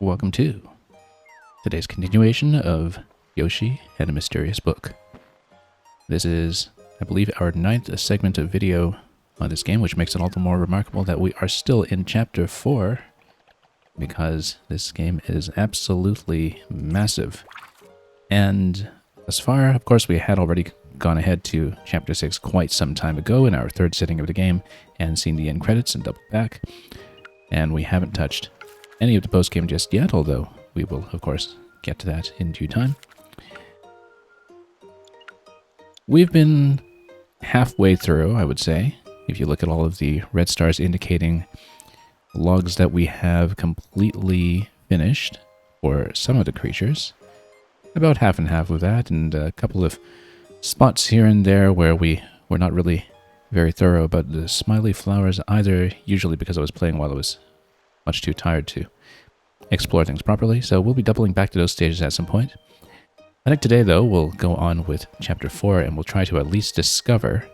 Welcome to today's continuation of Yoshi and a Mysterious Book. This is, I believe, our 9th segment of video on this game, which makes it all the more remarkable that we are still in Chapter 4, because this game is absolutely massive. And thus far, of course, we had already gone ahead to Chapter 6 quite some time ago in our 3rd sitting of the game, and seen the end credits and doubled back, and we haven't touched any of the post-game just yet, although we will, of course, get to that in due time. We've been halfway through, I would say, if you look at all of the red stars indicating logs that we have completely finished for some of the creatures. About half and half with that, and a couple of spots here and there where we were not really very thorough about the smiley flowers either, usually because I was playing while I was much too tired to explore things properly, so we'll be doubling back to those stages at some point. I think today, though, we'll go on with Chapter 4, and we'll try to at least discover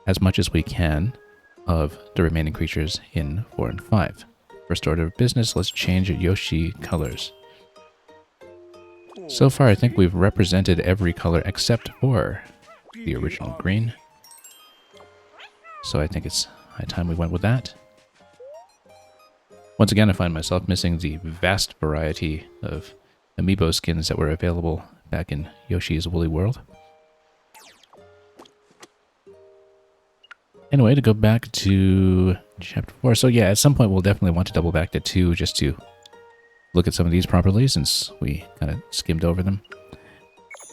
as much as we can of the remaining creatures in 4 and 5. First order of business, let's change Yoshi colors. So far, I think we've represented every color except for the original green. So I think it's high time we went with that. Once again, I find myself missing the vast variety of amiibo skins that were available back in Yoshi's Woolly World. Anyway, to go back to Chapter 4. So yeah, at some point we'll definitely want to double back to 2 just to look at some of these properly, since we kind of skimmed over them.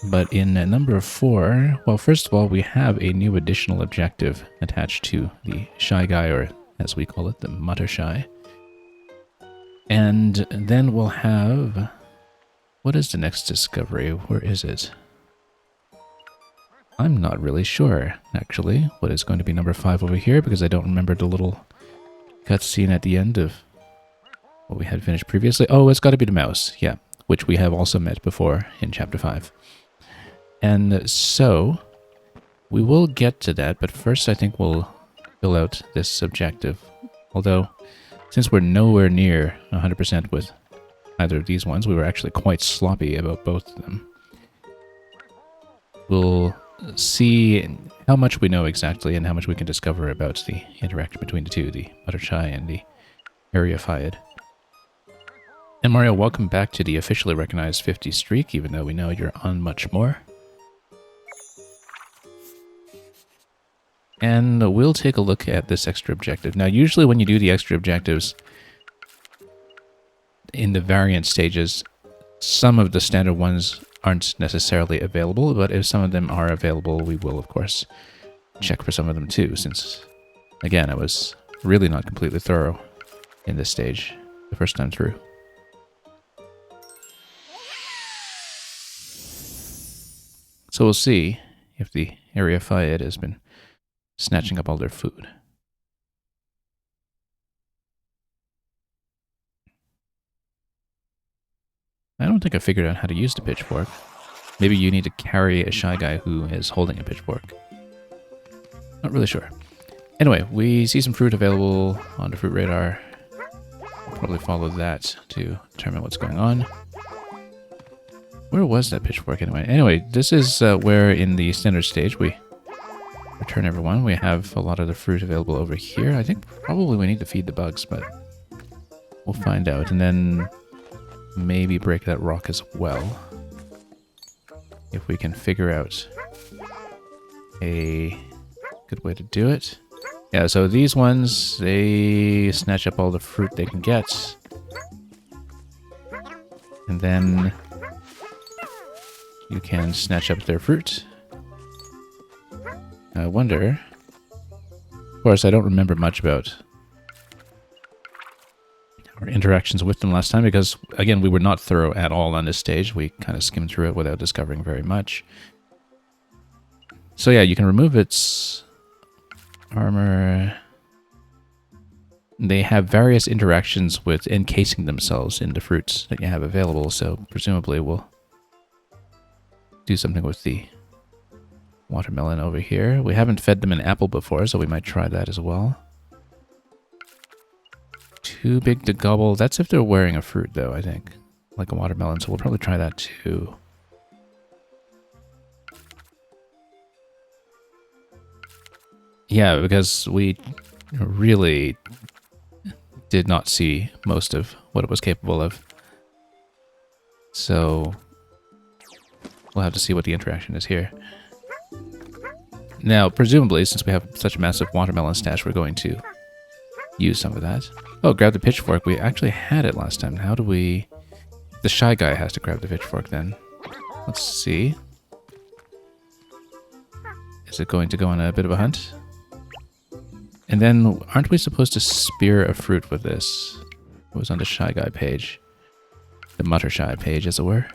But in number 4, well, first of all, we have a new additional objective attached to the Shy Guy, or as we call it, the Mutter Shy. And then we'll have... what is the next discovery? Where is it? I'm not really sure, actually, what is going to be number 5 over here, because I don't remember the little cutscene at the end of what we had finished previously. Oh, it's got to be the mouse, yeah, which we have also met before in Chapter 5. And so, we will get to that, but first I think we'll fill out this objective. Although, since we're nowhere near 100% with either of these ones, we were actually quite sloppy about both of them. We'll see how much we know exactly and how much we can discover about the interaction between the two, the Butterchai and the Ariophyid. And Mario, welcome back to the officially recognized 50 streak, even though we know you're on much more. And we'll take a look at this extra objective. Now, usually when you do the extra objectives in the variant stages, some of the standard ones aren't necessarily available, but if some of them are available, we will, of course, check for some of them too, since, again, I was really not completely thorough in this stage the first time through. So we'll see if the Ariophyid has been snatching up all their food. I don't think I figured out how to use the pitchfork. Maybe you need to carry a Shy Guy who is holding a pitchfork. Not really sure. Anyway, we see some fruit available on the fruit radar. We'll probably follow that to determine what's going on. Where was that pitchfork anyway? Anyway, this is where in the standard stage we return everyone. We have a lot of the fruit available over here. I think probably we need to feed the bugs, but we'll find out. And then maybe break that rock as well, if we can figure out a good way to do it. Yeah, so these ones, they snatch up all the fruit they can get. And then you can snatch up their fruit. I wonder... of course, I don't remember much about our interactions with them last time, because, again, we were not thorough at all on this stage. We kind of skimmed through it without discovering very much. So yeah, you can remove its armor. They have various interactions with encasing themselves in the fruits that you have available, so presumably we'll do something with the watermelon over here. We haven't fed them an apple before, so we might try that as well. Too big to gobble. That's if they're wearing a fruit, though, I think. Like a watermelon, so we'll probably try that too. Yeah, because we really did not see most of what it was capable of. So we'll have to see what the interaction is here. Now, presumably, since we have such a massive watermelon stash, we're going to use some of that. Oh, grab the pitchfork. We actually had it last time. How do we... The shy guy has to grab the pitchfork then. Let's see. Is it going to go on a bit of a hunt? And then, aren't we supposed to spear a fruit with this? It was on the shy guy page. The mutter shy page, as it were.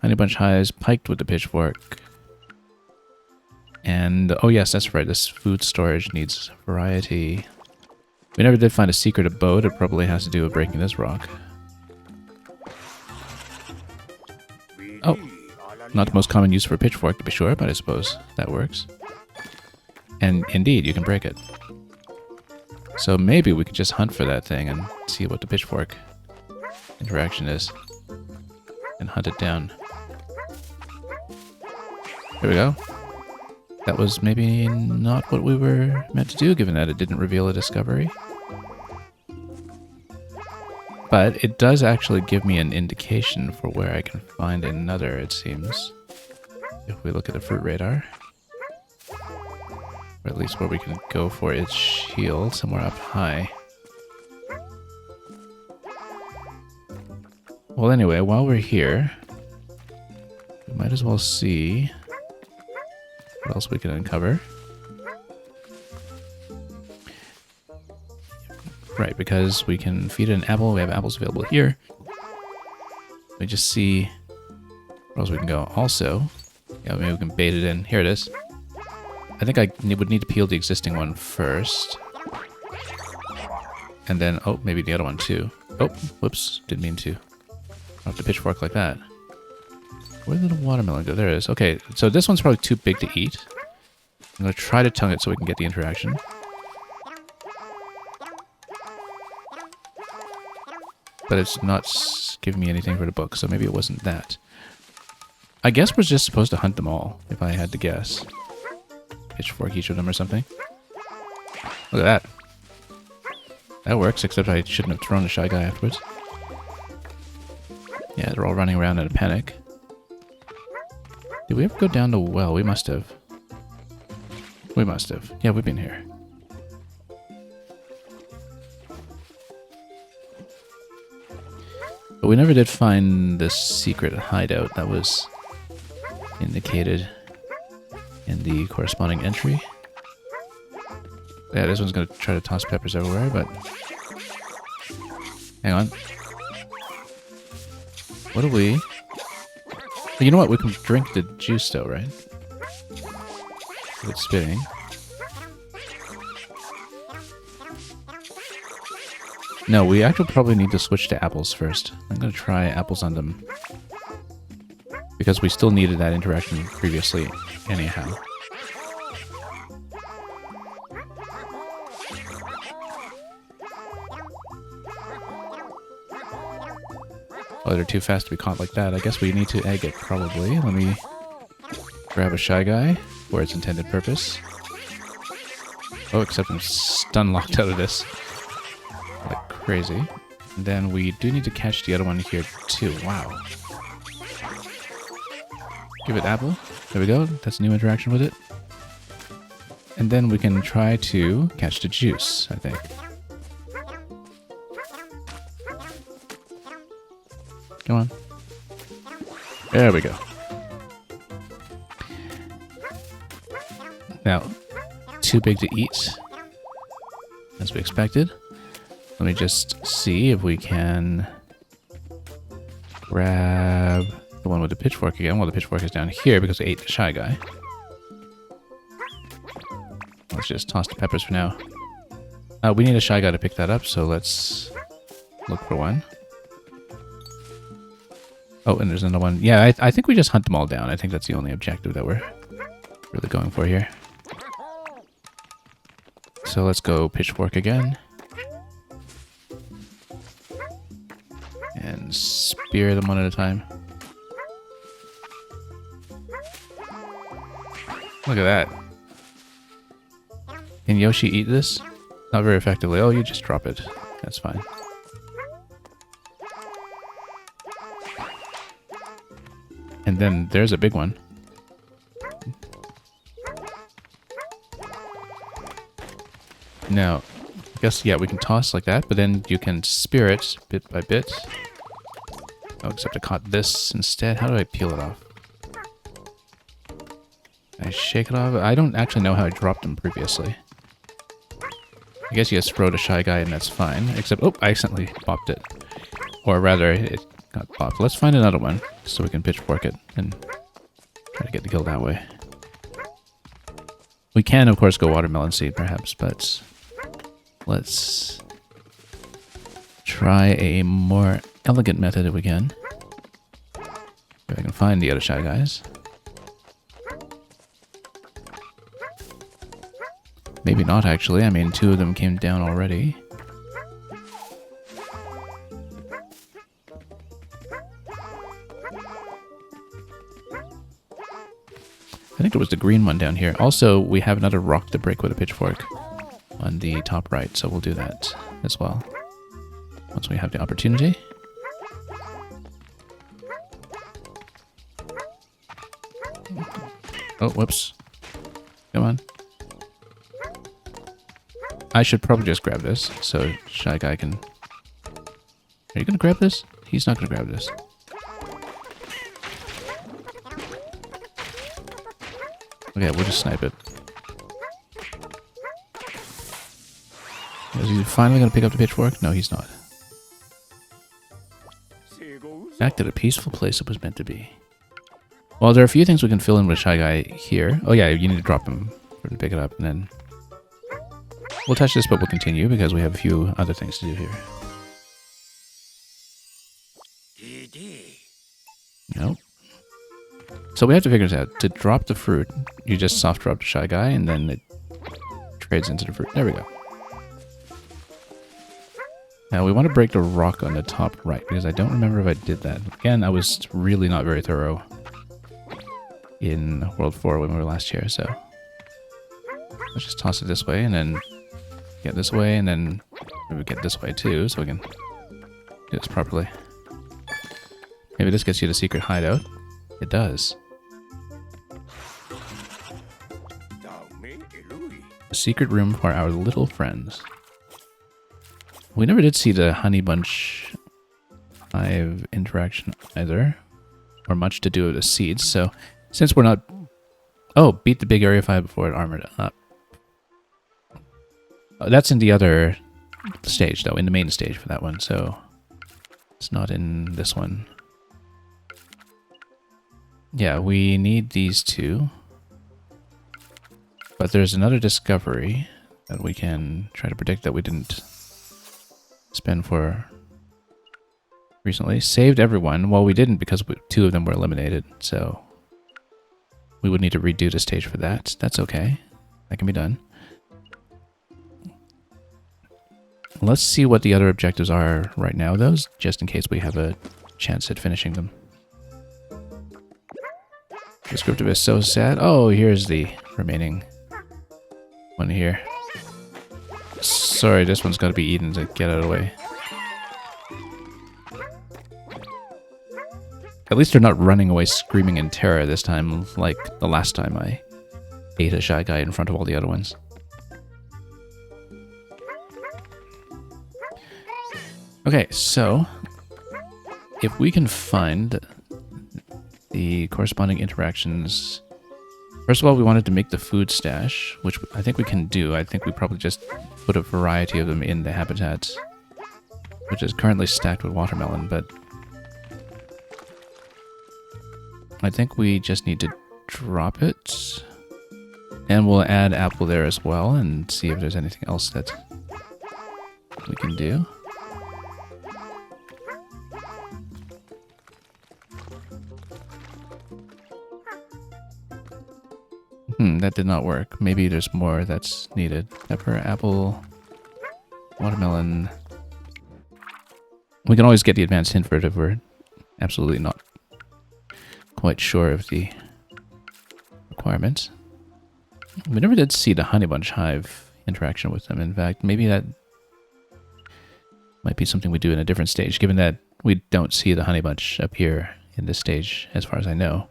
Honey Bunch Highs piked with the pitchfork. And, oh yes, that's right, this food storage needs variety. We never did find a secret abode. It probably has to do with breaking this rock. Oh, not the most common use for a pitchfork, to be sure, but I suppose that works. And indeed, you can break it. So maybe we could just hunt for that thing and see what the pitchfork interaction is. And hunt it down. Here we go. That was maybe not what we were meant to do, given that it didn't reveal a discovery. But it does actually give me an indication for where I can find another, it seems. If we look at the fruit radar. Or at least where we can go for its shield, somewhere up high. Well, anyway, while we're here, we might as well see what else we can uncover. Right, because we can feed it an apple. We have apples available here. Let me just see where else we can go. Also, yeah, maybe we can bait it in. Here it is. I think I would need to peel the existing one first. And then, oh, maybe the other one too. Oh, whoops, didn't mean to. Off the pitchfork like that. Where did the watermelon go? There it is. Okay, so this one's probably too big to eat. I'm going to try to tongue it so we can get the interaction. But it's not giving me anything for the book, so maybe it wasn't that. I guess we're just supposed to hunt them all, if I had to guess. Pitchfork each of them or something. Look at that. That works, except I shouldn't have thrown the shy guy afterwards. Yeah, they're all running around in a panic. Did we ever go down the well? We must have. We must have. Yeah, we've been here. But we never did find the secret hideout that was indicated in the corresponding entry. Yeah, this one's going to try to toss peppers everywhere, but... Hang on. What do we... Well, you know what? We can drink the juice though, right? If it's spitting. No, we actually probably need to switch to apples first. I'm going to try apples on them. Because we still needed that interaction previously, anyhow. Oh, they're too fast to be caught like that. I guess we need to egg it, probably. Let me grab a shy guy for its intended purpose. Oh, except I'm stun locked out of this. Like crazy. And then we do need to catch the other one here, too. Wow. Give it apple. There we go. That's a new interaction with it. And then we can try to catch the juice, I think. Come on. There we go. Now, too big to eat, as we expected. Let me just see if we can grab the one with the pitchfork again. Well, the pitchfork is down here because we ate the shy guy. Let's just toss the peppers for now. We need a shy guy to pick that up, so let's look for one. Oh, and there's another one. Yeah, I think we just hunt them all down. I think that's the only objective that we're really going for here. So let's go pitchfork again. And spear them one at a time. Look at that. Can Yoshi eat this? Not very effectively. Oh, you just drop it. That's fine. And then there's a big one. Now, I guess, yeah, we can toss like that, but then you can spear it bit by bit. Oh, except I caught this instead. How do I peel it off? Can I shake it off? I don't actually know how I dropped them previously. I guess you just throw the Shy Guy and that's fine. Except, oh, I accidentally popped it. Or rather, it got popped. Let's find another one so we can pitchfork it and try to get the kill that way. We can, of course, go watermelon seed, perhaps, but let's try a more elegant method if we can. If I can find the other Shy Guys. Maybe not, actually. I mean, 2 of them came down already. I think it was the green one down here. Also, we have another rock to break with a pitchfork on the top right, so we'll do that as well once we have the opportunity. Oh, whoops. Come on. I should probably just grab this so Shy Guy can... Are you going to grab this? He's not going to grab this. Okay, we'll just snipe it. Is he finally going to pick up the pitchfork? No, he's not. Back to the peaceful place it was meant to be. Well, there are a few things we can fill in with Shy Guy here. Oh yeah, you need to drop him for him to pick it up, and then... We'll touch this, but we'll continue because we have a few other things to do here. Nope. So we have to figure this out. To drop the fruit, you just soft drop the Shy Guy, and then it trades into the fruit. There we go. Now we want to break the rock on the top right, because I don't remember if I did that. Again, I was really not very thorough in World 4 when we were last here, so... Let's just toss it this way, and then get this way, and then maybe get this way too, so we can do this properly. Maybe this gets you the secret hideout. It does. A secret room for our little friends. We never did see the Honey Bunch hive interaction either, or much to do with the seeds, so since we're not... Oh, beat the big Area 5 before it armored up. Oh, that's in the other stage, though, in the main stage for that one, so it's not in this one. Yeah, we need these 2. But there's another discovery that we can try to predict that we didn't spend for recently. Saved everyone. Well, we didn't because 2 of them were eliminated, so we would need to redo the stage for that. That's okay. That can be done. Let's see what the other objectives are right now, though, just in case we have a chance at finishing them. Descriptive is so sad. Oh, here's the remaining one here. Sorry, this one's got to be eaten to get out of the way. At least they're not running away screaming in terror this time, like the last time I ate a Shy Guy in front of all the other ones. Okay, so if we can find the corresponding interactions... First of all, we wanted to make the food stash, which I think we can do. I think we probably just put a variety of them in the habitat, which is currently stacked with watermelon, but I think we just need to drop it. And we'll add apple there as well and see if there's anything else that we can do. That did not work. Maybe there's more that's needed. Pepper, apple, watermelon. We can always get the advanced hint for it if we're absolutely not quite sure of the requirements. We never did see the Honey Bunch Hive interaction with them. In fact, maybe that might be something we do in a different stage, given that we don't see the Honey Bunch appear in this stage, as far as I know.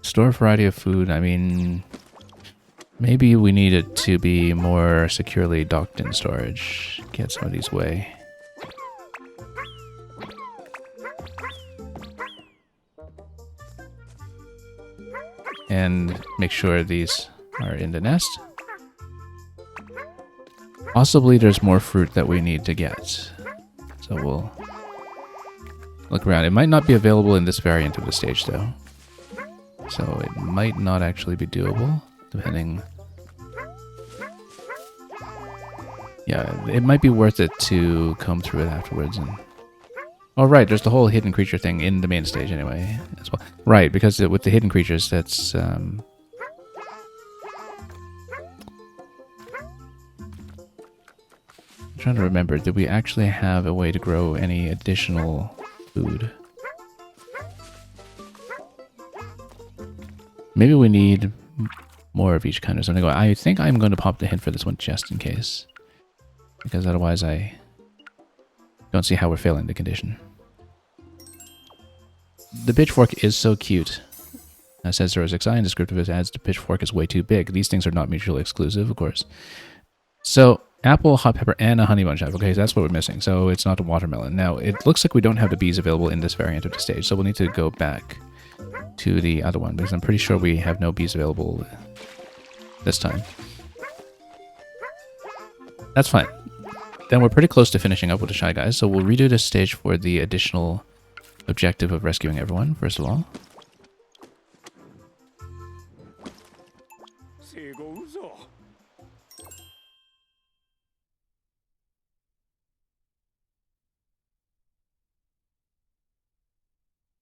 Store a variety of food. I mean, maybe we need it to be more securely docked in storage. Get some of these away. And make sure these are in the nest. Possibly there's more fruit that we need to get. So we'll look around. It might not be available in this variant of the stage though. So it might not actually be doable, depending. Yeah, it might be worth it to comb through it afterwards. And oh right, there's the whole hidden creature thing in the main stage anyway as well. Right, because with the hidden creatures, that's I'm trying to remember, did we actually have a way to grow any additional food? Maybe we need more of each kind or something. I think I'm going to pop the hint for this one just in case, because otherwise I don't see how we're failing the condition. The pitchfork is so cute. Says Zero6i, and descriptive adds the pitchfork is way too big. These things are not mutually exclusive, of course. So, apple, hot pepper, and a honey bunch hive. Okay, so that's what we're missing. So it's not a watermelon. Now, it looks like we don't have the bees available in this variant of the stage, so we'll need to go back to the other one, because I'm pretty sure we have no bees available this time. That's fine. Then we're pretty close to finishing up with the Shy Guys, so we'll redo this stage for the additional objective of rescuing everyone, first of all.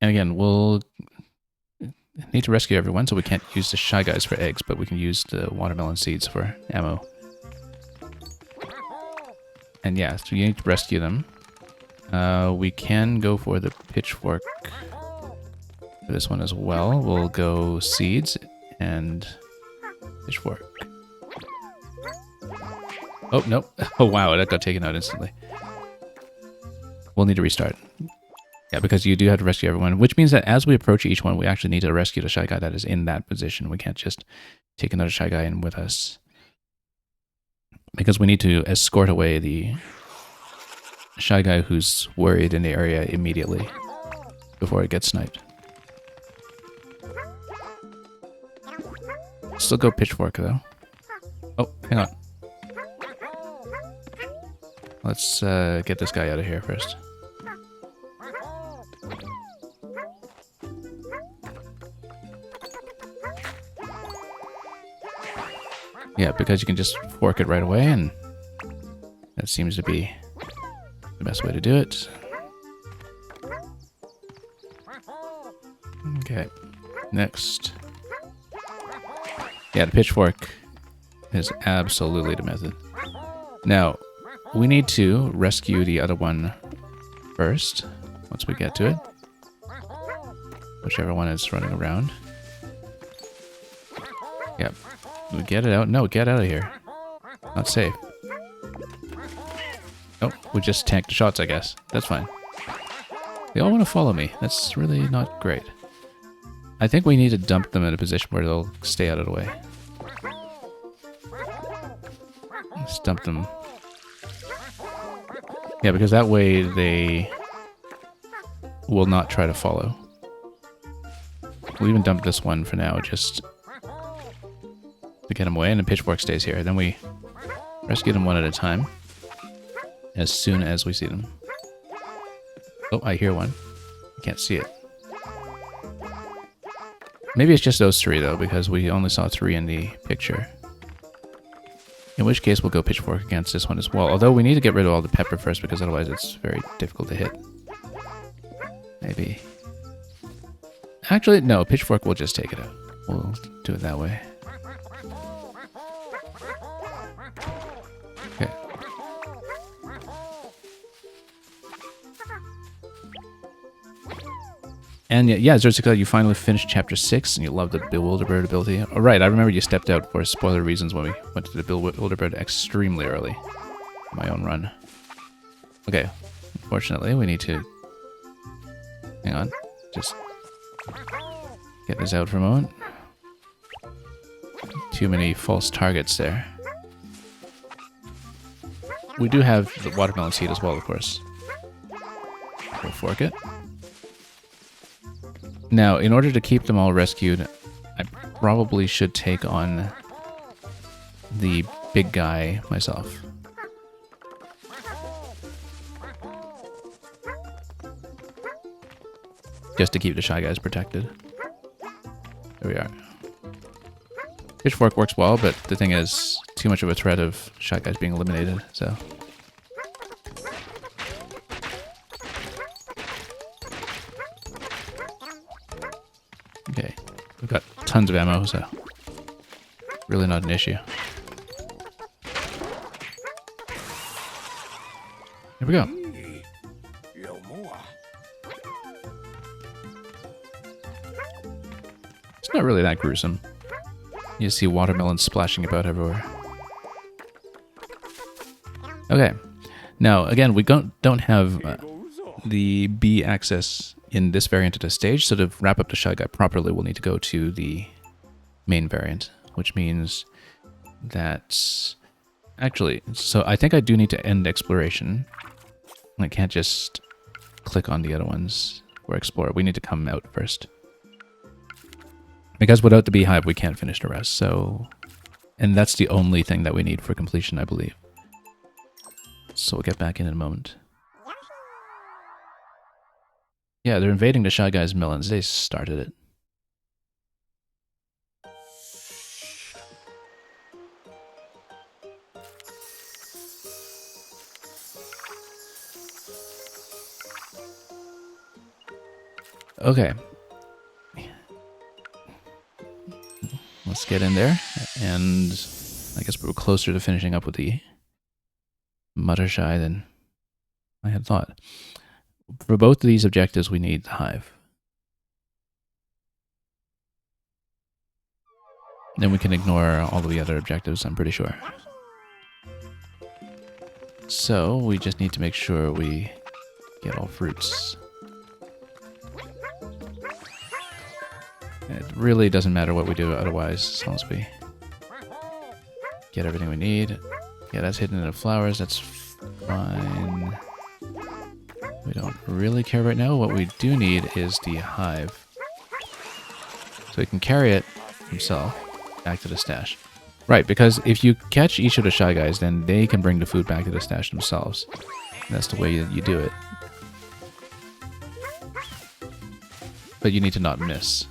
And again, we'll need to rescue everyone, so we can't use the Shy Guys for eggs, but we can use the watermelon seeds for ammo. And yeah, so you need to rescue them. We can go for the pitchfork for this one as well. We'll go seeds and pitchfork. Oh, nope. Oh, wow, that got taken out instantly. We'll need to restart. Yeah, because you do have to rescue everyone, which means that as we approach each one, we actually need to rescue the Shy Guy that is in that position. We can't just take another Shy Guy in with us, because we need to escort away the Shy Guy who's worried in the area immediately before it gets sniped. Still go pitchfork though. Oh, hang on. Let's get this guy out of here first. Yeah, because you can just fork it right away, and that seems to be the best way to do it. Okay, next. Yeah, the pitchfork is absolutely the method. Now, we need to rescue the other one first, once we get to it. Whichever one is running around. Yep. We get it out? No, get out of here. Not safe. Oh, we just tanked the shots, I guess. That's fine. They all want to follow me. That's really not great. I think we need to dump them in a position where they'll stay out of the way. Let's dump them. Yeah, because that way they will not try to follow. We'll even dump this one for now, just to get them away, and the pitchfork stays here. Then we rescue them one at a time as soon as we see them. Oh, I hear one. I can't see it. Maybe it's just those three, though, because we only saw 3 in the picture. In which case, we'll go pitchfork against this one as well. Although we need to get rid of all the pepper first, because otherwise it's very difficult to hit. Maybe. Actually, no, pitchfork will just take it out. We'll do it that way. Okay. And yeah, Zerzica, you finally finished Chapter 6, and you love the Bewilderbird ability. Oh, right, I remember you stepped out for spoiler reasons when we went to the Bewilderbird extremely early. My own run. Okay, unfortunately, we need to... Hang on. Just get this out for a moment. Too many false targets there. We do have the watermelon seed as well, of course. We'll fork it. Now, in order to keep them all rescued, I probably should take on the big guy myself. Just to keep the shy guys protected. There we are. Pitchfork works well, but the thing is, too much of a threat of shy guys being eliminated, so... Okay, we've got tons of ammo, so really not an issue. Here we go. It's not really that gruesome. You see watermelons splashing about everywhere. Okay, now again, we don't have the B access in this variant at this stage, so to wrap up the Shy Guy properly, we'll need to go to the main variant, which means that... Actually, so I think I do need to end exploration. I can't just click on the other ones or explore. We need to come out first. Because without the beehive, we can't finish the rest, so... And that's the only thing that we need for completion, I believe. So we'll get back in a moment. Yeah, they're invading the Shy Guy's melons. They started it. Okay. Let's get in there, and I guess we're closer to finishing up with the Muttershy than I had thought. For both of these objectives, we need the hive. Then we can ignore all of the other objectives, I'm pretty sure. So, we just need to make sure we get all fruits. It really doesn't matter what we do otherwise, as long as we get everything we need. Yeah, that's hidden in the flowers, that's fine. We don't really care right now. What we do need is the hive. So he can carry it himself back to the stash. Right, because if you catch each of the Shy Guys, then they can bring the food back to the stash themselves. That's the way you do it. But you need to not miss.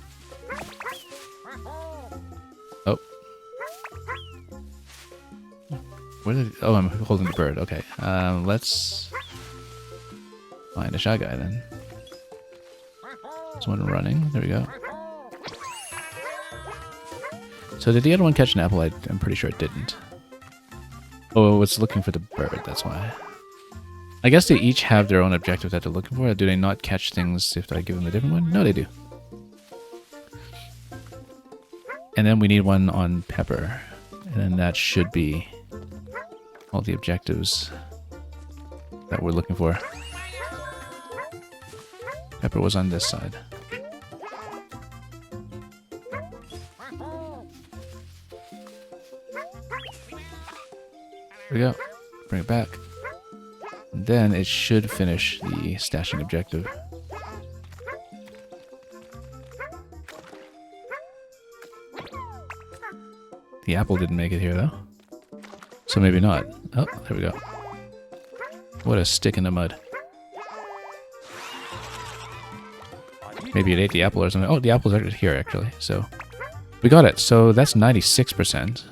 Oh. Where did... Oh, I'm holding the bird. Okay. Let's... find a Shy Guy then. There's one running. There we go. So did the other one catch an apple? I'm pretty sure it didn't. Oh, it's looking for the bird, that's why. I guess they each have their own objective that they're looking for. Do they not catch things if I give them a different one? No, they do. And then we need one on Pepper. And then that should be all the objectives that we're looking for. Pepper was on this side. There we go. Bring it back. And then it should finish the stashing objective. The apple didn't make it here, though. So maybe not. Oh, there we go. What a stick in the mud. Maybe it ate the apple or something. Oh, the apple's right here, actually. So, we got it. So, that's 96%.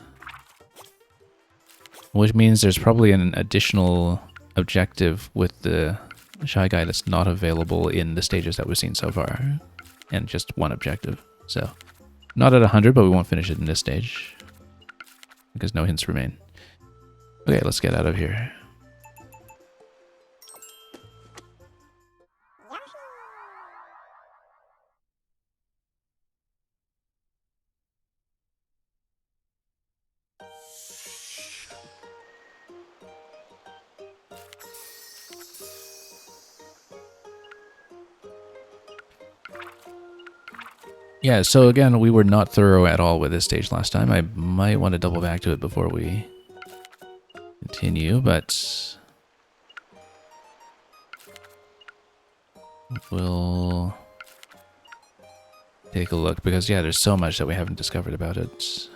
Which means there's probably an additional objective with the Shy Guy that's not available in the stages that we've seen so far. And just one objective. So, not at 100, but we won't finish it in this stage. Because no hints remain. Okay, let's get out of here. Yeah, so again, we were not thorough at all with this stage last time. I might want to double back to it before we continue, but we'll take a look because, yeah, there's so much that we haven't discovered about it.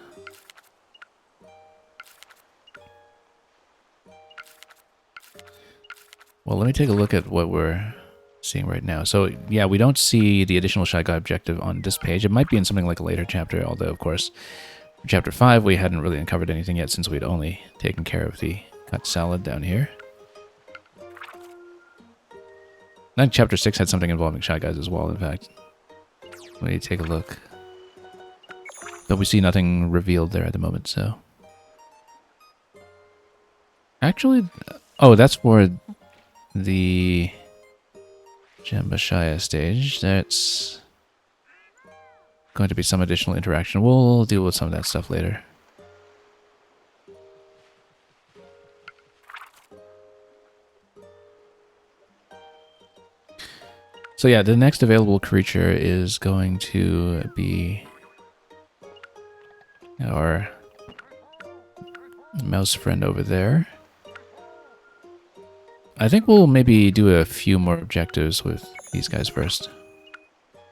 Well, let me take a look at what we're seeing right now. So, yeah, we don't see the additional Shy Guy objective on this page. It might be in something like a later chapter, although, of course, for Chapter 5, we hadn't really uncovered anything yet since we'd only taken care of the cut salad down here. Then Chapter 6 had something involving Shy Guys as well, in fact. Let me take a look. But we see nothing revealed there at the moment, so... Actually... Oh, that's for the Jambashaya stage. That's going to be some additional interaction. We'll deal with some of that stuff later. So yeah, the next available creature is going to be our mouse friend over there. I think we'll maybe do a few more objectives with these guys first,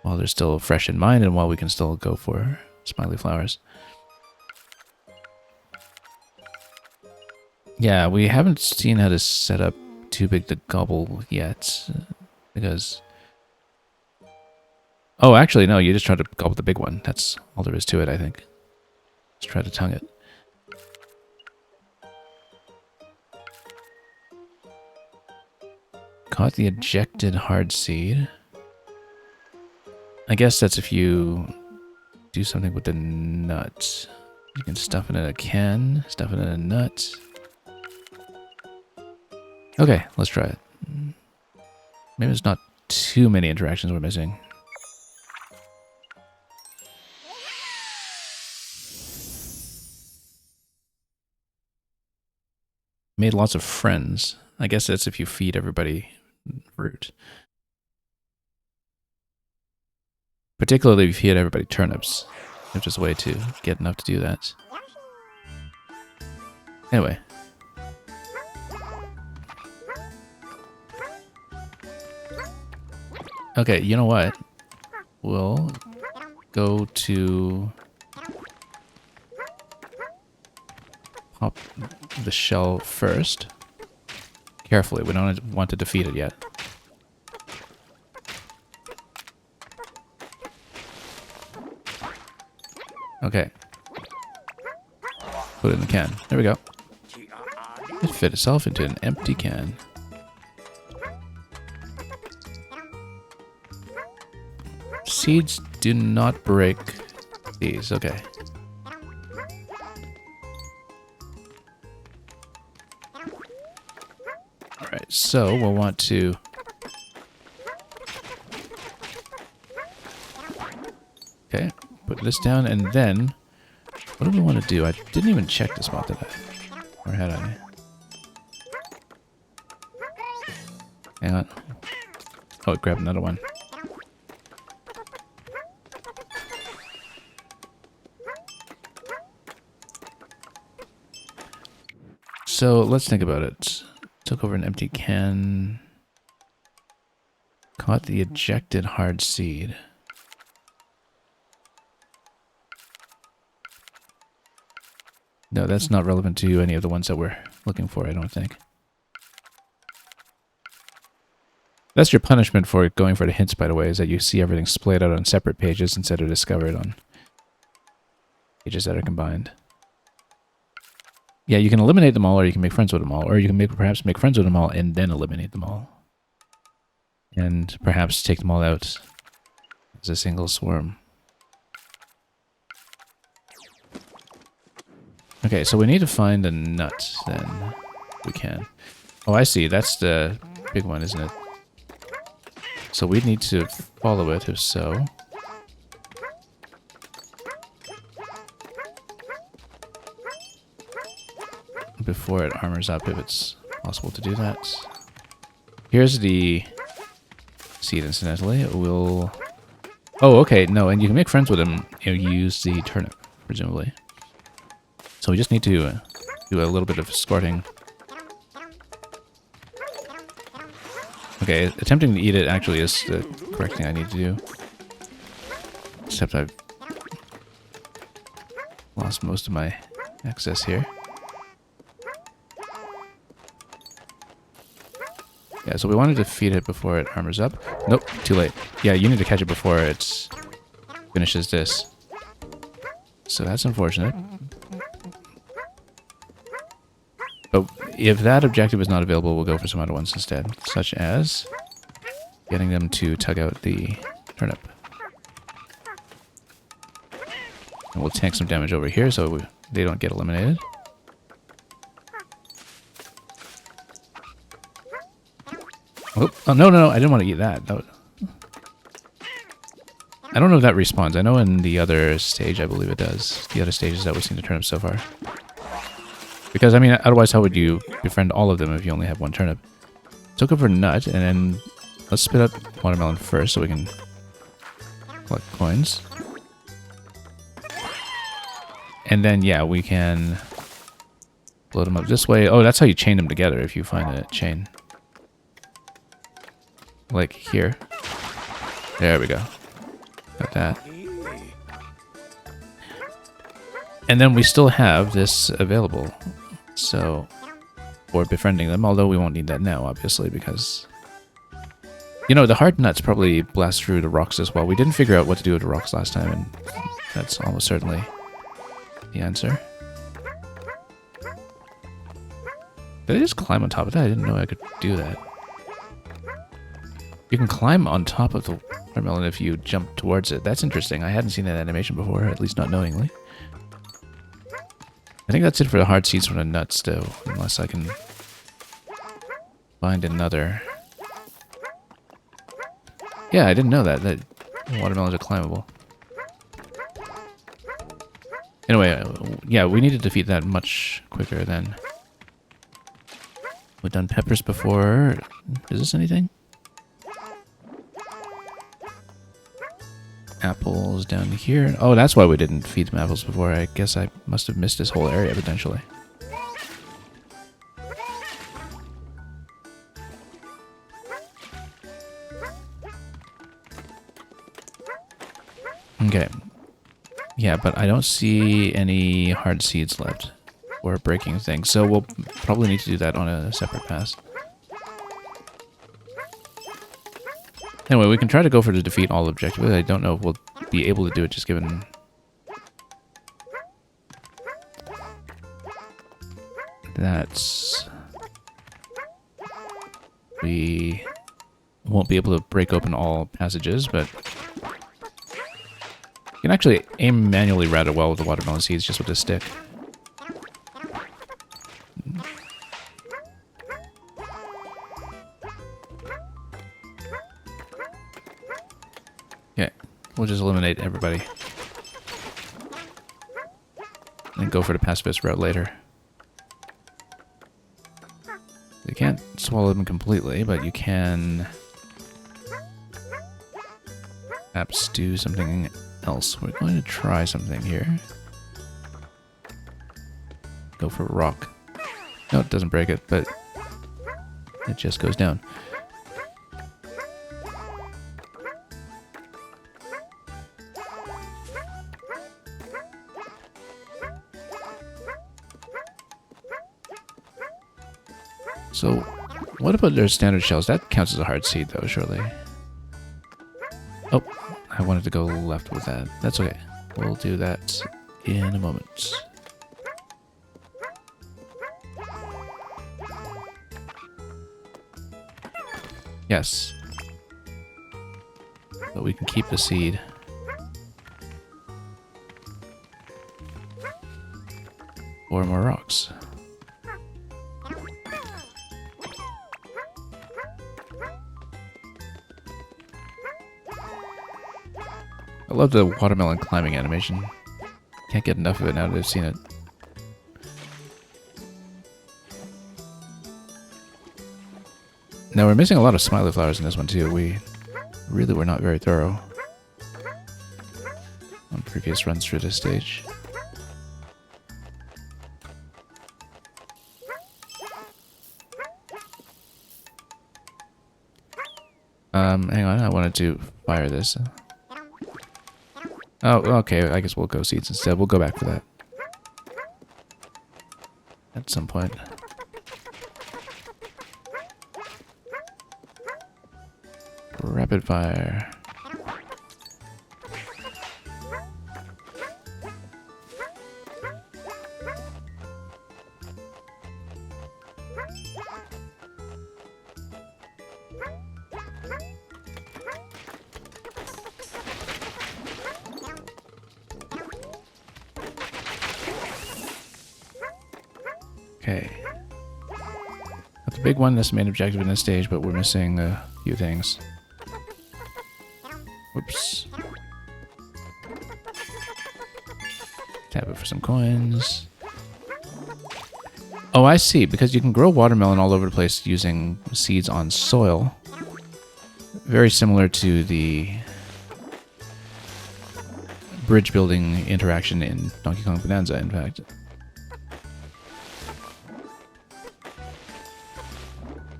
while they're still fresh in mind and while we can still go for smiley flowers. Yeah, we haven't seen how to set up Too Big to Gobble yet, because... Oh, actually, no, you just try to gobble the big one. That's all there is to it, I think. Just try to tongue it. Caught the ejected hard seed. I guess that's if you do something with the nut. You can stuff it in a can, stuff it in a nut. Okay, let's try it. Maybe there's not too many interactions we're missing. Made lots of friends. I guess that's if you feed everybody fruit. Particularly if you feed everybody turnips. There's just a way to get enough to do that. Anyway. Okay, you know what? We'll go to... Pop the shell first. Carefully, we don't want to defeat it yet. Okay. Put it in the can. There we go. It fit itself into an empty can. Seeds do not break these. Okay. Alright, so we'll want to... Okay, put this down, and then... What do we want to do? I didn't even check this spot, did I? Or had I? Hang on. Oh, grab another one. So, let's think about it. Took over an empty can. Caught the ejected hard seed. No, that's not relevant to any of the ones that we're looking for, I don't think. That's your punishment for going for the hints, by the way, is that you see everything splayed out on separate pages instead of discovered on pages that are combined. Yeah, you can eliminate them all, or you can make friends with them all, or you can perhaps make friends with them all and then eliminate them all. And perhaps take them all out as a single swarm. Okay, so we need to find a nut, then. We can. Oh, I see. That's the big one, isn't it? So we need to follow it, if so. Before it armors up, if it's possible to do that. Here's the seed, incidentally. We'll Oh, okay. No, and you can make friends with him if you use the turnip, presumably. So we just need to do a little bit of escorting. Okay, attempting to eat it actually is the correct thing I need to do. Except I've lost most of my access here. Yeah, so we wanted to feed it before it armors up. Nope, too late. Yeah, you need to catch it before it finishes this. So that's unfortunate. But if that objective is not available, we'll go for some other ones instead, such as getting them to tug out the turnip. And we'll tank some damage over here so they don't get eliminated. Oh, no, I didn't want to eat that. I don't know if that respawns. I know in the other stage, I believe it does. The other stages that we've seen the turnip so far. Because, I mean, otherwise how would you befriend all of them if you only have one turnip? So go for nut, and then let's spit up watermelon first so we can collect coins. And then, yeah, we can load them up this way. Oh, that's how you chain them together if you find a chain. Like here. There we go. Got that. And then we still have this available. So, for befriending them, although we won't need that now, obviously, because... You know, the hard nuts probably blast through the rocks as well. We didn't figure out what to do with the rocks last time, and that's almost certainly the answer. Did I just climb on top of that? I didn't know I could do that. You can climb on top of the watermelon if you jump towards it. That's interesting. I hadn't seen that animation before, at least not knowingly. I think that's it for the hard seeds from the nuts, though, unless I can find another. Yeah, I didn't know that watermelons are climbable. Anyway, yeah, we need to defeat that much quicker than... We've done peppers before. Is this anything? Apples down here. Oh, that's why we didn't feed them apples before. I guess I must have missed this whole area potentially. Okay. Yeah, but I don't see any hard seeds left or breaking things, so we'll probably need to do that on a separate pass. Anyway, we can try to go for the defeat all objective. I don't know if we'll be able to do it just given... That's... We won't be able to break open all passages, but... You can actually aim manually rather well with the watermelon seeds, just with a stick. Okay, we'll just eliminate everybody. And go for the pacifist route later. You can't swallow them completely, but you can perhaps do something else. We're going to try something here. Go for a rock. No, it doesn't break it, but it just goes down. So, what about their standard shells? That counts as a hard seed, though, surely. Oh, I wanted to go left with that. That's okay. We'll do that in a moment. Yes. But we can keep the seed. Or more rocks. I love the watermelon climbing animation. Can't get enough of it now that I've seen it. Now we're missing a lot of smiley flowers in this one too. We really were not very thorough. previous runs through this stage. Hang on, I wanted to fire this. Oh, okay, I guess we'll go seeds instead. We'll go back for that. At some point. Rapid fire. Okay. Got the big one, that's the main objective in this stage, but we're missing a few things. Whoops. Tap it for some coins. Oh, I see. Because you can grow watermelon all over the place using seeds on soil. Very similar to the bridge building interaction in Donkey Kong Bonanza, in fact.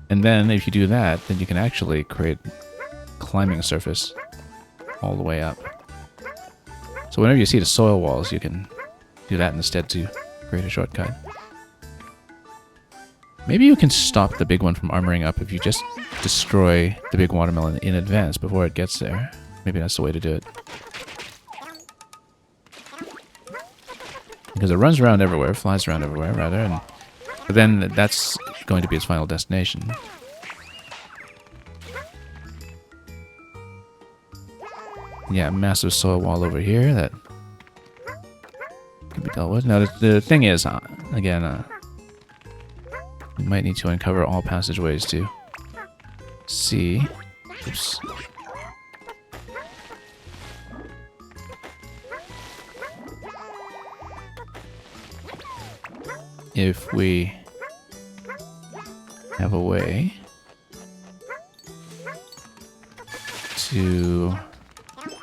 And then, if you do that, then you can actually create climbing surface all the way up. So whenever you see the soil walls, you can do that instead to create a shortcut. Maybe you can stop the big one from armoring up if you just destroy the big watermelon in advance before it gets there. Maybe that's the way to do it. Because it runs around everywhere, flies around everywhere, rather, and but then that's going to be its final destination. Yeah, massive soil wall over here that can be dealt with. Now, the thing is, again, you might need to uncover all passageways to see. Oops. If we have a way to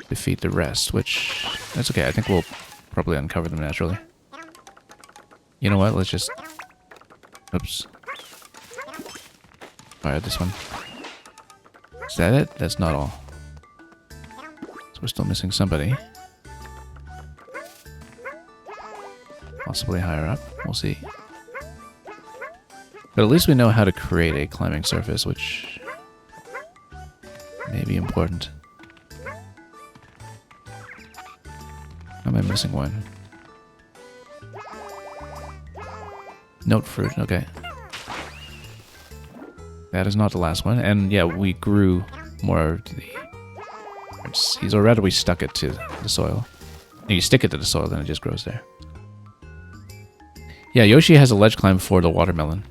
defeat the rest, which that's okay. I think we'll probably uncover them naturally. You know what? Let's just oops. Fire this one. Is that it? That's not all. So we're still missing somebody. Possibly higher up. We'll see. But at least we know how to create a climbing surface, which may be important. Am I missing one? Note fruit, okay. That is not the last one. And yeah, we grew more of the seeds, or rather we stuck it to the soil. You stick it to the soil, then it just grows there. Yeah, Yoshi has a ledge climb for the watermelon.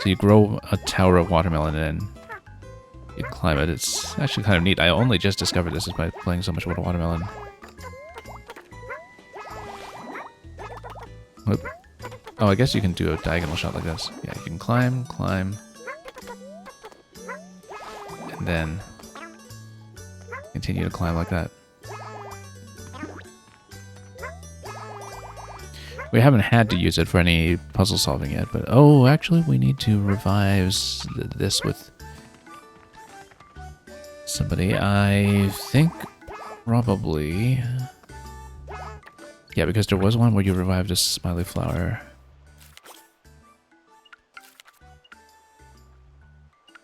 So you grow a tower of watermelon and then you climb it. It's actually kind of neat. I only just discovered this by playing so much with watermelon. Whoop. Oh, I guess you can do a diagonal shot like this. Yeah, you can climb, climb, and then continue to climb like that. We haven't had to use it for any puzzle solving yet, but oh, actually we need to revive this with somebody. I think probably... Yeah, because there was one where you revived a smiley flower.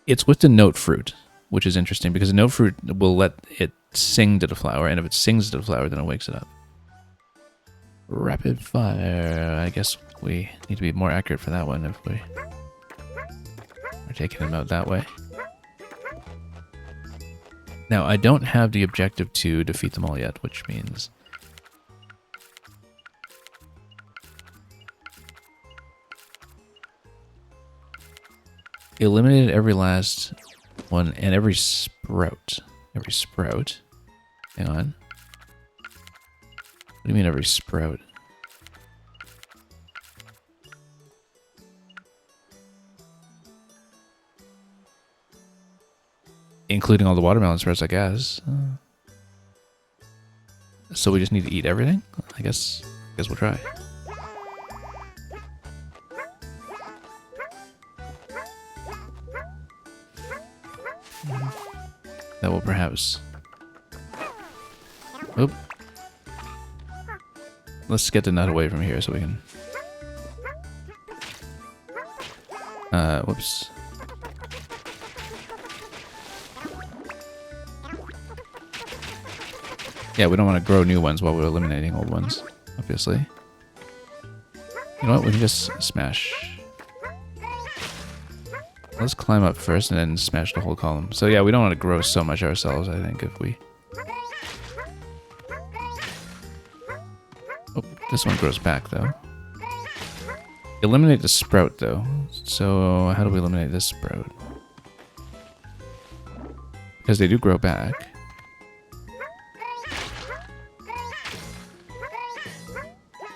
It's with the note fruit, which is interesting because the note fruit will let it sing to the flower, and if it sings to the flower, then it wakes it up. Rapid fire. I guess we need to be more accurate for that one if we're taking him out that way. Now, I don't have the objective to defeat them all yet, which means... eliminated every last one and every sprout. Every sprout. Hang on. What do you mean every sprout? Including all the watermelon sprouts, I guess. So we just need to eat everything? I guess we'll try. That will perhaps... Oop. Let's get the nut away from here so we can... whoops. Yeah, we don't want to grow new ones while we're eliminating old ones, obviously. You know what? We can just smash. Let's climb up first and then smash the whole column. So yeah, we don't want to grow so much ourselves, I think, if we... Oh, this one grows back, though. Eliminate the sprout, though. So how do we eliminate this sprout? Because they do grow back.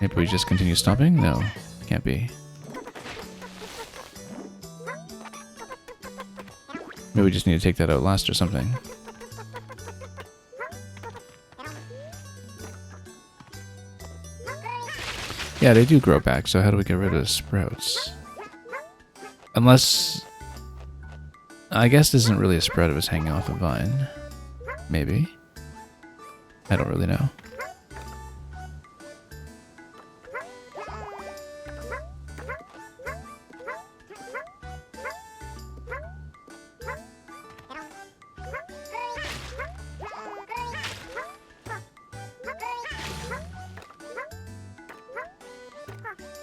Maybe we just continue stomping? No, can't be. Maybe we just need to take that out last or something. Yeah, they do grow back, so how do we get rid of the sprouts? Unless... I guess this isn't really a sprout if it's hanging off a vine. Maybe. I don't really know.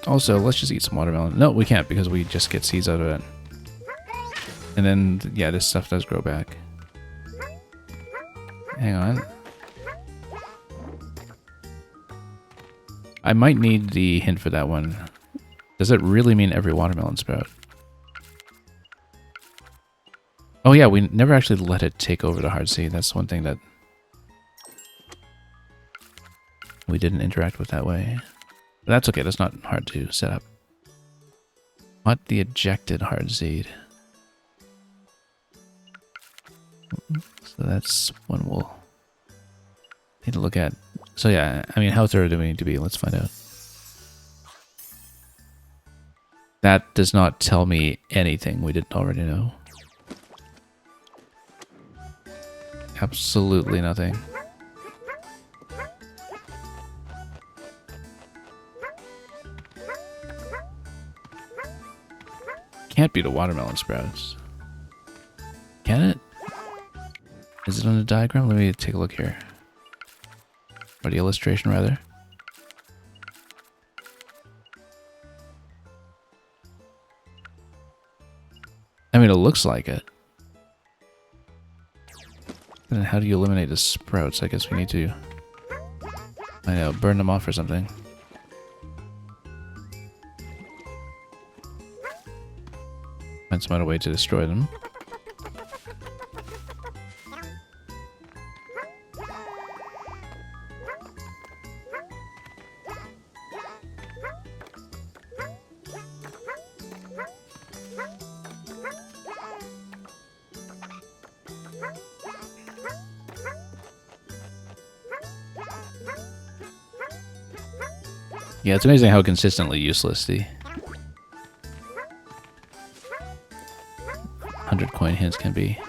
Also, let's just eat some watermelon. No, we can't because we just get seeds out of it. And then, yeah, this stuff does grow back. Hang on. I might need the hint for that one. Does it really mean every watermelon sprout? Oh yeah, we never actually let it take over the hard seed. That's one thing that we didn't interact with that way. But that's okay, that's not hard to set up. What the ejected hard seed? So that's one we'll need to look at. So yeah, I mean, how thorough do we need to be? Let's find out. That does not tell me anything we didn't already know. Absolutely nothing. Can't be the watermelon sprouts. Can it? Is it on the diagram? Let me take a look here. Or the illustration, rather. I mean, it looks like it. Then how do you eliminate the sprouts? I guess we need to... I know, burn them off or something. Find some other way to destroy them. Yeah, it's amazing how consistently useless the 100 coin hints can be.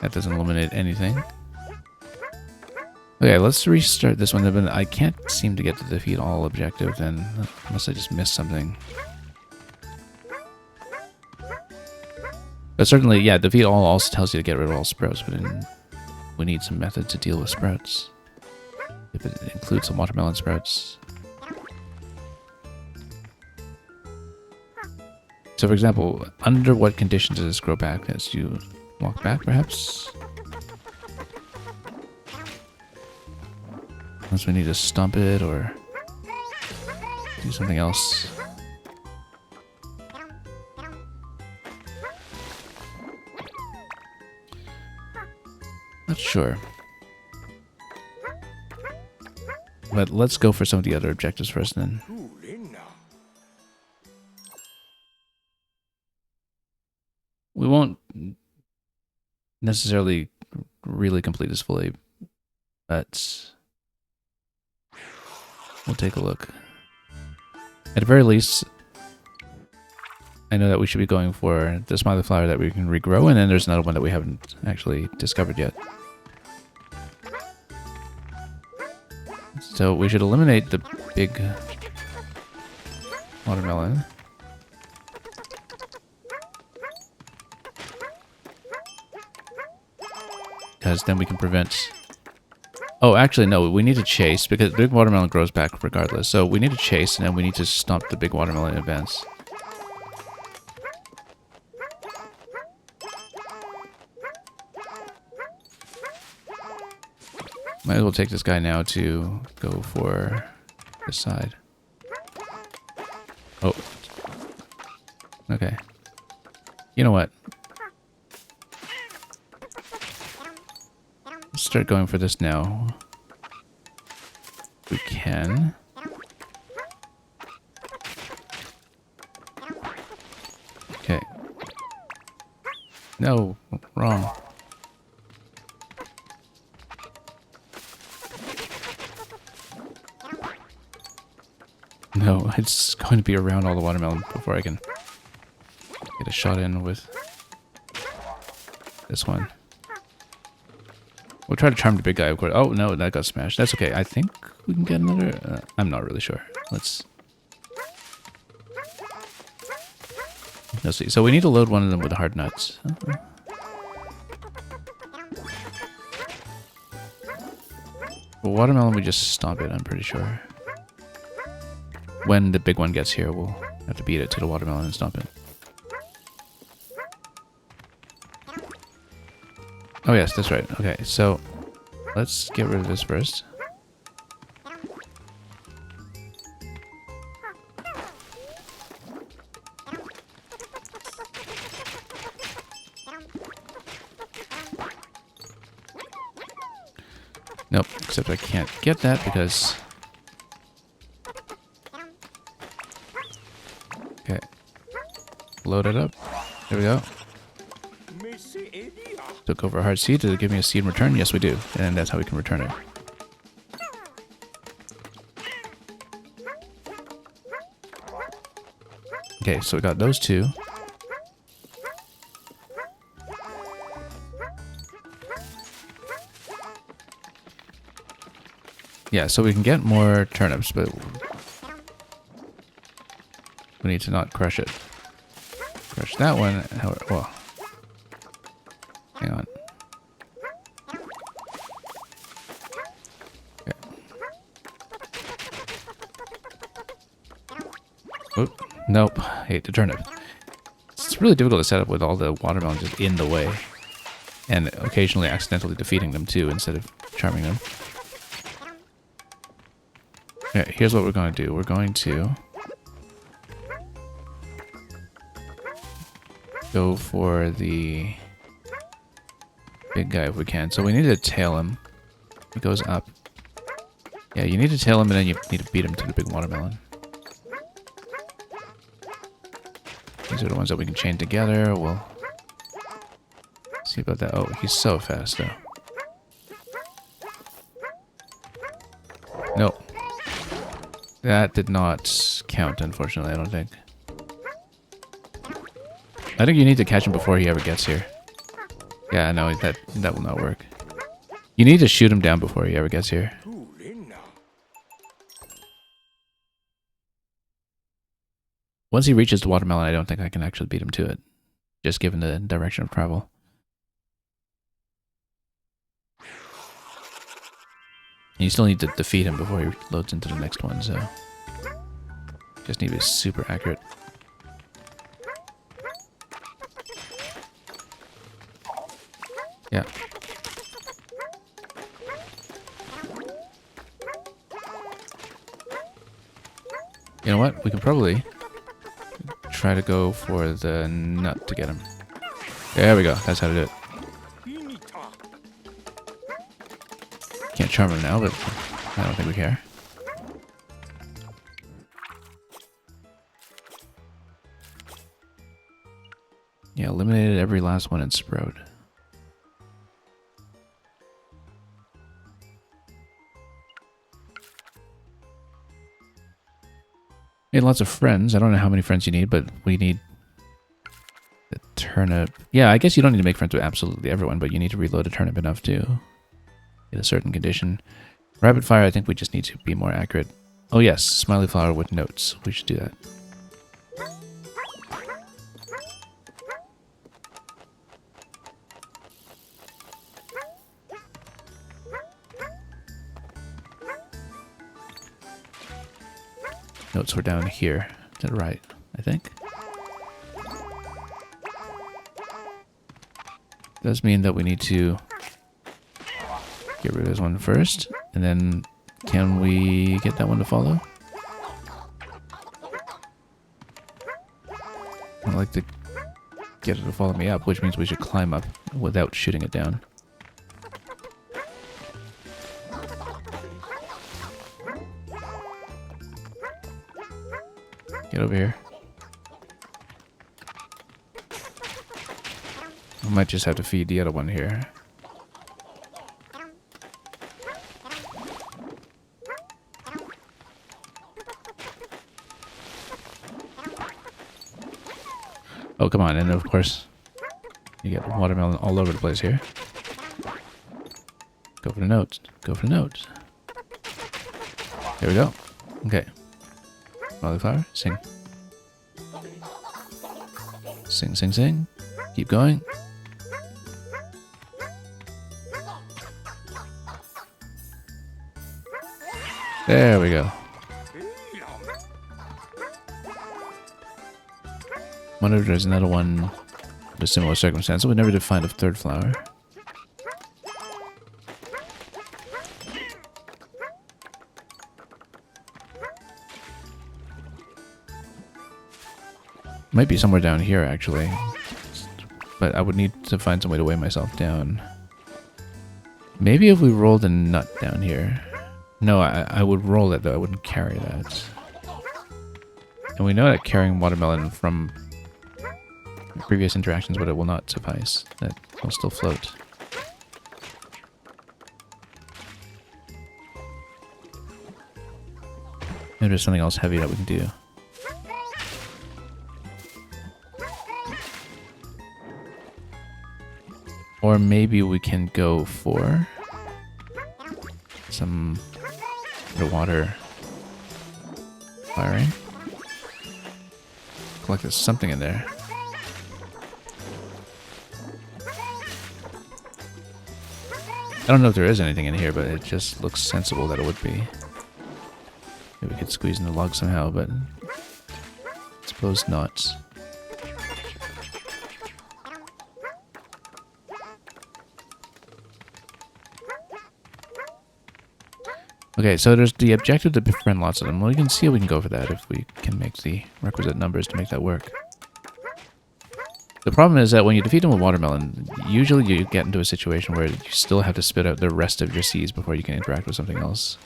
That doesn't eliminate anything. Okay, let's restart this one. But I can't seem to get to defeat all objective then, unless I just missed something. But certainly, yeah, defeat all also tells you to get rid of all sprouts, but we need some method to deal with sprouts. If it includes some watermelon sprouts. So for example, under what conditions does this grow back? As you walk back, perhaps? Unless we need to stomp it or do something else. Not sure. But let's go for some of the other objectives first then. We won't necessarily really complete this fully, but we'll take a look. At the very least, I know that we should be going for the smiley flower that we can regrow, and then there's another one that we haven't actually discovered yet. So we should eliminate the big watermelon. Because then we can prevent... Oh, actually, no, we need to chase, because the big watermelon grows back regardless. So we need to chase, and then we need to stomp the big watermelon in advance. Might as well take this guy now to go for this side. Oh. Okay. You know what? Let's start going for this now. We can. Okay. No, wrong. No, it's going to be around all the watermelon before I can get a shot in with this one. We'll try to charm the big guy, of course. Oh, no, that got smashed. That's okay. I think we can get another... I'm not really sure. Let's see. So we need to load one of them with hard nuts. Well, watermelon, we just stomp it, I'm pretty sure. When the big one gets here, we'll have to beat it to the watermelon and stomp it. Oh yes, that's right. Okay, so let's get rid of this first. Nope, except I can't get that because... Okay. Load it up. There we go. Took over a hard seed. Did it give me a seed in return? Yes, we do. And that's how we can return it. Okay, so we got those two. Yeah, so we can get more turnips, but we need to not crush it. Crush that one. Well, hang on. Okay. Oop, nope. Hate the turnip. It's really difficult to set up with all the watermelons just in the way. And occasionally accidentally defeating them too, instead of charming them. Okay, here's what we're going to do. We're going to go for the big guy if we can. So we need to tail him. It goes up. Yeah, you need to tail him and then you need to beat him to the big watermelon. These are the ones that we can chain together. We'll see about that. Oh, he's so fast though. Nope. That did not count, unfortunately, I don't think. I think you need to catch him before he ever gets here. Yeah, no, that will not work. You need to shoot him down before he ever gets here. Once he reaches the watermelon, I don't think I can actually beat him to it. Just given the direction of travel. And you still need to defeat him before he loads into the next one, so... Just need to be super accurate. Yeah. You know what? We can probably try to go for the nut to get him. There we go. That's how to do it. Can't charm him now, but I don't think we care. Yeah, eliminated every last one in Sprout. Made lots of friends. I don't know how many friends you need, but we need the turnip. Yeah, I guess you don't need to make friends with absolutely everyone, but you need to reload a turnip enough to get a certain condition. Rapid fire, I think we just need to be more accurate. Oh yes, smiley flower with notes. We should do that. Notes were down here to the right, I think. Does mean that we need to get rid of this one first, and then can we get that one to follow? I'd like to get it to follow me up, which means we should climb up without shooting it down. Get over here. I might just have to feed the other one here. Oh, come on. And of course, you get watermelon all over the place here. Go for the notes. Go for the notes. There we go. Okay. Cauliflower, sing. Sing, sing, sing. Keep going. There we go. Wonder if there's another one with a similar circumstance. We never did find a third flower. Might be somewhere down here, actually. But I would need to find some way to weigh myself down. Maybe if we rolled a nut down here. No, I would roll it, though. I wouldn't carry that. And we know that carrying watermelon from previous interactions with it will not suffice. That will still float. Maybe there's something else heavy that we can do. Or maybe we can go for some water firing. Collect something in there. I don't know if there is anything in here, but it just looks sensible that it would be. Maybe we could squeeze in the log somehow, but I suppose not. Okay, so there's the objective to befriend lots of them. Well, we can see if we can go for that if we can make the requisite numbers to make that work. The problem is that when you defeat them with watermelon, usually you get into a situation where you still have to spit out the rest of your seeds before you can interact with something else.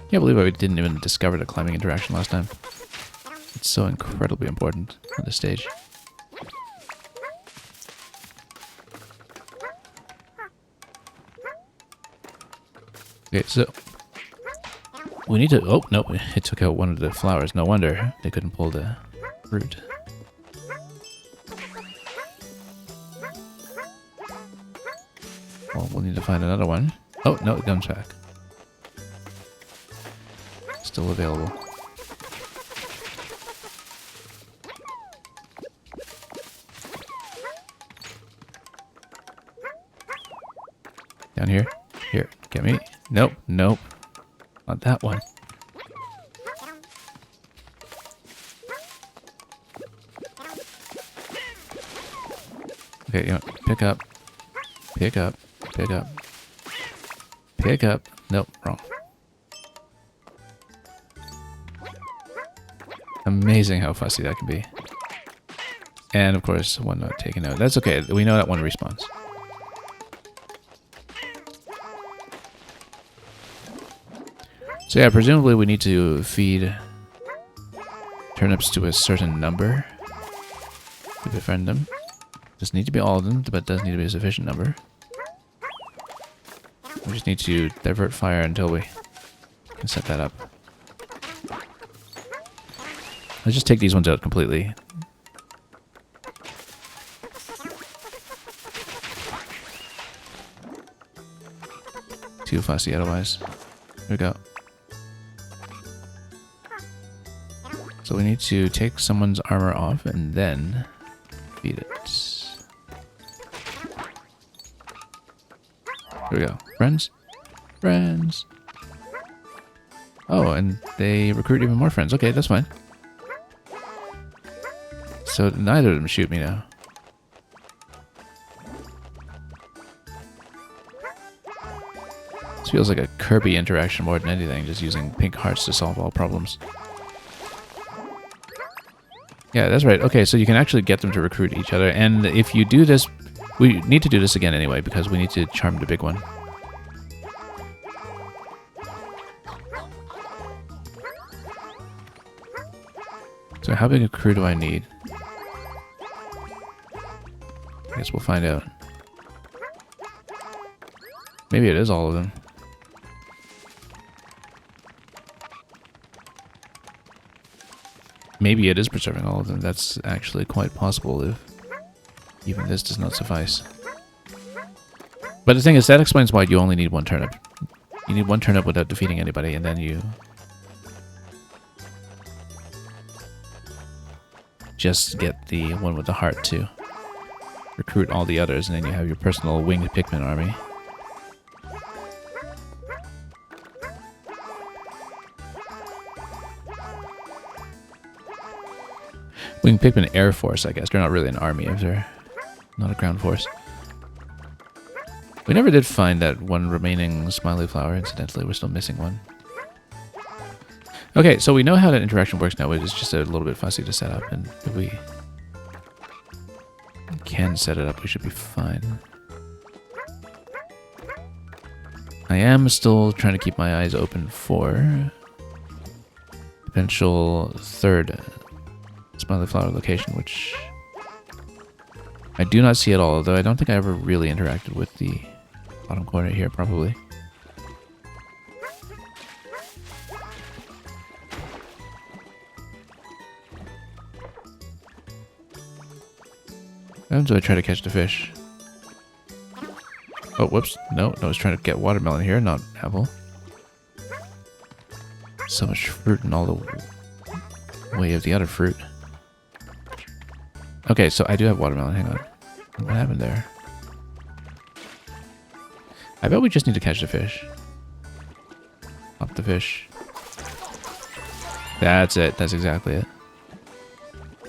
Can't believe I didn't even discover the climbing interaction last time. It's so incredibly important on this stage. Okay, so we need to... Oh, no, it took out one of the flowers. No wonder they couldn't pull the fruit. Well, we'll need to find another one. Oh, no, it comes back. Still available. Down here. Here, get me. Nope, nope. Not that one. Okay, you know, pick up. Pick up. Pick up. Pick up. Nope, wrong. Amazing how fussy that can be. And of course, one not taken out. That's okay. We know that one respawns. So yeah, presumably we need to feed turnips to a certain number to befriend them. Doesn't need to be all of them, but does need to be a sufficient number. We just need to divert fire until we can set that up. Let's just take these ones out completely. Too fussy otherwise. Here we go. So we need to take someone's armor off and then feed it. Here we go. Friends? Friends! Oh, and they recruit even more friends. Okay, that's fine. So neither of them shoot me now. This feels like a Kirby interaction more than anything, just using pink hearts to solve all problems. Yeah, that's right. Okay, so you can actually get them to recruit each other, and if you do this, we need to do this again anyway, because we need to charm the big one. So how big a crew do I need? I guess we'll find out. Maybe it is all of them. Maybe it is preserving all of them. That's actually quite possible if even this does not suffice. But the thing is, that explains why you only need one turnip. You need one turnip without defeating anybody, and then you just get the one with the heart to recruit all the others, and then you have your personal winged Pikmin army. Winged Pikmin Air Force, I guess. They're not really an army if they're not a ground force. We never did find that one remaining smiley flower, incidentally. We're still missing one. Okay, so we know how that interaction works now. It's just a little bit fussy to set up, and if we can set it up, we should be fine. I am still trying to keep my eyes open for potential third smiley flower location, which I do not see at all, though I don't think I ever really interacted with the bottom corner here, probably. How do I try to catch the fish? Oh, whoops. No, I was trying to get watermelon here, not apple. So much fruit in all the way of the other fruit. Okay, so I do have watermelon. Hang on. What happened there? I bet we just need to catch the fish. Pop the fish. That's it. That's exactly it.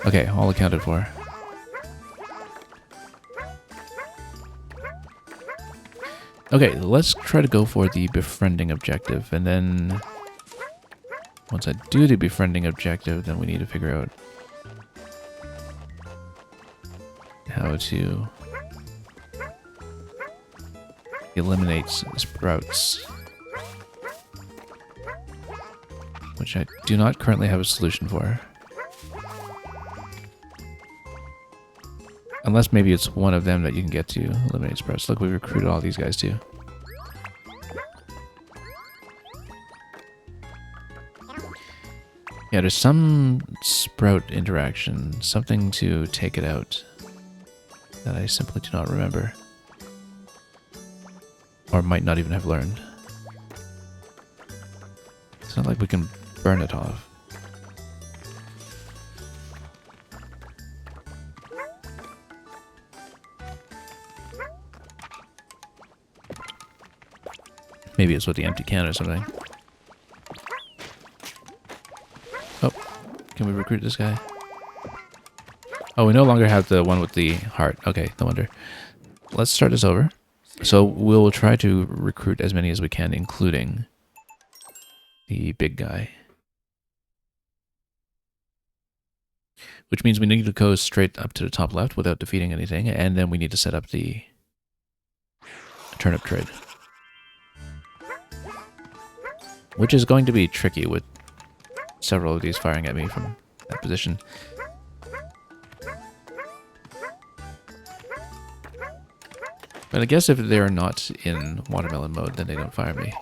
Okay, all accounted for. Okay, let's try to go for the befriending objective, and then once I do the befriending objective, then we need to figure out how to eliminate sprouts, which I do not currently have a solution for. Unless maybe it's one of them that you can get to eliminate sprouts. Look, we recruited all these guys too. Yeah, there's some sprout interaction, something to take it out that I simply do not remember. Or might not even have learned. It's not like we can burn it off. Maybe it's with the empty can or something. Oh, can we recruit this guy? Oh, we no longer have the one with the heart. Okay, no wonder. Let's start this over. So we'll try to recruit as many as we can, including the big guy. Which means we need to go straight up to the top left without defeating anything, and then we need to set up the turnip trade. Which is going to be tricky with several of these firing at me from that position. But I guess if they're not in watermelon mode, then they don't fire me.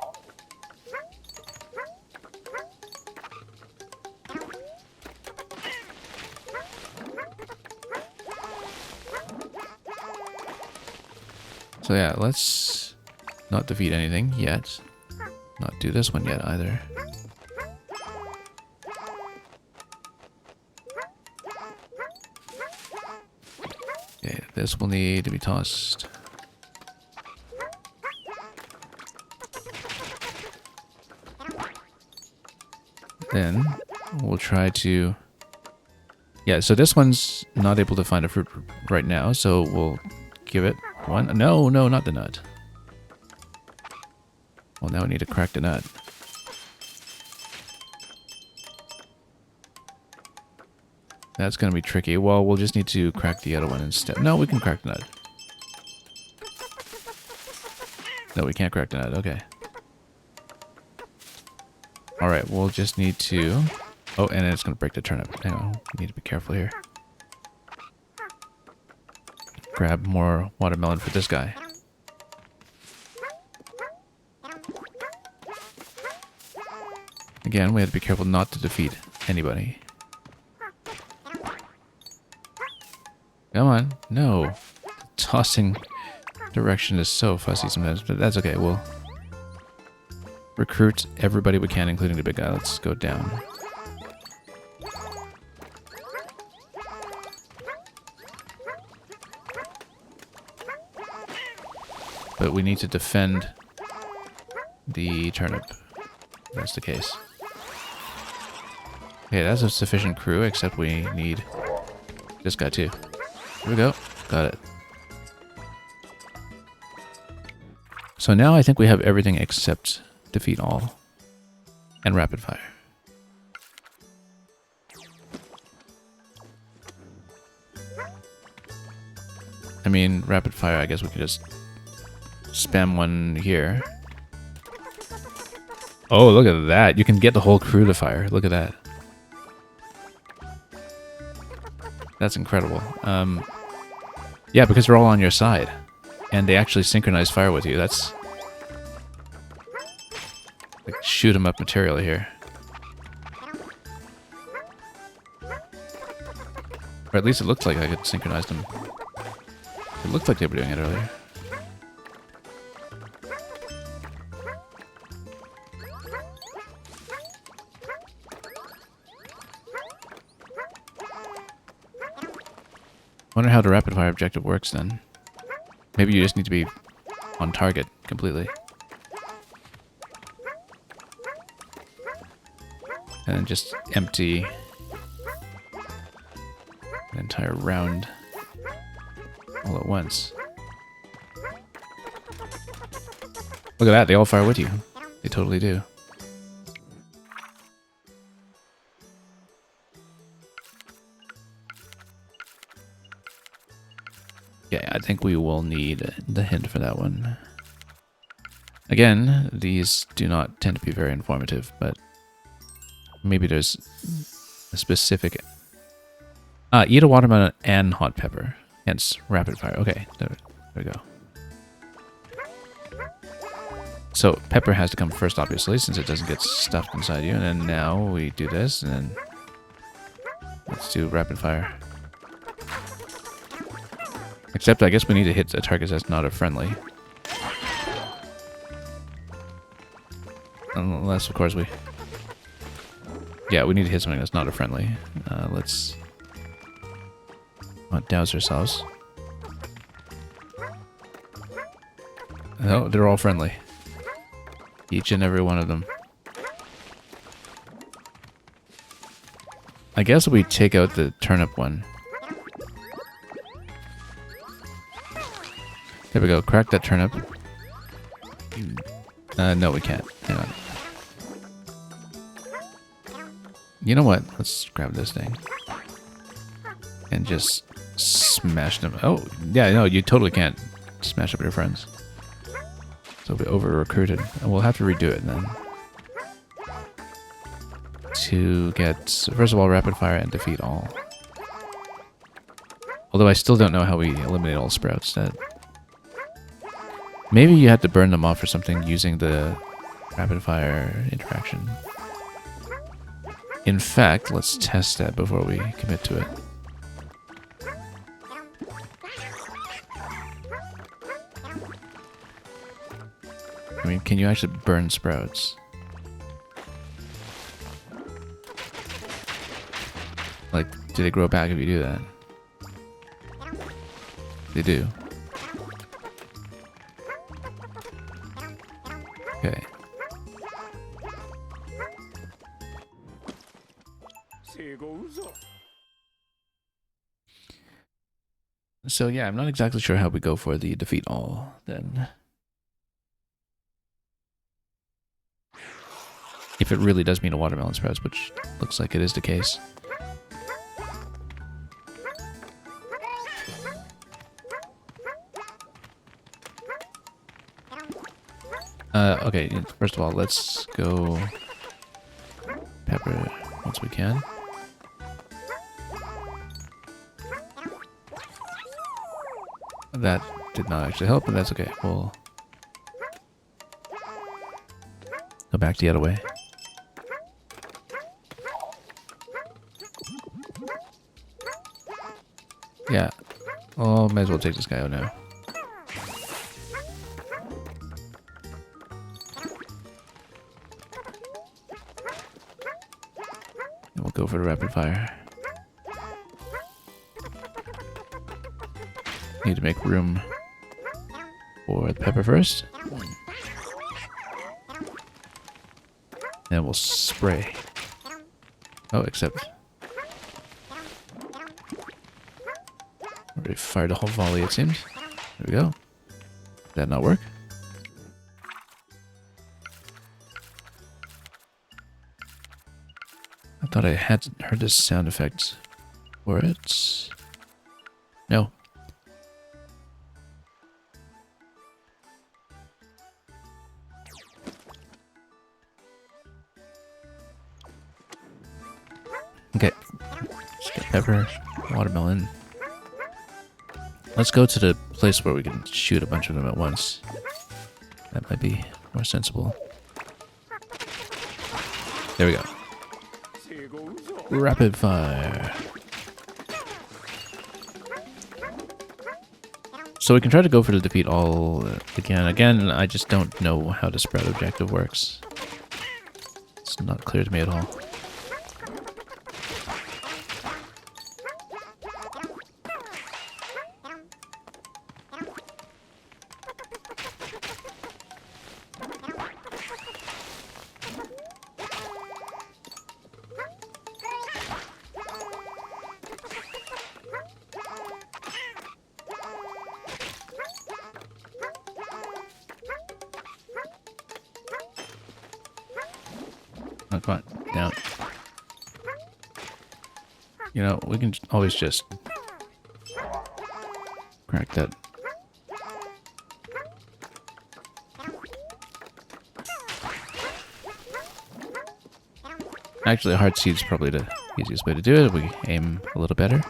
So yeah, let's not defeat anything yet. Not do this one yet either. Okay, this will need to be tossed. Then we'll try to... Yeah, so this one's not able to find a fruit right now, so we'll give it one. No, no, not the nut. Well, now we need to crack the nut. That's going to be tricky. Well, we'll just need to crack the other one instead. No, we can crack the nut. No, we can't crack the nut. Okay. Alright, we'll just need to... Oh, and then it's going to break the turnip. Hang on, we need to be careful here. Grab more watermelon for this guy. Again, we have to be careful not to defeat anybody. Come on. No. The tossing direction is so fussy sometimes, but that's okay. We'll recruit everybody we can, including the big guy. Let's go down. But we need to defend the turnip. If that's the case. Okay, that's a sufficient crew, except we need this guy too. Here we go. Got it. So now I think we have everything except defeat all and rapid fire. I mean, rapid fire, I guess we could just spam one here. Oh, look at that. You can get the whole crew to fire. Look at that. That's incredible. Yeah, because they're all on your side. And they actually synchronize fire with you. That's... like shoot 'em up material here. Or at least it looked like I could synchronize them. It looked like they were doing it earlier. Wonder how the rapid fire objective works then. Maybe you just need to be on target completely. And then just empty an entire round all at once. Look at that, they all fire with you. They totally do. Yeah, I think we will need the hint for that one. Again, these do not tend to be very informative, but maybe there's a specific... eat a watermelon and hot pepper. Hence, rapid fire. Okay, there we go. So, pepper has to come first, obviously, since it doesn't get stuffed inside you. And then now we do this, and then let's do rapid fire. Except, I guess we need to hit a target that's not a friendly. Unless, of course, we... Yeah, we need to hit something that's not a friendly. Let's... not douse ourselves. Oh, they're all friendly. Each and every one of them. I guess we take out the turnip one. There we go. Crack that turnip. No, we can't. Hang on. You know what? Let's grab this thing. And just smash them. Oh, yeah, no, you totally can't smash up your friends. So we over-recruited. And we'll have to redo it then. To get, first of all, rapid fire and defeat all. Although I still don't know how we eliminate all sprouts. Maybe you had to burn them off or something using the rapid fire interaction. In fact, let's test that before we commit to it. I mean, can you actually burn sprouts? Like, do they grow back if you do that? They do. Okay. So yeah, I'm not exactly sure how we go for the defeat all then. If it really does mean a watermelon sprouts, which looks like it is the case. Okay, first of all, let's go pepper once we can. That did not actually help, but that's okay. We'll go back the other way. Yeah. Oh, might as well take this guy out now. And we'll go for the rapid fire. Need to make room for the pepper first. Then we'll spray. Oh, except... already fired a whole volley, it seems. There we go. Did that not work? I thought I had heard this sound effect for it. No. Okay. Let's get pepper, watermelon. Let's go to the place where we can shoot a bunch of them at once. That might be more sensible. There we go. Rapid fire. So we can try to go for the defeat all again. Again, I just don't know how the spread objective works. It's not clear to me at all. Oh, come on, down. You know, we can always just crack that. Actually, a hard seed's probably the easiest way to do it if we aim a little better.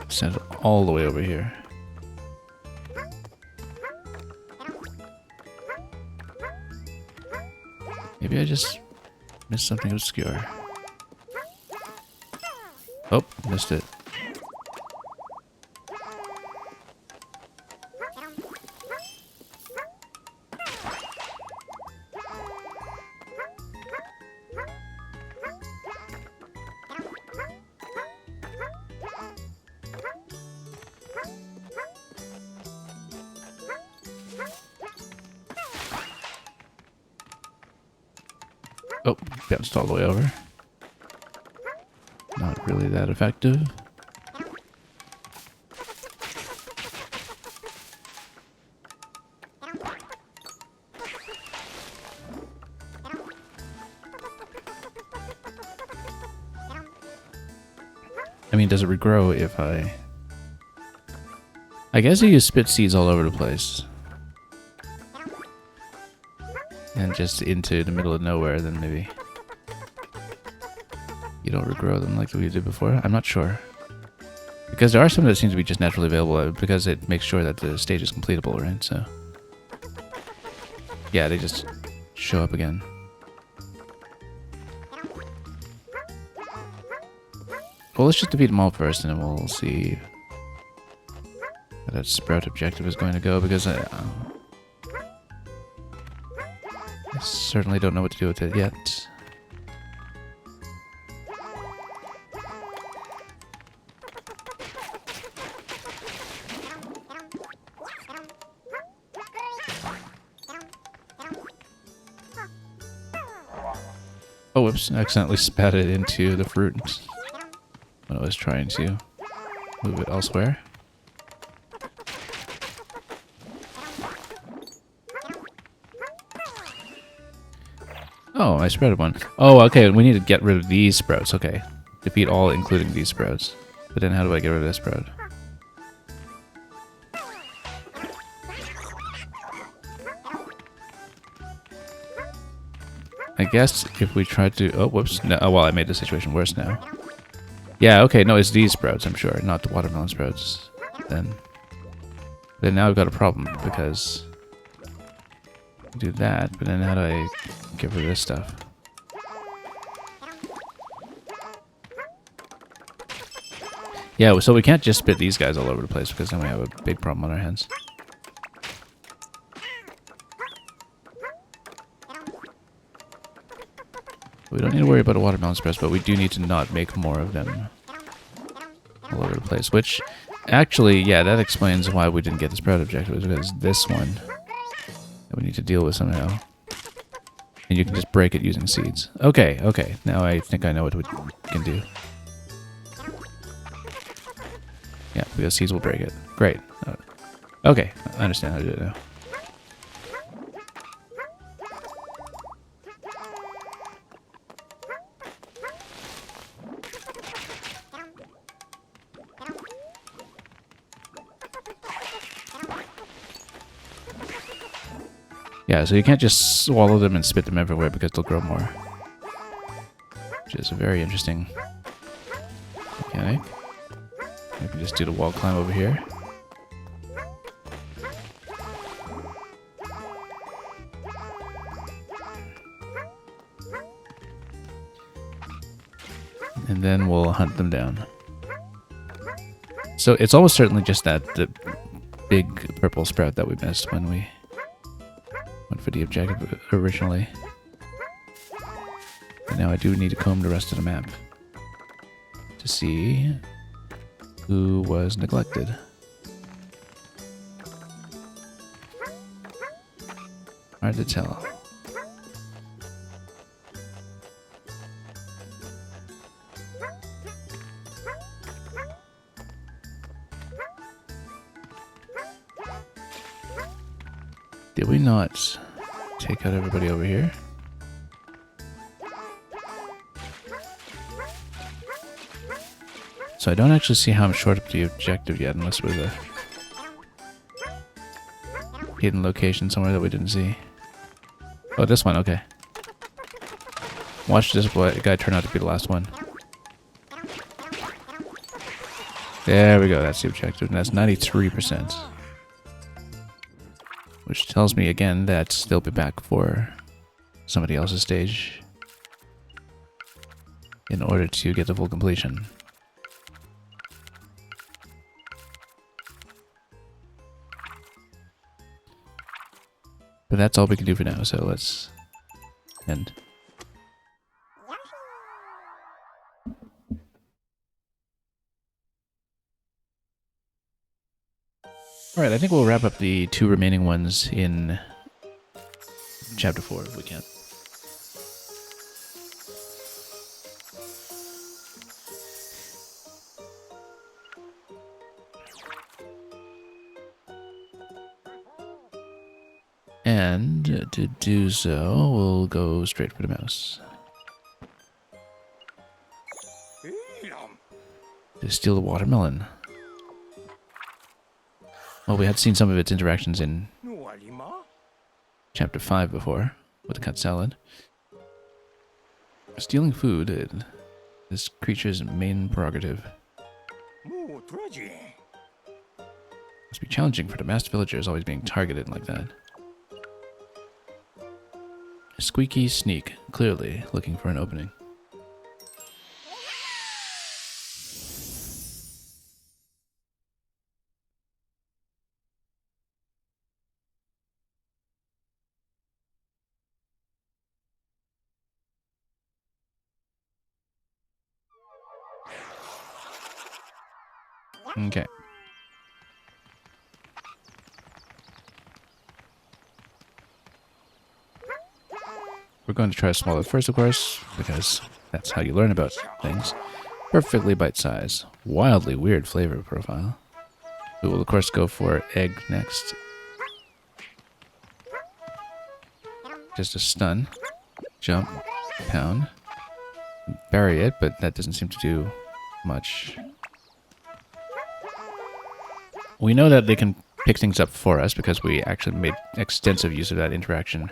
Send it all the way over here. Maybe I just missed something obscure. Oh, missed it. Oh, bounced all the way over. Not really that effective. I mean, does it regrow if I guess you spit seeds all over the place. And just into the middle of nowhere, then maybe You don't regrow them like we did before? I'm not sure. Because there are some that seem to be just naturally available because it makes sure that the stage is completable, right? So, yeah, they just show up again. Well, let's just defeat them all first, and then we'll see where that sprout objective is going to go, because I certainly don't know what to do with it yet. Oh, whoops, I accidentally spat it into the fruit when I was trying to move it elsewhere. Oh, I sprouted one. Oh, okay, we need to get rid of these sprouts. Okay. Defeat all, including these sprouts. But then how do I get rid of this sprout? I guess if we try to... Oh, whoops. No, oh, well, I made the situation worse now. Yeah, okay, no, it's these sprouts, I'm sure, not the watermelon sprouts. Then now I've got a problem, because... do that, but then how do I get rid of this stuff? Yeah, so we can't just spit these guys all over the place, because then we have a big problem on our hands. We don't need to worry about a watermelon sprouts, but we do need to not make more of them all over the place, which actually, yeah, that explains why we didn't get the sprout objective, because this one that we need to deal with somehow. And you can just break it using seeds. Okay, okay, now I think I know what we can do. Yeah, because seeds will break it. Great. Okay, I understand how to do it now. Yeah, so you can't just swallow them and spit them everywhere because they'll grow more. Which is a very interesting mechanic. I can just do the wall climb over here. And then we'll hunt them down. So it's almost certainly just the big purple sprout that we missed when we went for the objective originally. And now I do need to comb the rest of the map to see who was neglected. Hard to tell. Did we not take out everybody over here? So I don't actually see how I'm short of the objective yet, unless it was a hidden location somewhere that we didn't see. Oh, this one, okay. Watch this guy turn out to be the last one. There we go, that's the objective, and that's 93%. Which tells me again that they'll be back for somebody else's stage in order to get the full completion. But that's all we can do for now, so let's end. Alright, I think we'll wrap up the 2 remaining ones in Chapter 4 if we can. And to do so, we'll go straight for the mouse. To steal the watermelon. Well, we had seen some of its interactions in Chapter 5 before, with the cut salad. Stealing food this creature's main prerogative. Must be challenging for the masked villagers always being targeted like that. Squeaky sneak, clearly looking for an opening. Okay. We're going to try smaller first, of course, because that's how you learn about things. Perfectly bite-sized. Wildly weird flavor profile. We will, of course, go for egg next. Just a stun. Jump. Pound. Bury it, but that doesn't seem to do much. We know that they can pick things up for us because we actually made extensive use of that interaction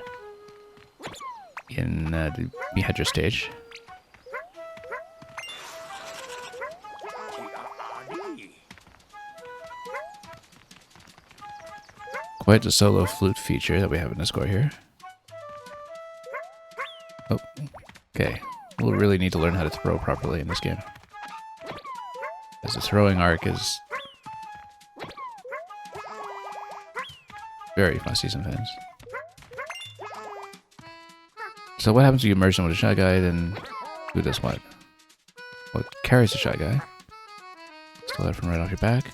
in the Beheadra stage. Quite a solo flute feature that we have in the score here. Oh, okay. We'll really need to learn how to throw properly in this game, as the throwing arc is very fussy sometimes. So what happens when you merge them with a Shy Guy, then who does what? What carries the Shy Guy? Steal that from right off your back.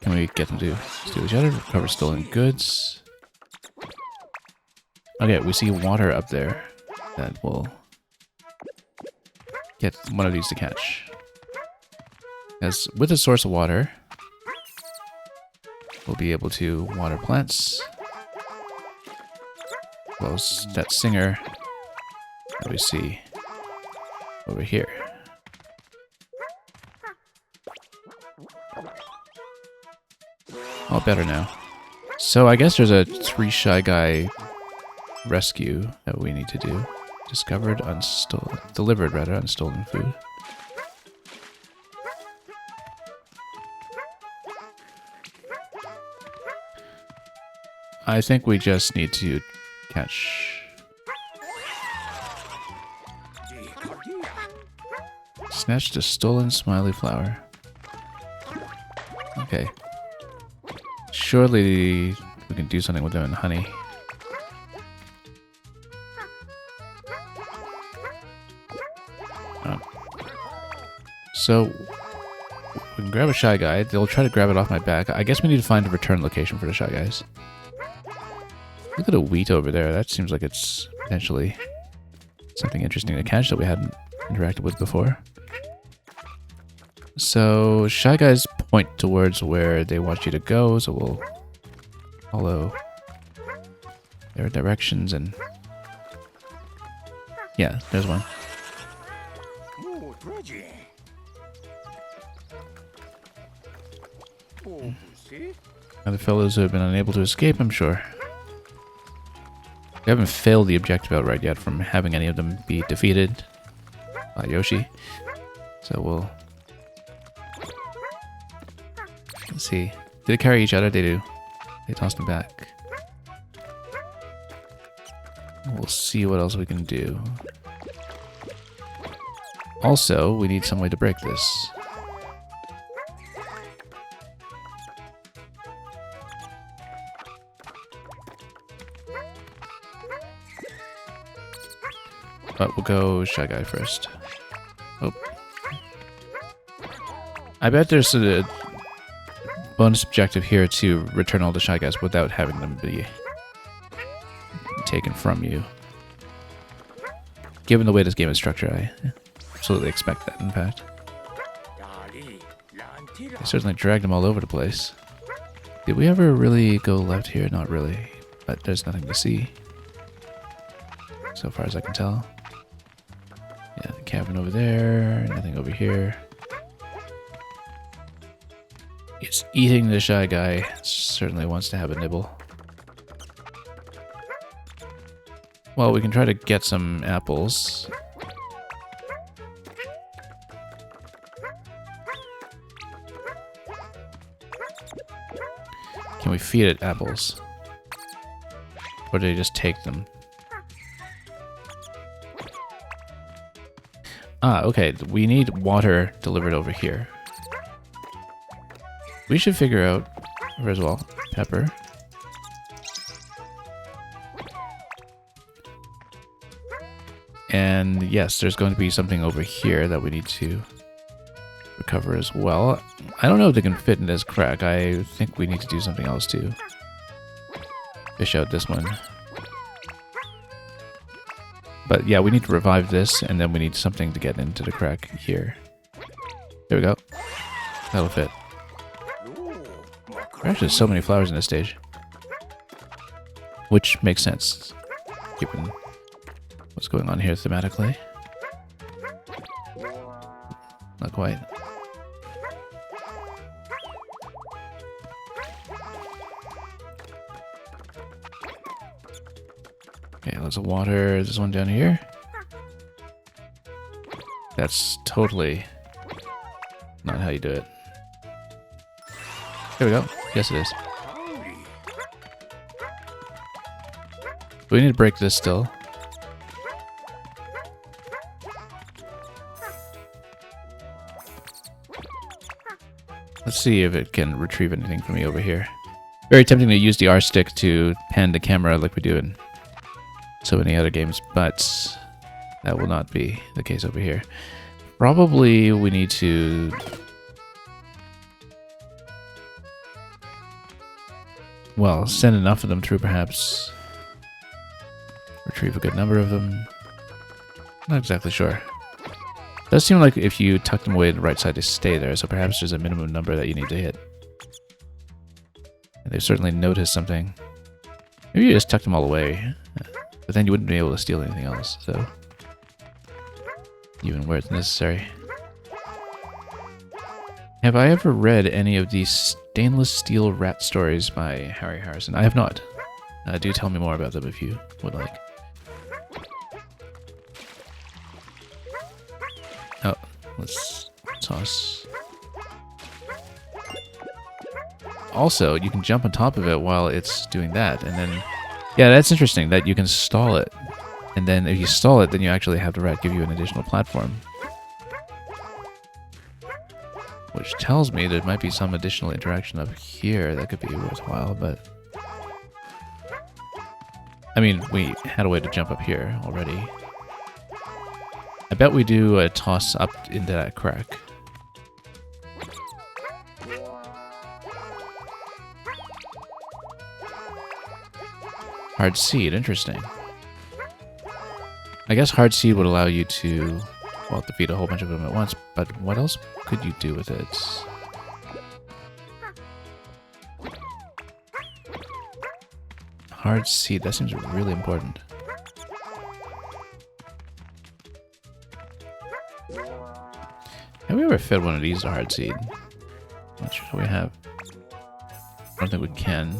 Can we get them to steal each other? Recover stolen goods. Okay, we see water up there that will get one of these to catch. As with a source of water, we'll be able to water plants. Well, that singer that we see over here. All better now. So I guess there's a 3 Shy Guy rescue that we need to do. Delivered unstolen food. I think we just need to catch... Snatched a stolen smiley flower. Okay. Surely we can do something with them in honey. Oh. So, we can grab a Shy Guy. They'll try to grab it off my back. I guess we need to find a return location for the Shy Guys. Look at the wheat over there. That seems like it's potentially something interesting to catch that we hadn't interacted with before. So, Shy Guys point towards where they want you to go, so we'll follow their directions and... Yeah, there's one. Other fellows who have been unable to escape, I'm sure. We haven't failed the objective outright yet from having any of them be defeated by Yoshi. So we'll... Let's see. Do they carry each other? They do. They toss them back. We'll see what else we can do. Also, we need some way to break this. But we'll go Shy Guy first. Oh. I bet there's a bonus objective here to return all the Shy Guys without having them be taken from you. Given the way this game is structured, I absolutely expect that, in fact. I certainly dragged them all over the place. Did we ever really go left here? Not really, but there's nothing to see. So far as I can tell. Yeah, the cabin over there, nothing over here. It's eating the Shy Guy. Certainly wants to have a nibble. Well, we can try to get some apples. Can we feed it apples? Or do they just take them? Ah, okay. We need water delivered over here. We should figure out, as well, pepper. And yes, there's going to be something over here that we need to recover as well. I don't know if they can fit in this crack. I think we need to do something else to fish out this one. But yeah, we need to revive this, and then we need something to get into the crack here. There we go. That'll fit. There are actually so many flowers in this stage. Which makes sense, given what's going on here thematically. Not quite. Okay, lots of water. There's one down here. That's totally not how you do it. There we go. Yes, it is. We need to break this still. Let's see if it can retrieve anything from me over here. Very tempting to use the R stick to pan the camera like we do in so many other games, but that will not be the case over here. Probably we need to... well, send enough of them through, perhaps. Retrieve a good number of them. Not exactly sure. Does seem like if you tuck them away to the right side, they stay there, so perhaps there's a minimum number that you need to hit. And they've certainly noticed something. Maybe you just tuck them all away, but then you wouldn't be able to steal anything else, so... even where it's necessary. Have I ever read any of these stainless steel rat stories by Harry Harrison? I have not. Do tell me more about them if you would like. Oh, let's toss. Also, you can jump on top of it while it's doing that, and then... yeah, that's interesting, that you can stall it. And then if you stall it, then you actually have the rat give you an additional platform. Which tells me there might be some additional interaction up here that could be worthwhile, but... I mean, we had a way to jump up here already. I bet we do a toss up into that crack. Hard seed, interesting. I guess hard seed would allow you to, well, defeat a whole bunch of them at once, but what else could you do with it? Hard seed, that seems really important. Have we ever fed one of these to hard seed? Not sure we have. I don't think we can.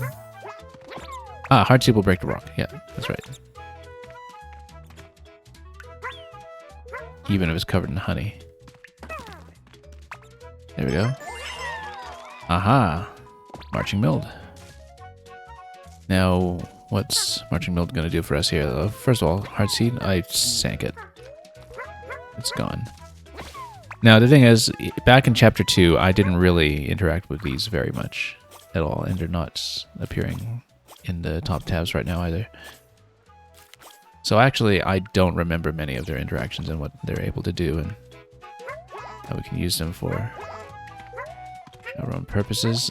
Ah, hard seed will break the rock. Yeah, that's right. Even if it's covered in honey. There we go. Aha! Marching Mild. Now, what's Marching Mild going to do for us here, though? First of all, hard seed, I sank it. It's gone. Now, the thing is, back in Chapter 2, I didn't really interact with these very much at all, and they're not appearing in the top tabs right now either. So actually, I don't remember many of their interactions and what they're able to do, and how we can use them for our own purposes.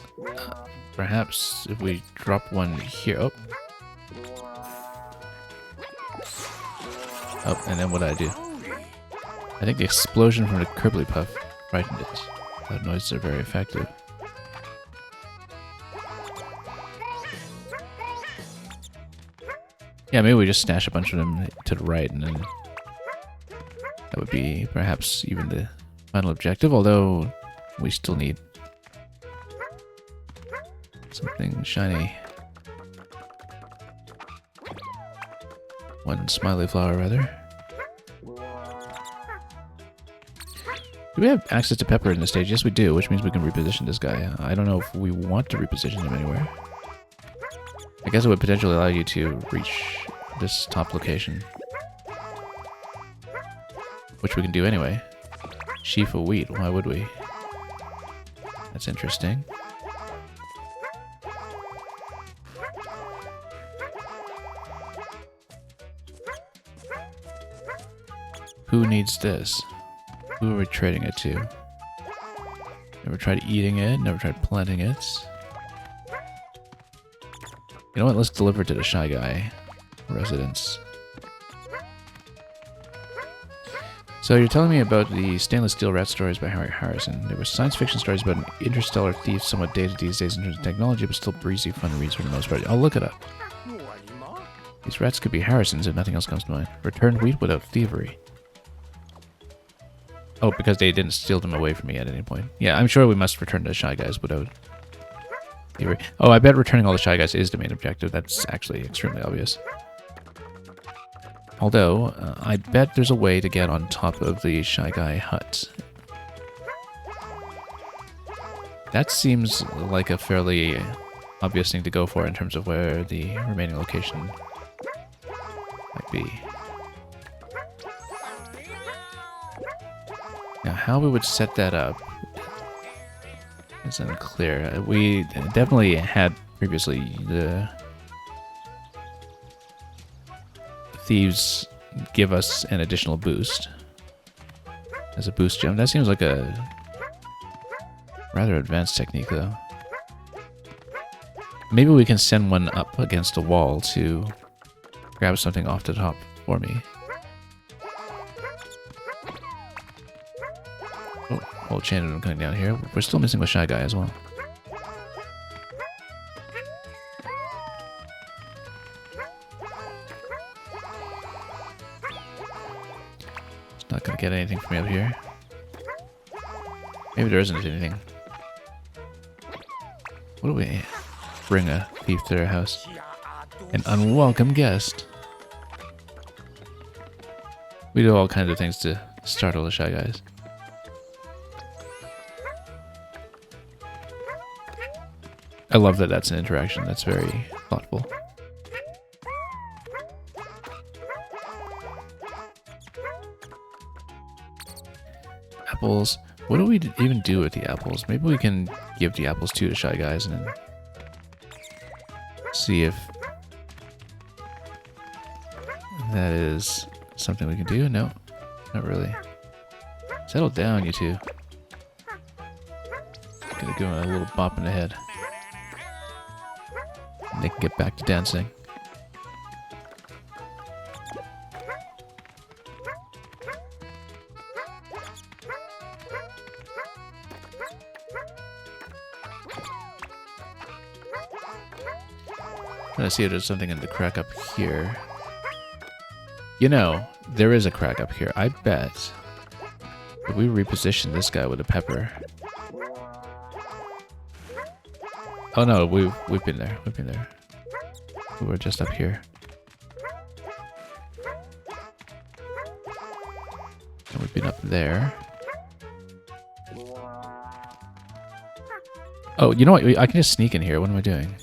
Perhaps if we drop one here... oh. Oh, and then what I do? I think the explosion from the Cribbly Puff frightened it. That noises are very effective. Yeah, maybe we just stash a bunch of them to the right, and then that would be perhaps even the final objective, although we still need something shiny. One smiley flower, rather. Do we have access to Pepper in this stage? Yes, we do, which means we can reposition this guy. I don't know if we want to reposition him anywhere. I guess it would potentially allow you to reach this top location. Which we can do anyway. Sheaf of wheat, why would we? That's interesting. Who needs this? Who are we trading it to? Never tried eating it, never tried planting it. You know what, let's deliver it to the Shy Guy residence. So you're telling me about the stainless steel rat stories by Harry Harrison. There were science fiction stories about an interstellar thief, somewhat dated these days in terms of technology, but still breezy, fun reads for the most part. I'll look it up. These rats could be Harrison's if nothing else comes to mind. Return wheat without thievery. Oh, because they didn't steal them away from me at any point. Yeah, I'm sure we must return to the Shy Guys without thievery. Oh, I bet returning all the Shy Guys is the main objective. That's actually extremely obvious. Although, I bet there's a way to get on top of the Shy Guy hut. That seems like a fairly obvious thing to go for in terms of where the remaining location might be. Now, how we would set that up is unclear. We definitely had previously the thieves give us an additional boost as a boost gem. That seems like a rather advanced technique, though. Maybe we can send one up against a wall to grab something off the top for me. Oh, whole chain of them coming down here. We're still missing the Shy Guy as well. Not gonna get anything from me up here. Maybe there isn't anything. What do we bring a thief to their house? An unwelcome guest. We do all kinds of things to startle the Shy Guys. I love that that's an interaction. That's very thoughtful. Apples. What do we even do with the apples? Maybe we can give the apples to the Shy Guys and then see if that is something we can do. No, not really. Settle down, you two. Gonna give them a little bop in the head. And they can get back to dancing. Trying to see if there's something in the crack up here. You know, there is a crack up here. I bet if we reposition this guy with a pepper. Oh no, we've been there. We've been there. We were just up here. And we've been up there. Oh, you know what? I can just sneak in here. What am I doing?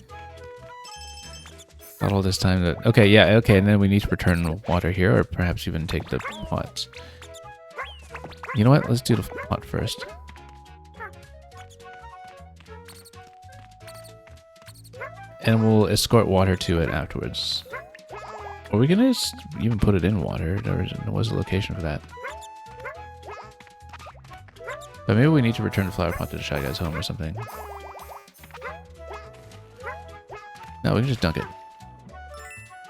Not all this time that... Okay, yeah, okay, and then we need to return the water here, or perhaps even take the pot. You know what? Let's do the pot first. And we'll escort water to it afterwards. Are we gonna just even put it in water? There was a location for that. But maybe we need to return the flower pot to the Shy Guy's home or something. No, we can just dunk it.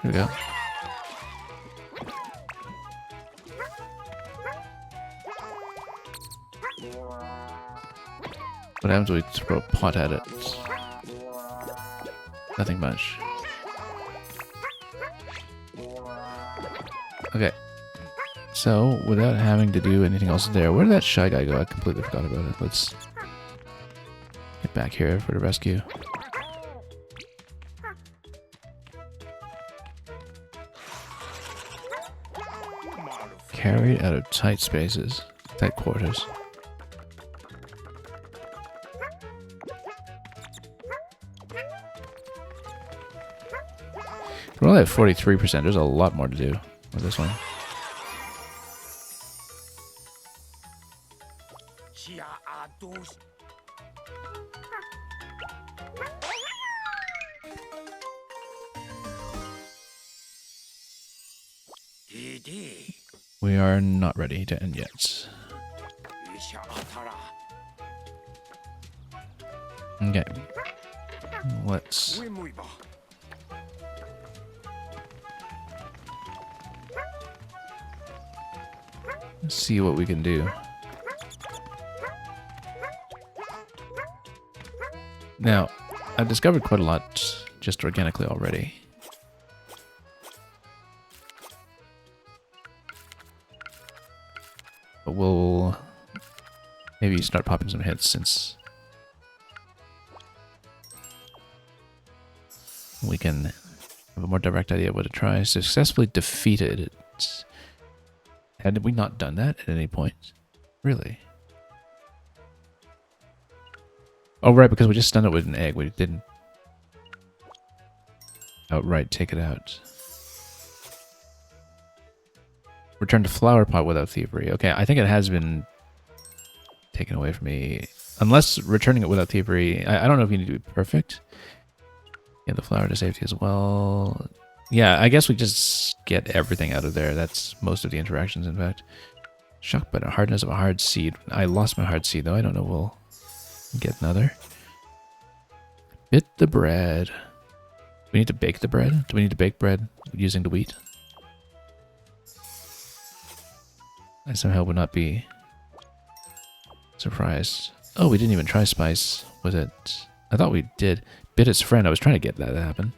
Here we go. What happens when we throw a pot at it? Nothing much. Okay. So, without having to do anything else there, where did that Shy Guy go? I completely forgot about it. Let's get back here for the rescue. Carried out of tight spaces. Tight quarters. We're only at 43%. There's a lot more to do with this one. We are not ready to end yet. Okay. Let's see what we can do. Now, I've discovered quite a lot just organically already. But we'll maybe start popping some hits since we can have a more direct idea of what to try. Successfully defeated it. Had we not done that at any point? Really? Oh, right, because we just stunned it with an egg. We didn't outright take it out. Return to flower pot without thievery. Okay, I think it has been taken away from me. Unless returning it without thievery... I don't know if you need to be perfect. Get the flower to safety as well. Yeah, I guess we just get everything out of there. That's most of the interactions, in fact. Shocked by the hardness of a hard seed. I lost my hard seed, though. I don't know. We'll get another. Bit the bread. We need to bake the bread? Do we need to bake bread using the wheat? I somehow would not be surprised. Oh, we didn't even try spice. Was it? I thought we did. Bit its friend. I was trying to get that to happen.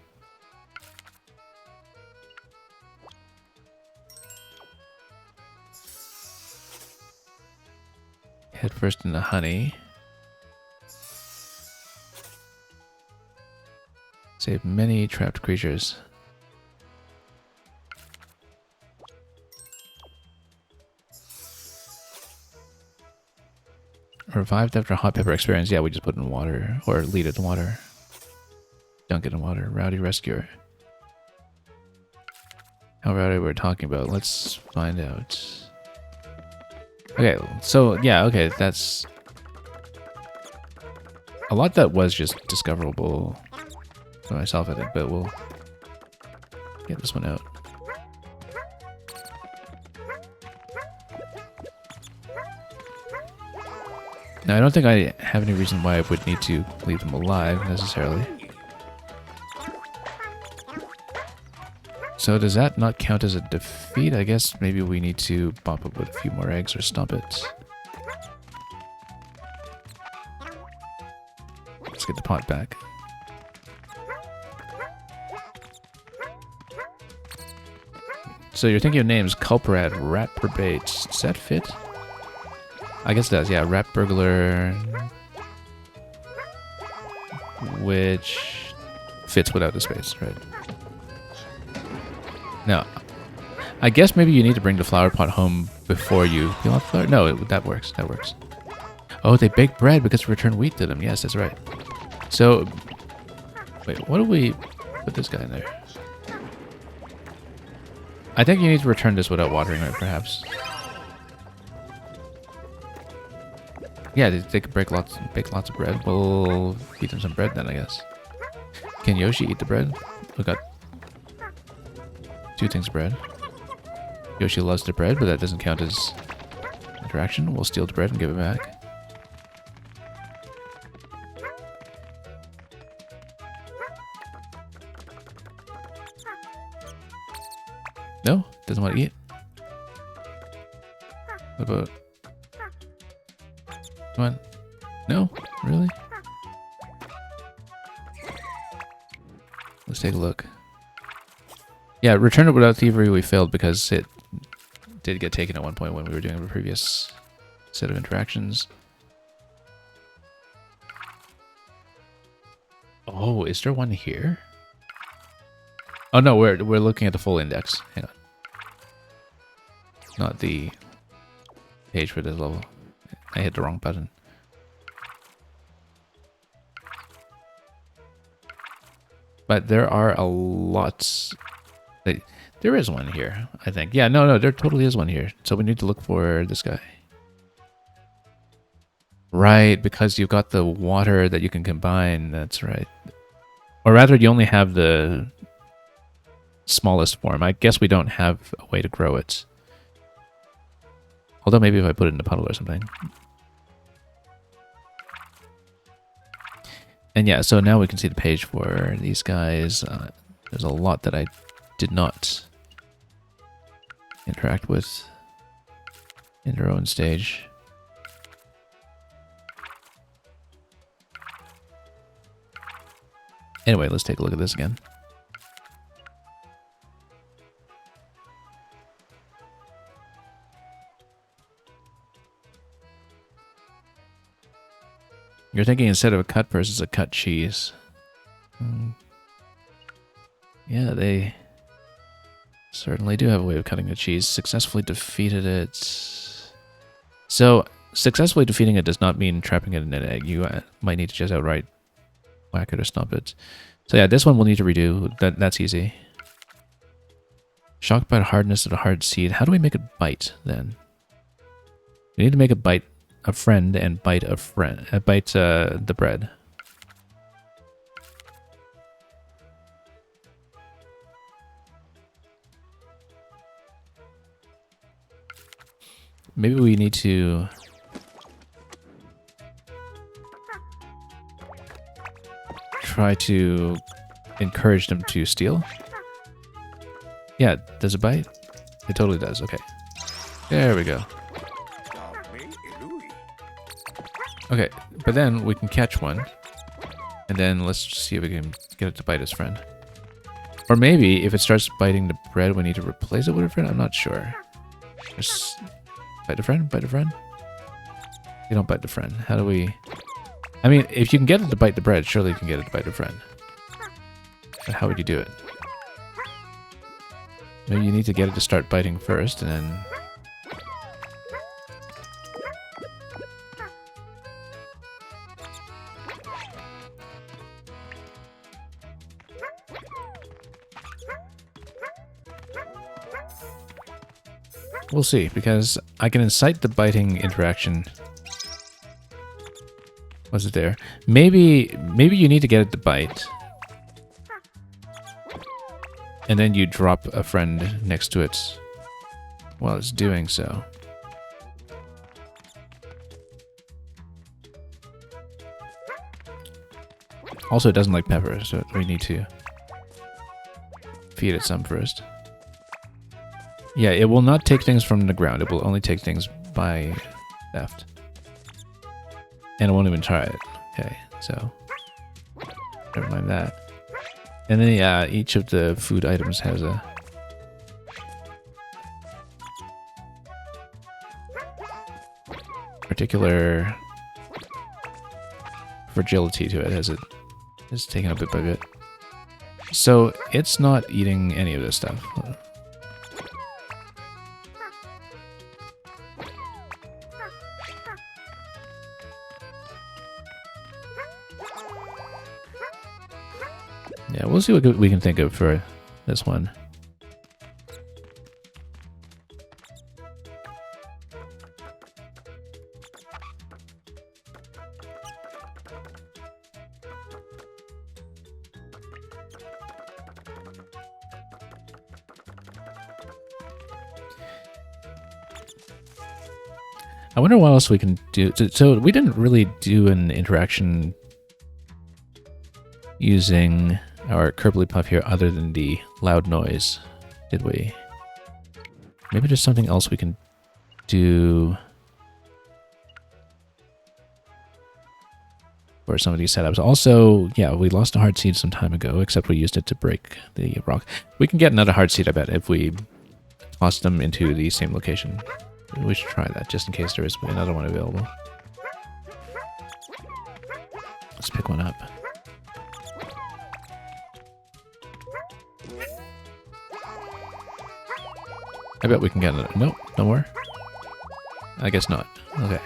Head first into honey. Save many trapped creatures. Revived after a hot pepper experience. Yeah, we just put it in water. Or lead it in water. Dunk it in water. Rowdy rescuer. How rowdy we're talking about. Let's find out. Okay, so yeah, okay, that's a lot that was just discoverable for myself, I think, but we'll get this one out. Now, I don't think I have any reason why I would need to leave them alive, necessarily. So does that not count as a defeat? I guess maybe we need to bump up with a few more eggs or stomp it. Let's get the pot back. So you're thinking of names, Culprat, Rat Perbait. Does that fit? I guess it does, yeah. Rat Burglar, which fits without the space, right? Now, I guess maybe you need to bring the flower pot home before you peel off the flower. No, that works. That works. Oh, they bake bread because we return wheat to them. Yes, that's right. So, wait, what do we put this guy in there? I think you need to return this without watering it, perhaps. Yeah, they could bake lots of bread. We'll feed them some bread then, I guess. Can Yoshi eat the bread? We got 2 things of bread. Yoshi loves the bread, but that doesn't count as interaction. We'll steal the bread and give it back. No? Doesn't want to eat? What about... Come on. No? Really? Let's take a look. Yeah, return it without thievery we failed because it did get taken at one point when we were doing a previous set of interactions. Oh, is there one here? Oh no, we're looking at the full index. Hang on. not the page for this level. I hit the wrong button. But there are a lot. There is one here, I think. Yeah, no, there totally is one here. So we need to look for this guy. Right, because you've got the water that you can combine. That's right. Or rather, you only have the smallest form. I guess we don't have a way to grow it. Although maybe if I put it in a puddle or something. And yeah, so now we can see the page for these guys. There's a lot that I did not interact with in their own stage. Anyway, let's take a look at this again. You're thinking instead of a cut versus a cut cheese. Yeah, they certainly do have a way of cutting a cheese. Successfully defeated it. So, successfully defeating it does not mean trapping it in an egg. You might need to just outright whack it or stomp it. So yeah, this one we'll need to redo. That's easy. Shocked by the hardness of the hard seed. How do we make it bite, then? We need to make it bite a friend and bite a friend. Bite the bread. Maybe we need to try to encourage them to steal. Yeah, does it bite? It totally does. Okay. There we go. Okay, but then we can catch one. And then let's see if we can get it to bite his friend. Or maybe if it starts biting the bread, we need to replace it with a friend. I'm not sure. Just bite a friend? Bite a friend? You don't bite the friend. How do we... I mean, if you can get it to bite the bread, surely you can get it to bite a friend. But how would you do it? Maybe you need to get it to start biting first, and then... We'll see, because I can incite the biting interaction. Was it there? Maybe you need to get it to bite. And then you drop a friend next to it while it's doing so. Also, it doesn't like pepper, so we need to feed it some first. Yeah, it will not take things from the ground. It will only take things by theft. And it won't even try it. Okay, so never mind that. And then, yeah, each of the food items has a particular fragility to it as it is taken up bit by bit. So it's not eating any of this stuff. Yeah, we'll see what we can think of for this one. I wonder what else we can do. So we didn't really do an interaction using our Curbly Puff here other than the loud noise, did we? Maybe there's something else we can do for some of these setups. Also, yeah, we lost a hard seed some time ago, except we used it to break the rock. We can get another hard seed, I bet, if we toss them into the same location. We should try that, just in case there is another one available. Let's pick one up. I bet we can get it. Nope, no more. I guess not. Okay.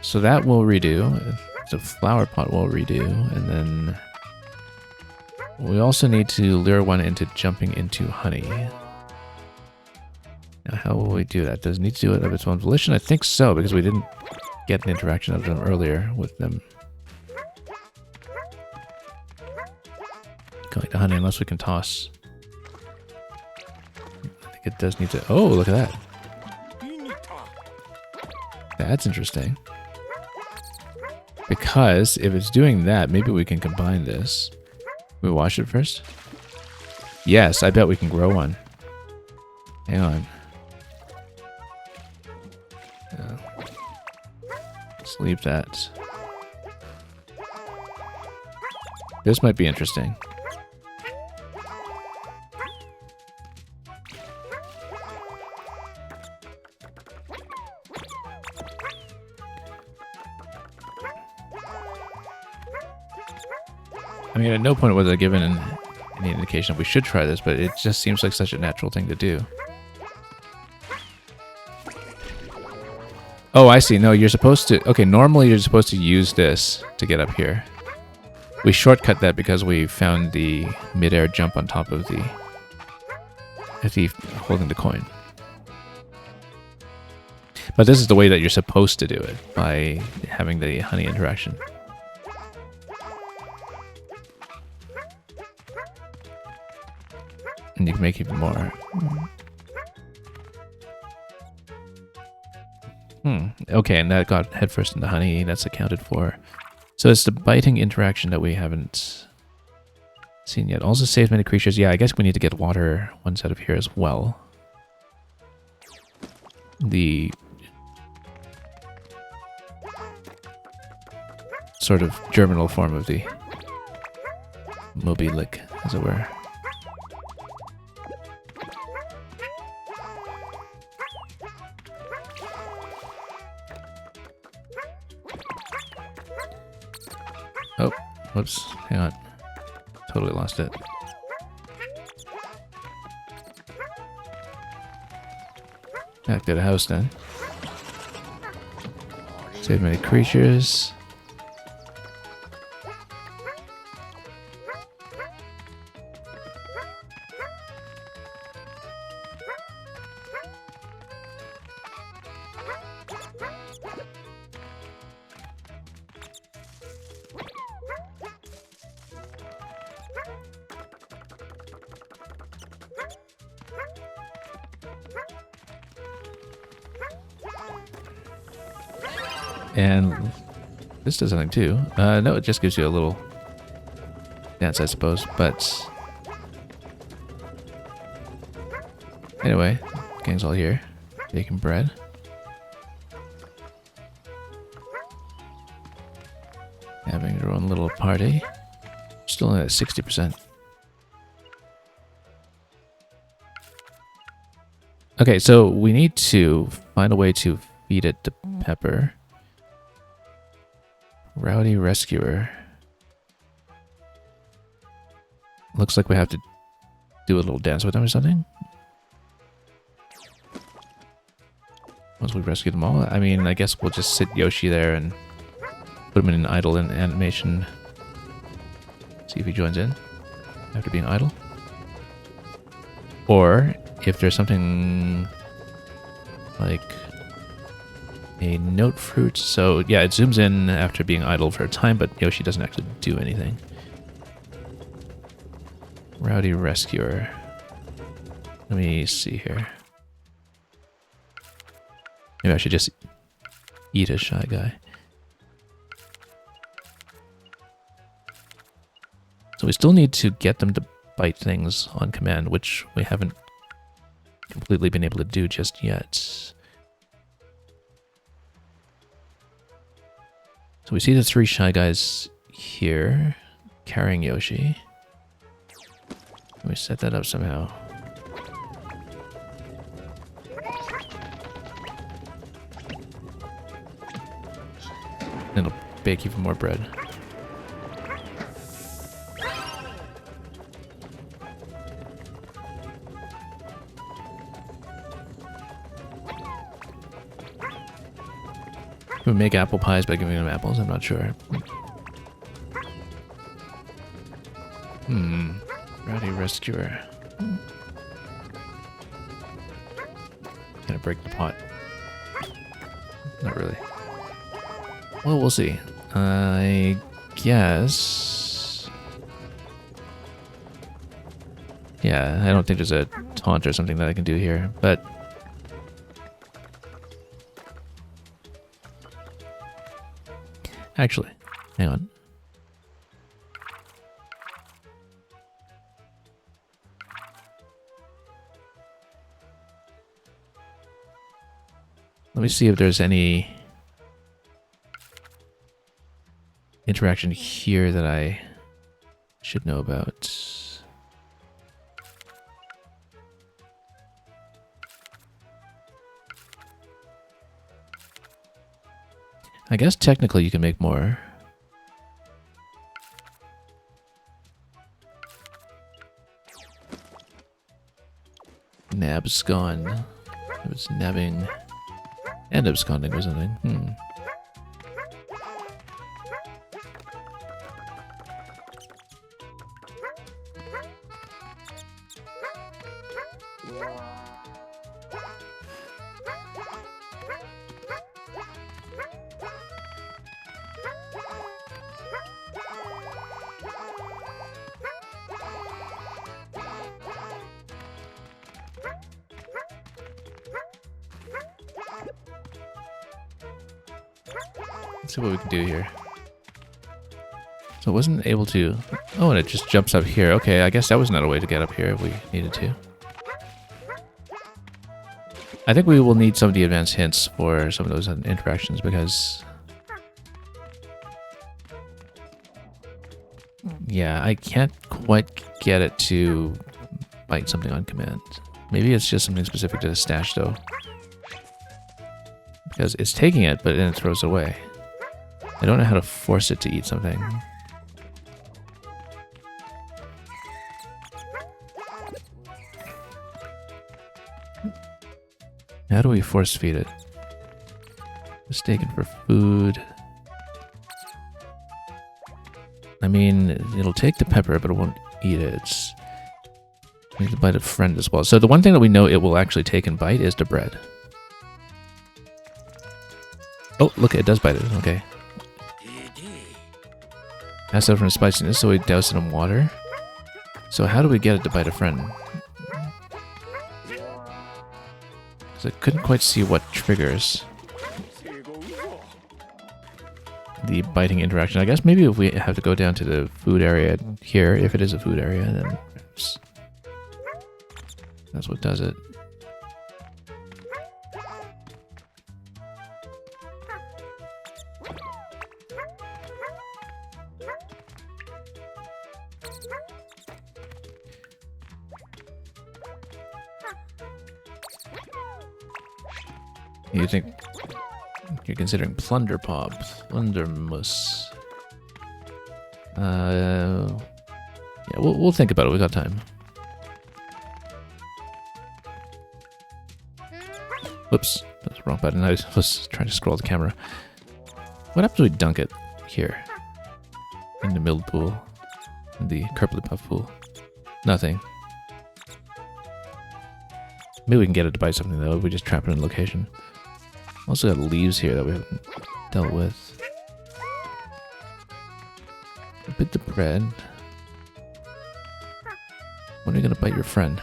So that will redo. The flower pot will redo, and then we also need to lure one into jumping into honey. Now, how will we do that? Does it need to do it of its own volition? I think so, because we didn't get an interaction of them earlier with them going to honey, unless we can toss. I think it does need to... Oh, look at that. That's interesting. Because if it's doing that, maybe we can combine this. We wash it first? Yes, I bet we can grow one. Hang on. Let's leave that. This might be interesting. I mean, at no point was I given any indication we should try this, but it just seems like such a natural thing to do. Oh, I see. No, you're supposed to... Okay, normally you're supposed to use this to get up here. We shortcut that because we found the mid-air jump on top of the thief holding the coin. But this is the way that you're supposed to do it, by having the honey interaction. And you can make even more. Okay, and that got headfirst into honey. That's accounted for. So it's the biting interaction that we haven't seen yet. Also saves many creatures. Yeah, I guess we need to get water ones out of here as well. The sort of germinal form of the Moby Lick, as it were. Oh, whoops, hang on. Totally lost it. Back to the house then. Save many creatures. And this does something too. No, it just gives you a little dance, I suppose. But anyway, gang's all here. Baking bread. Having their own little party. Still at 60%. Okay, so we need to find a way to feed it to Pepper. Rowdy Rescuer. Looks like we have to do a little dance with them or something. Once we rescue them all, I mean, I guess we'll just sit Yoshi there and put him in an idle animation. See if he joins in after being idle. Or if there's something like a note fruit. So yeah, it zooms in after being idle for a time, but Yoshi doesn't actually do anything. Rowdy Rescuer. Let me see here. Maybe I should just eat a Shy Guy. So we still need to get them to bite things on command, which we haven't completely been able to do just yet. So we see the 3 Shy Guys here, carrying Yoshi. Let me set that up somehow. And it'll bake even more bread. we make apple pies by giving them apples? I'm not sure. Rowdy rescuer. Can I break the pot? Not really. Well, we'll see. I guess... Yeah, I don't think there's a taunt or something that I can do here, but... Actually, hang on. Let me see if there's any interaction here that I should know about. I guess technically you can make more. Nab's gone. It was nabbing and absconding or something. Let's see what we can do here. So it wasn't able to... Oh, and it just jumps up here. Okay, I guess that was not a way to get up here if we needed to. I think we will need some of the advanced hints for some of those interactions because... Yeah, I can't quite get it to bite something on command. Maybe it's just something specific to the stash, though. Because it's taking it, but then it throws it away. I don't know how to force it to eat something. How do we force feed it? Mistaken for food. I mean, it'll take the pepper, but it won't eat it. It's need to bite a friend as well. So the one thing that we know it will actually take and bite is the bread. Oh, look, it does bite it. Okay. Has that from spiciness, so we douse it in water. So how do we get it to bite a friend? Because I couldn't quite see what triggers the biting interaction. I guess maybe if we have to go down to the food area here, if it is a food area, then that's what does it. You think you're considering plunder pop, plundermus? Yeah, we'll think about it. We got time. Whoops, that's the wrong button. I was trying to scroll the camera. What happens if we dunk it here in the milled pool, in the Kerpley Puff pool? Nothing. Maybe we can get it to bite something though if we just trap it in location. Also got leaves here that we haven't dealt with. A bit the bread. When are you gonna bite your friend?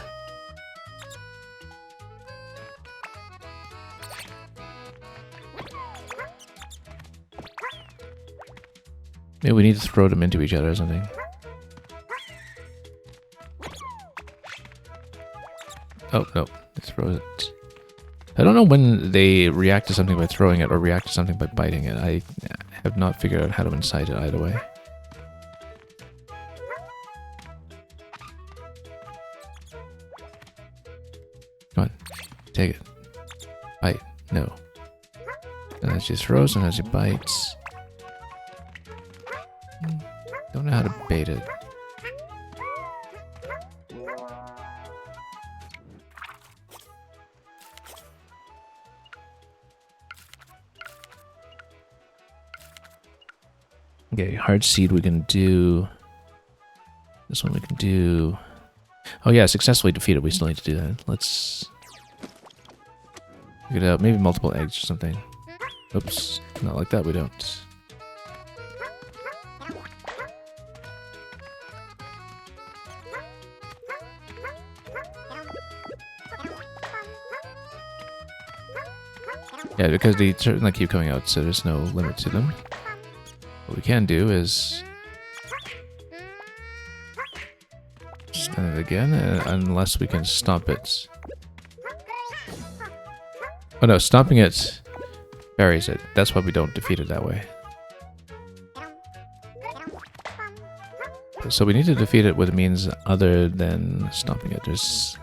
Maybe we need to throw them into each other or something. Oh, no. Let's throw it. I don't know when they react to something by throwing it or react to something by biting it. I have not figured out how to incite it either way. Come on. Take it. Bite. No. Sometimes she throws, sometimes she bites. Don't know how to bait it. Okay, hard seed we can do. This one we can do. Oh yeah, successfully defeated. We still need to do that. Let's figure it out. Maybe multiple eggs or something. Oops, not like that. We don't. Yeah, because they certainly keep coming out, so there's no limit to them. What we can do is stun it again, unless we can stop it. Oh no, stopping it buries it. That's why we don't defeat it that way. So we need to defeat it with means other than stopping it. There's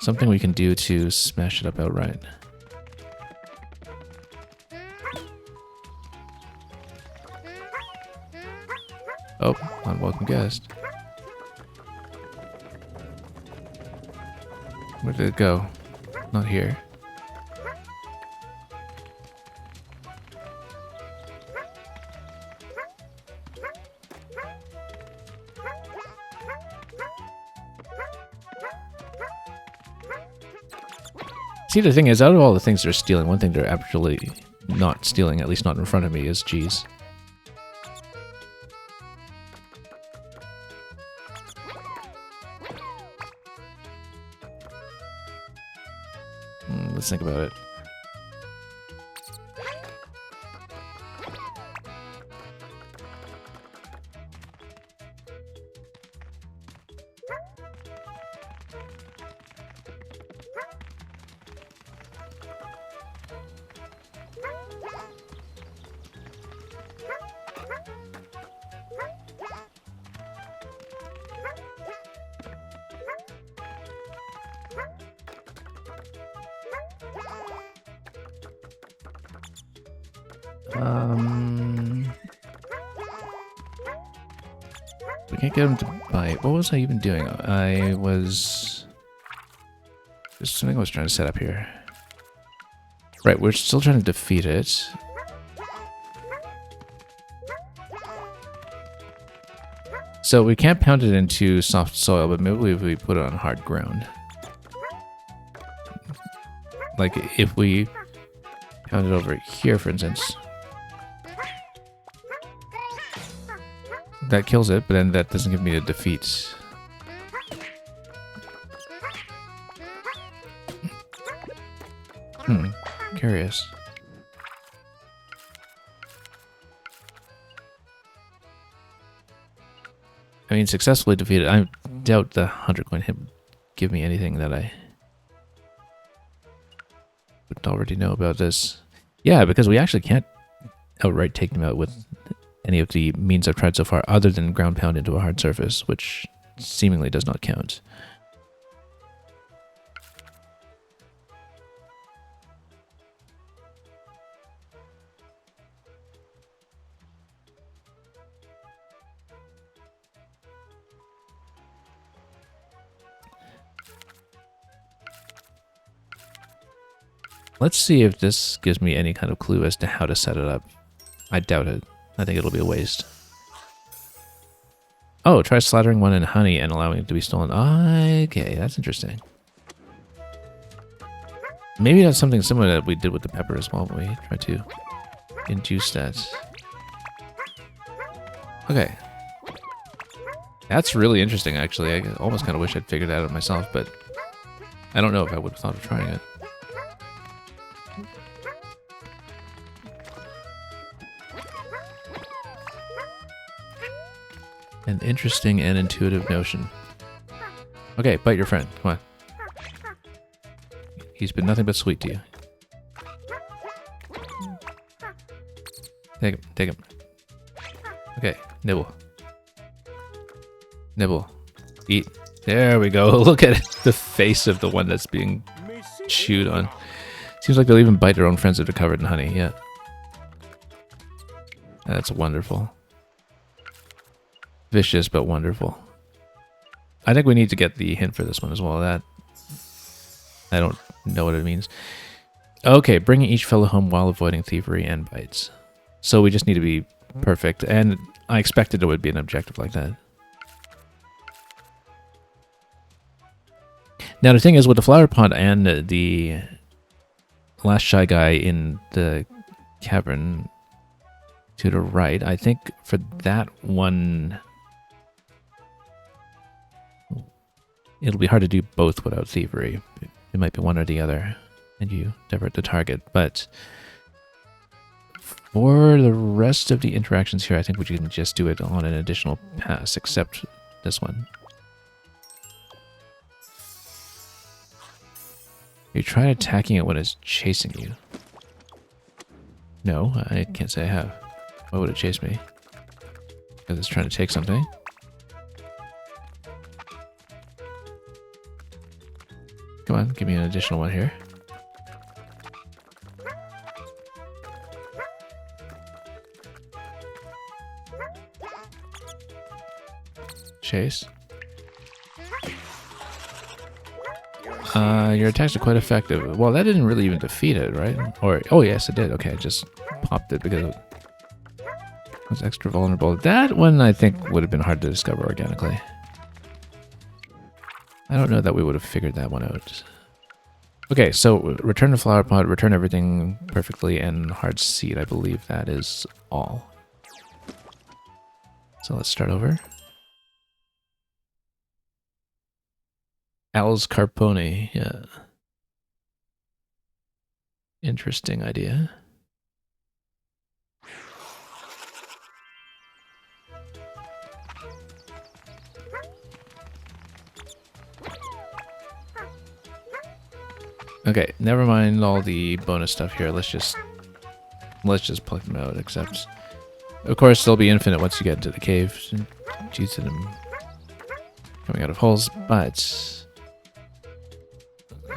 something we can do to smash it up outright. Oh, unwelcome guest. Where did it go? Not here. See, the thing is, out of all the things they're stealing, one thing they're actually not stealing, at least not in front of me, is cheese. Let's think about it. We can't get him to bite. What was I even doing? I was... There's something I was trying to set up here. Right, we're still trying to defeat it. So we can't pound it into soft soil, but maybe we put it on hard ground. Like if we pound it over here, for instance. That kills it, but then that doesn't give me a defeat. Curious. I mean, successfully defeated. I doubt the 100 coin hit would give me anything that I would already know about this. Yeah, because we actually can't outright take them out with any of the means I've tried so far, other than ground pound into a hard surface, which seemingly does not count. Let's see if this gives me any kind of clue as to how to set it up. I doubt it. I think it'll be a waste. Oh, try slathering one in honey and allowing it to be stolen. Okay, that's interesting. Maybe that's something similar that we did with the pepper as well, but we tried to induce that. Okay. That's really interesting, actually. I almost kind of wish I'd figured that out myself, but I don't know if I would have thought of trying it. An interesting and intuitive notion. Okay, bite your friend. Come on. He's been nothing but sweet to you. Take him, take him. Okay, nibble. Nibble. Eat. There we go. Look at it. The face of the one that's being chewed on. Seems like they'll even bite their own friends if they're covered in honey, yeah. That's wonderful. Vicious, but wonderful. I think we need to get the hint for this one as well. That I don't know what it means. Okay, bringing each fellow home while avoiding thievery and bites. So we just need to be perfect, and I expected it would be an objective like that. Now the thing is, with the flower pot and the last shy guy in the cavern to the right, I think for that one, it'll be hard to do both without thievery. It might be one or the other, and you divert the target. But for the rest of the interactions here, I think we can just do it on an additional pass, except this one. You try attacking it when it's chasing you. No, I can't say I have. Why would it chase me? Because it's trying to take something. Come on, give me an additional one here. Chase. Your attacks are quite effective. Well, that didn't really even defeat it, right? Or, oh yes, it did. Okay, I just popped it because it was extra vulnerable. That one, I think, would have been hard to discover organically. I don't know that we would have figured that one out. Okay, so return the flower pot, return everything perfectly, and hard seed. I believe that is all. So let's start over. Al's Carpone, yeah. Interesting idea. Okay, never mind all the bonus stuff here. Let's just pluck them out, except of course they'll be infinite once you get into the cave due to them coming out of holes, but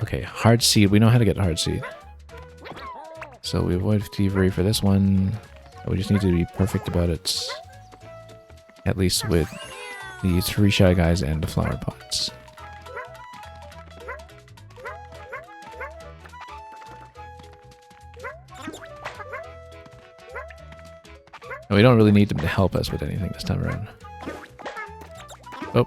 okay, hard seed. We know how to get hard seed. So we avoid thievery for this one. We just need to be perfect about it. At least with the 3 shy guys and the flower pots. And we don't really need them to help us with anything this time around. Oh.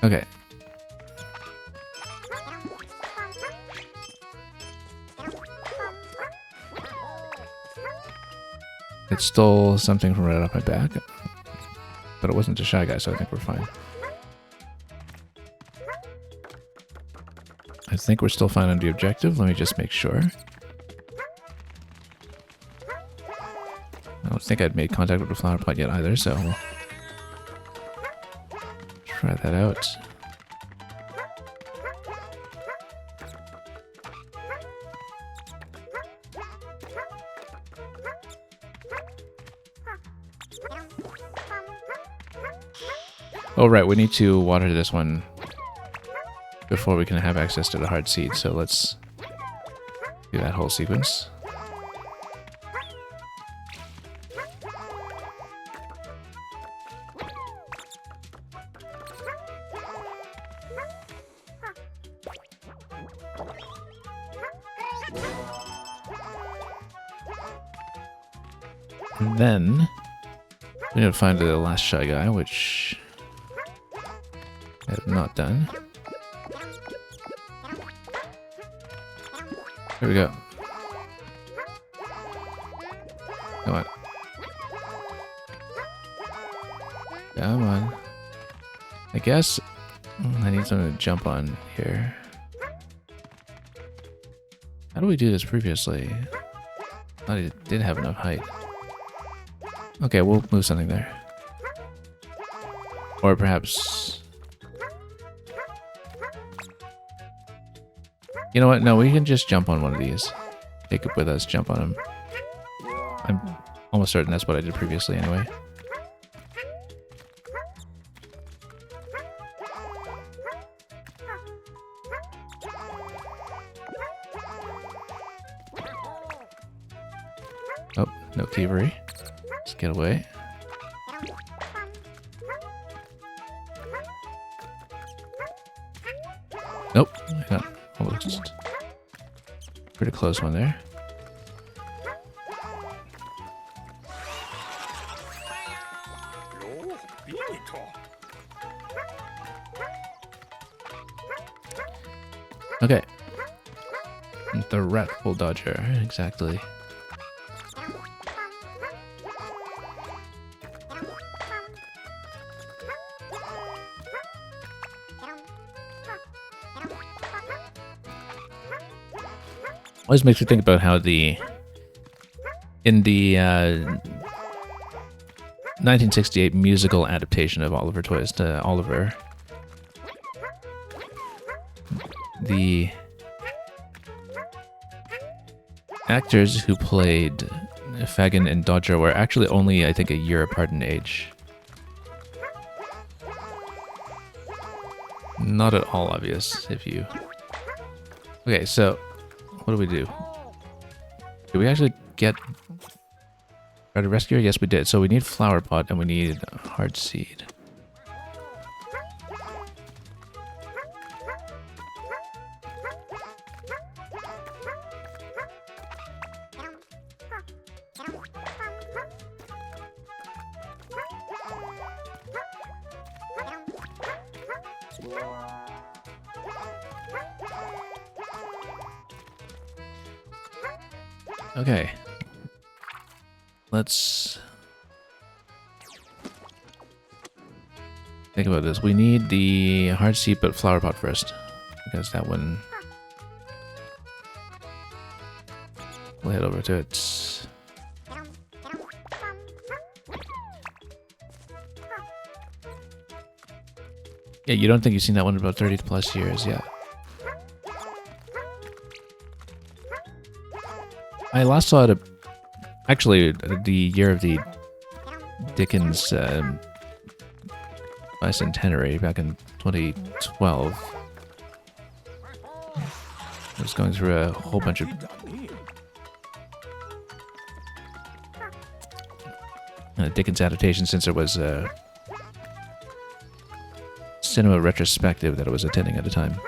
Okay. It stole something from right off my back, but it wasn't a shy guy, so I think we're fine. I think we're still fine on the objective. Let me just make sure. I don't think I'd made contact with the flower pot yet either, so we'll try that out. Oh right, we need to water this one before we can have access to the hard seed, so let's do that whole sequence. And then we need to find the last shy guy, which I have not done. Here we go. Come on. Come on. I guess I need something to jump on here. How do we do this previously? I thought it did have enough height. Okay, we'll move something there. Or perhaps... You know what? No, we can just jump on one of these. Take it with us, jump on him. I'm almost certain that's what I did previously anyway. Oh, no thievery. Let's get away. Pretty close one there. Okay. The Ratful Dodger, exactly. Always makes me think about how in the 1968 musical adaptation of Oliver Twist, Oliver, the actors who played Fagin and Dodger were actually only, I think, a year apart in age. Not at all obvious if you... Okay, so what do we do? Did we actually get... Try to rescue her? Yes, we did. So we need Flower Pot and we need Hard Seed. Okay. Let's think about this. We need the Hard Seed but Flower Pot first, because that one... We'll head over to it. Yeah, you don't think you've seen that one in about 30 plus years, yeah. I last saw it, actually, the year of the Dickens bicentenary back in 2012. I was going through a whole bunch of Dickens adaptations since there was a cinema retrospective that I was attending at the time.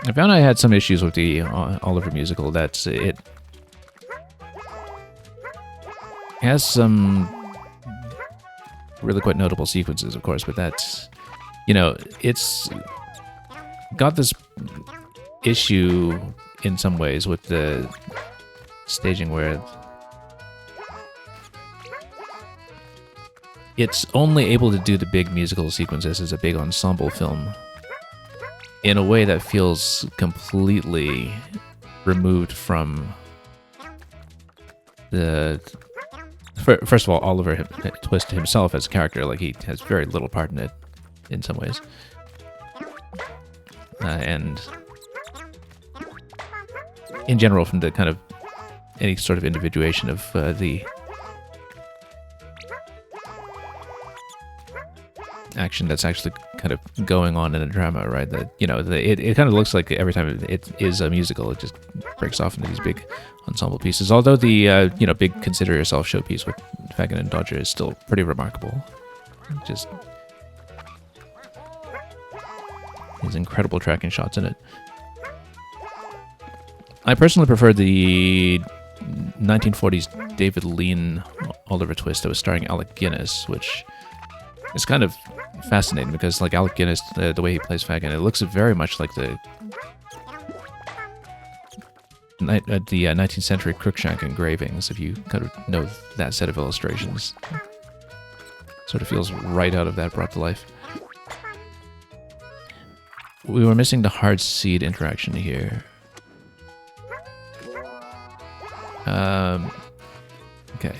I found I had some issues with the Oliver musical. That's it. Has some really quite notable sequences, of course, but that's, you know, it's got this issue in some ways with the staging where it's only able to do the big musical sequences as a big ensemble film in a way that feels completely removed from the... First of all, Oliver Twist himself as a character, like, he has very little part in it, in some ways. And in general, from the kind of any sort of individuation of the action that's actually kind of going on in a drama, right? That, you know, it kind of looks like every time it is a musical, it just breaks off into these big ensemble pieces. Although the you know, big Consider Yourself showpiece with Fagin and Dodger is still pretty remarkable. Just these incredible tracking shots in it. I personally prefer the 1940s David Lean Oliver Twist that was starring Alec Guinness, which is kind of fascinating because, like, Alec Guinness, the way he plays Fagin, it looks very much like the 19th century Cruikshank engravings, if you kind of know that set of illustrations. Sort of feels right out of that brought to life. We were missing the Hard Seed interaction here. Okay.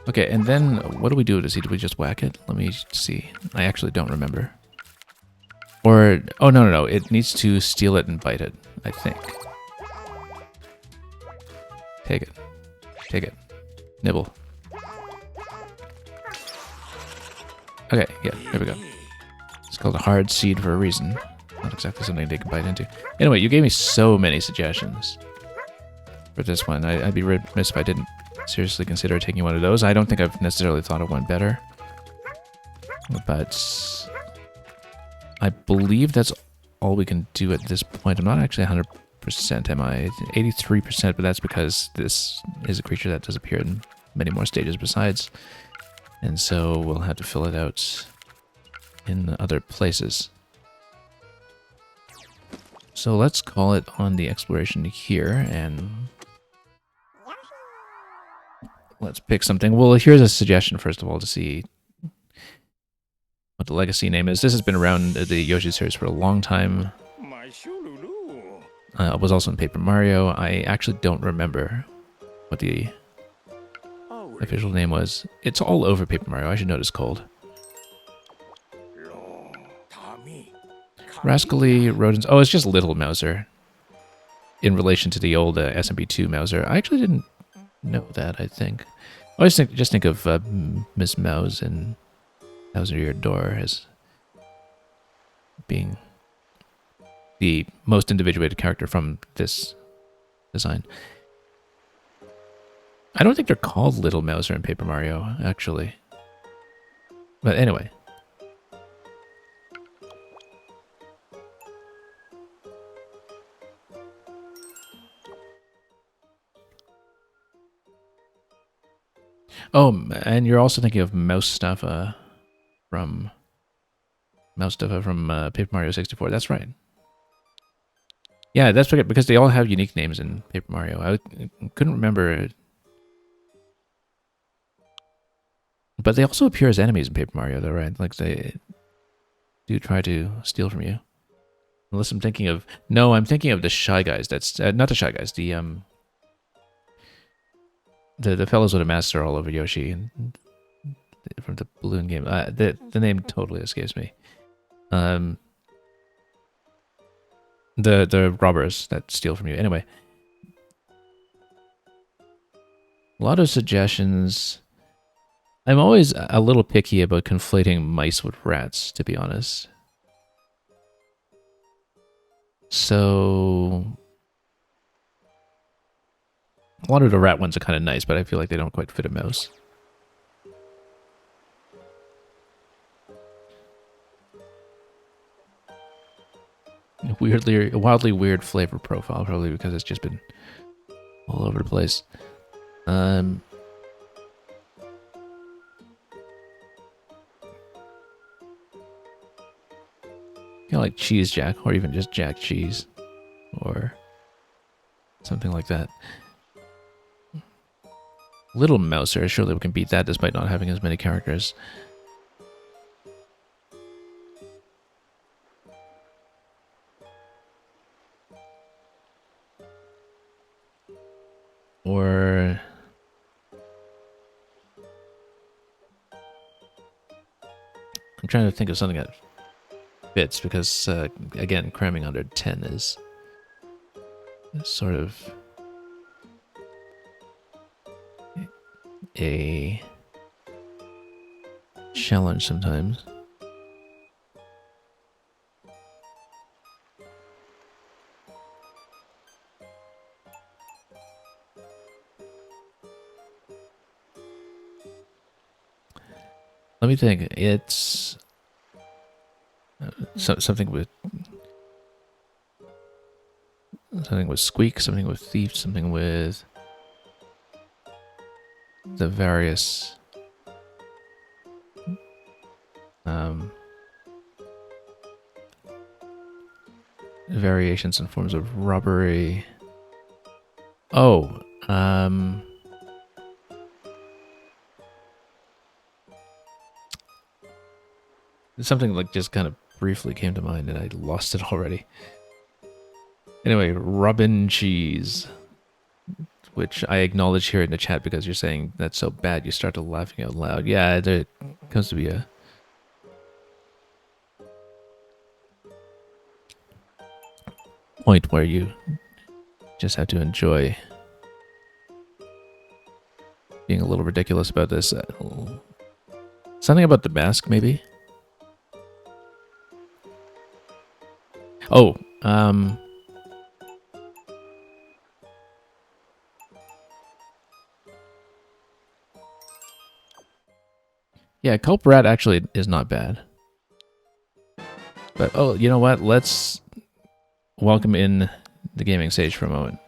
Okay, and then what do we do with the seed? Do we just whack it? Let me see. I actually don't remember. Or, oh, no. It needs to steal it and bite it, I think. Take it. Take it. Nibble. Okay, yeah, here we go. It's called a hard seed for a reason. Not exactly something they can bite into. Anyway, you gave me so many suggestions. for this one. I'd be remiss if I didn't seriously consider taking one of those. I don't think I've necessarily thought of one better. But I believe that's all we can do at this point. I'm not actually 100%, am I? 83%, but that's because this is a creature that does appear in many more stages besides. And so we'll have to fill it out in other places. So let's call it on the exploration here, and let's pick something. Well, here's a suggestion, first of all, to see what the legacy name is. This has been around the Yoshi series for a long time. It was also in Paper Mario. I actually don't remember what the official name was. It's all over Paper Mario. I should know what it's called. Rascally Rodents. Oh, it's just Little Mouser. In relation to the old SMP2 Mouser. I actually didn't know that, I think. I always just think of Miss Mouse and Bowser Your Door as being the most individuated character from this design. I don't think they're called Little Mouser in Paper Mario, actually. But anyway. Oh, and you're also thinking of Moustapha from Paper Mario 64. That's right. Yeah, that's because they all have unique names in Paper Mario. I couldn't remember, but they also appear as enemies in Paper Mario, though, right? Like they do try to steal from you. Unless I'm thinking of I'm thinking of the Shy Guys. That's not the Shy Guys. The fellows with a master all over Yoshi and from the balloon game. The name totally escapes me. The robbers that steal from you. Anyway, a lot of suggestions. I'm always a little picky about conflating mice with rats, to be honest. So a lot of the rat ones are kind of nice, but I feel like they don't quite fit a mouse. Wildly weird flavor profile, probably because it's just been all over the place. Kind of like Cheese Jack, or even just Jack Cheese, or something like that. Little Mouser, surely we can beat that despite not having as many characters. Or I'm trying to think of something that fits because, again, cramming under 10 is sort of a challenge sometimes. Let me think. It's something with Squeak, something with Thief, something with the various variations and forms of robbery. Oh, something like just kind of briefly came to mind and I lost it already. Anyway, Robin Cheese, which I acknowledge here in the chat because you're saying that's so bad you start to laughing out loud. Yeah, there comes to be a point where you just have to enjoy being a little ridiculous about this. Something about the mask, maybe? Oh, Yeah, Culp Rat actually is not bad. But, oh, you know what? Let's welcome in the Gaming Sage for a moment.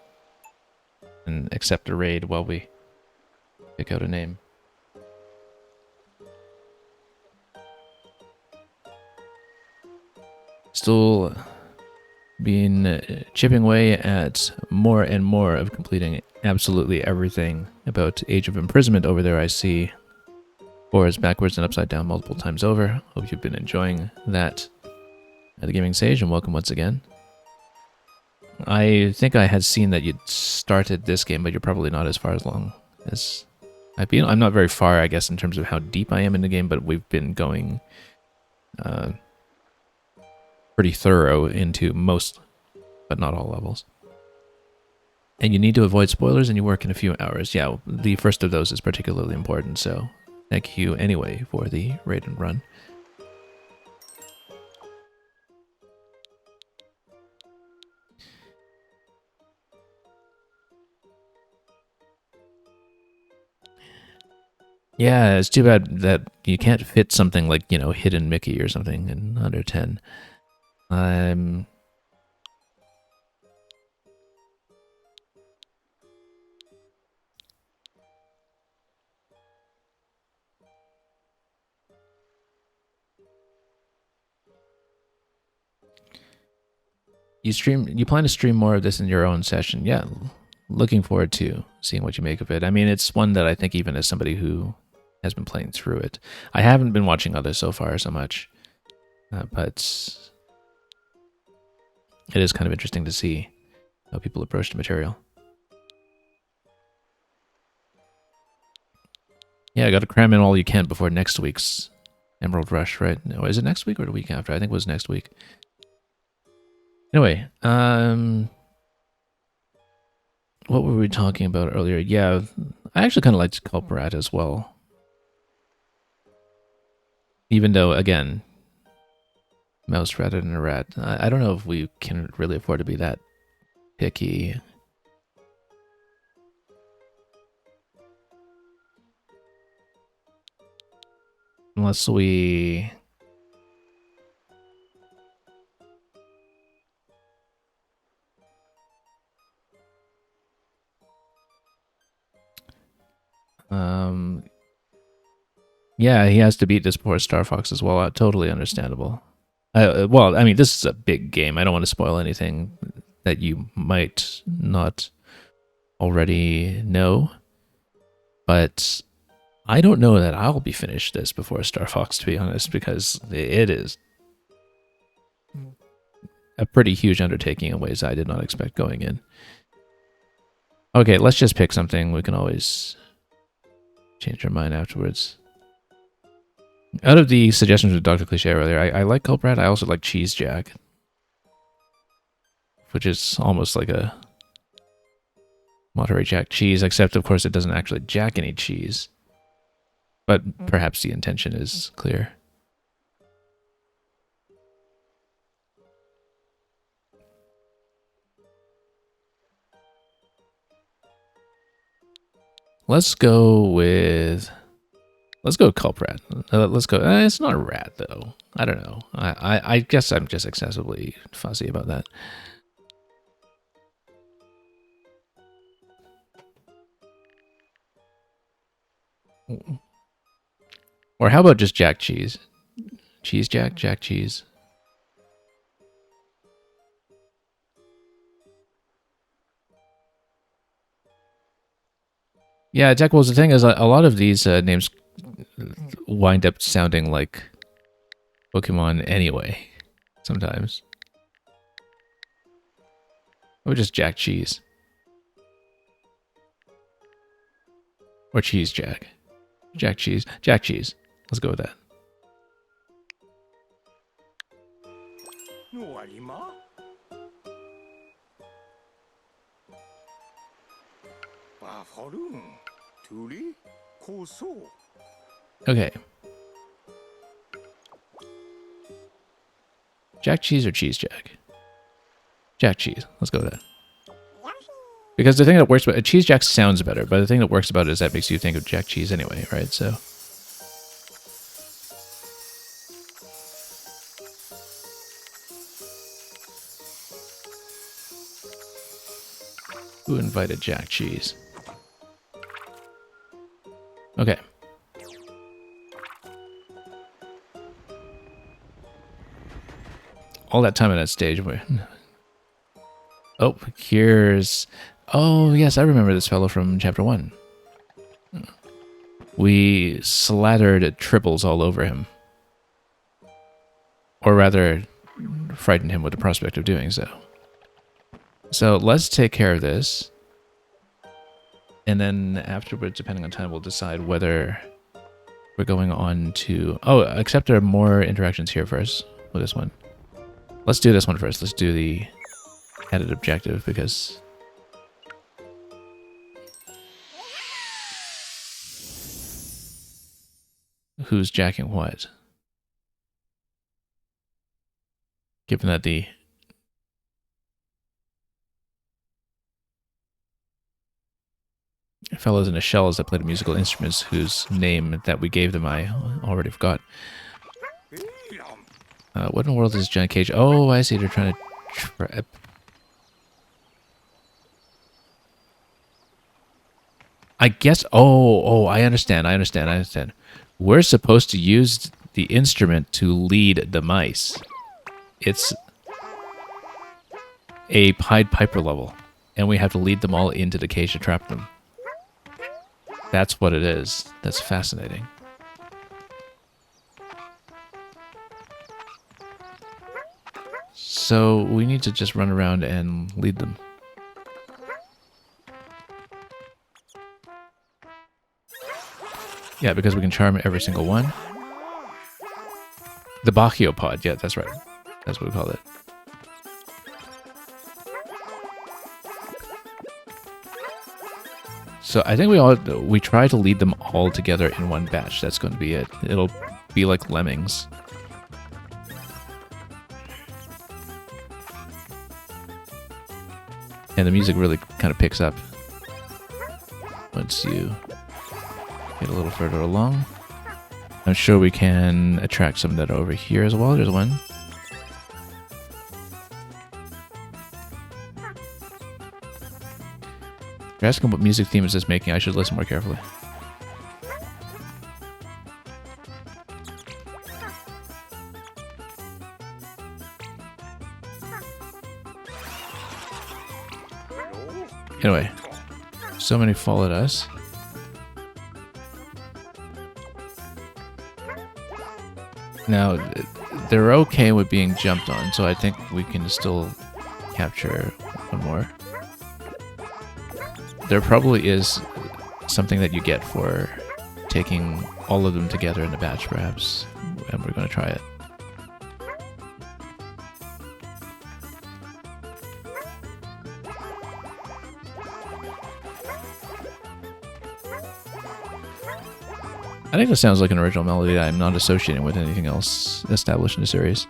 And accept a raid while we pick out a name. Still been chipping away at more and more of completing absolutely everything about Age of Imprisonment over there. I see forwards, backwards, and upside down multiple times over. Hope you've been enjoying that at the Gaming Sage, and welcome once again. I think I had seen that you'd started this game, but you're probably not as far along as I've been. I'm not very far, I guess, in terms of how deep I am in the game, but we've been going pretty thorough into most, but not all levels. And you need to avoid spoilers, and you work in a few hours. Yeah, the first of those is particularly important, so thank you anyway for the raid and run. Yeah, it's too bad that you can't fit something like, you know, Hidden Mickey or something in under 10. You plan to stream more of this in your own session. Yeah, looking forward to seeing what you make of it. I mean, it's one that I think even as somebody who has been playing through it, I haven't been watching others so far so much, but it is kind of interesting to see how people approach the material. Yeah, I got to cram in all you can before next week's Emerald Rush, right? No, is it next week or the week after? I think it was next week. Anyway, what were we talking about earlier? Yeah, I actually kind of liked Culp Rat as well. Even though, again, mouse rather than a rat. I don't know if we can really afford to be that picky. Unless we... yeah, he has to beat this poor Star Fox as well. Totally understandable. Well, I mean, this is a big game. I don't want to spoil anything that you might not already know. But I don't know that I'll be finished this before Star Fox, to be honest, because it is a pretty huge undertaking in ways I did not expect going in. Okay, let's just pick something. We can always change our mind afterwards. Out of the suggestions with Dr. Cliche earlier, I like Culp Rat. I also like Cheese Jack, which is almost like a Monterey Jack cheese, except of course it doesn't actually jack any cheese. But perhaps the intention is clear. Let's go Culp Rat. Let's go. It's not a rat though. I don't know. I guess I'm just excessively fussy about that. Or how about just Jack Cheese? Cheese Jack? Jack Cheese. Yeah, Jack, well, the thing is, a lot of these names wind up sounding like Pokemon anyway, sometimes. Or just Jack Cheese. Or Cheese Jack. Jack Cheese. Jack Cheese. Let's go with that. Okay. Jack Cheese or Cheese Jack? Jack Cheese. Let's go with that. Because the thing that works about Cheese Jack sounds better, but the thing that works about it is that makes you think of Jack Cheese anyway, right? So Who invited Jack Cheese? Okay. All that time in that stage. Oh, here's... Oh, yes, I remember this fellow from Chapter 1. We slattered triples all over him. Or rather, frightened him with the prospect of doing so. So let's take care of this. And then afterwards, depending on time, we'll decide whether we're going on to... Oh, except there are more interactions here first with this one. Let's do this one first. Let's do the added objective because... Who's jacking what? Given that the... fellows in the shells that played musical instruments whose name that we gave them I already forgot. What in the world is Giant Cage? Oh, I see. They're trying to trap. I guess... Oh, I understand. We're supposed to use the instrument to lead the mice. It's a Pied Piper level, and we have to lead them all into the cage to trap them. That's what it is. That's fascinating. So we need to just run around and lead them. Yeah, because we can charm every single one. The Bachiopod, yeah, that's right. That's what we call it. So I think we try to lead them all together in one batch. That's going to be it. It'll be like lemmings. And the music really kind of picks up once you get a little further along. I'm sure we can attract some that are over here as well. There's one. You're asking what music theme is this making? I should listen more carefully. Anyway, so many followed us. Now, they're okay with being jumped on, so I think we can still capture one more. There probably is something that you get for taking all of them together in a batch, perhaps, and we're going to try it. I think this sounds like an original melody that I'm not associating with anything else established in the series.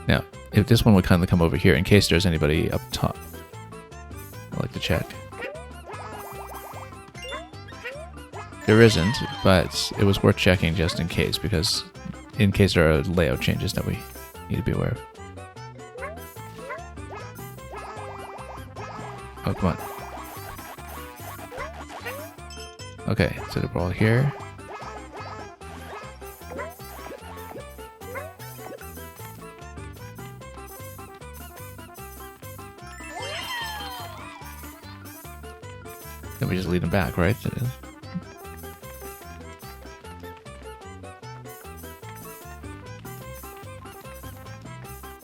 Now, if this one would kindly come over here, in case there's anybody up top. I'd like to check. There isn't, but it was worth checking just in case, because in case there are layout changes that we need to be aware of. Oh, come on. Okay, so the ball here. Then we just lead them back, right?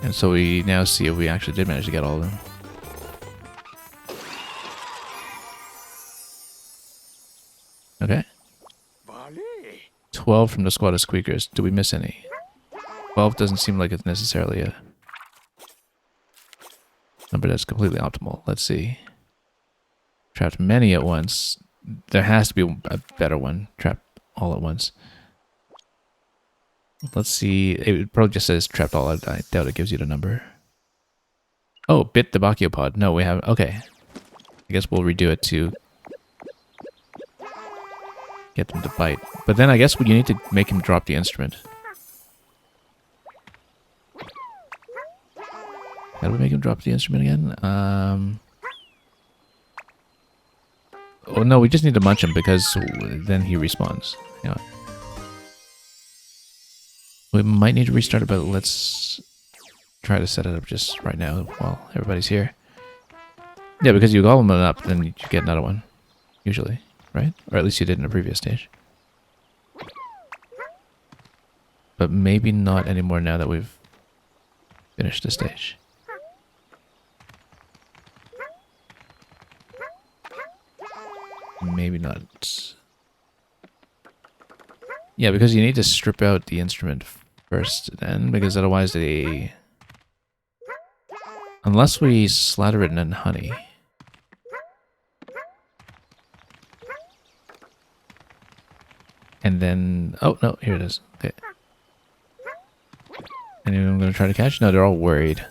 And so we now see if we actually did manage to get all of them. Okay. 12 from the squad of squeakers. Do we miss any? 12 doesn't seem like it's necessarily a number that's completely optimal. Let's see. Trapped many at once. There has to be a better one. Trapped all at once. Let's see. It probably just says trapped all. I doubt it gives you the number. Oh, bit the Bachiopod. No, we haven't. Okay. I guess we'll redo it to get them to bite. But then I guess you need to make him drop the instrument. How do we make him drop the instrument again? Oh no, we just need to munch him because then he respawns. Hang on. We might need to restart it, but let's try to set it up just right now while everybody's here. Yeah, because you golem it up, then you get another one. Usually, right? Or at least you did in a previous stage. But maybe not anymore now that we've finished the stage. Maybe not. Yeah, because you need to strip out the instrument first then, because otherwise they... Unless we slather it in honey. And then... Oh, no, here it is. Okay. Anyone going to try to catch? No, they're all worried.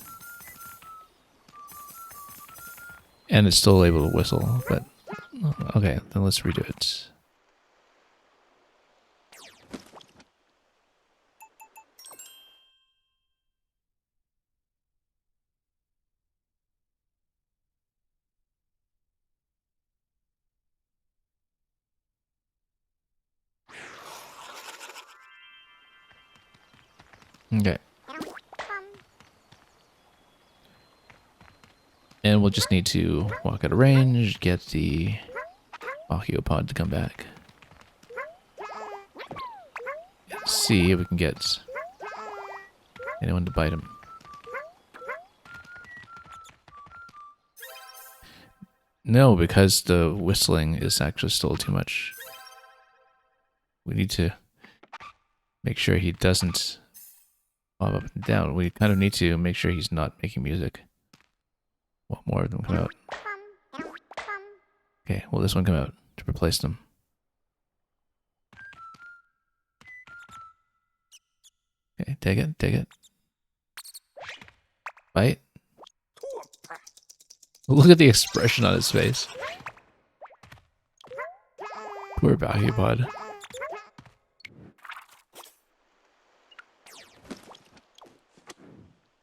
And it's still able to whistle, but... Okay, then let's redo it. Okay. And we'll just need to walk out of range, get the Archaeopod to come back. Let's see if we can get anyone to bite him. No, because the whistling is actually still too much. We need to make sure he doesn't bob up and down. We kind of need to make sure he's not making music. What more of them come out? Okay, will this one come out to replace them? Okay, take it, take it. Bite. Look at the expression on his face. Poor Valuepod.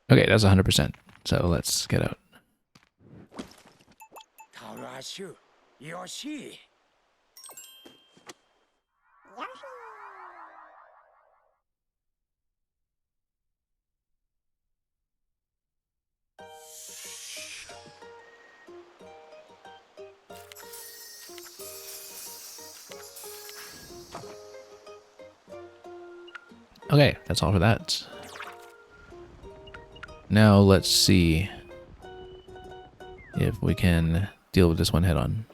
Okay, that's 100%. So let's get out. Yoshi. Okay, that's all for that. Now let's see if we can deal with this one head on.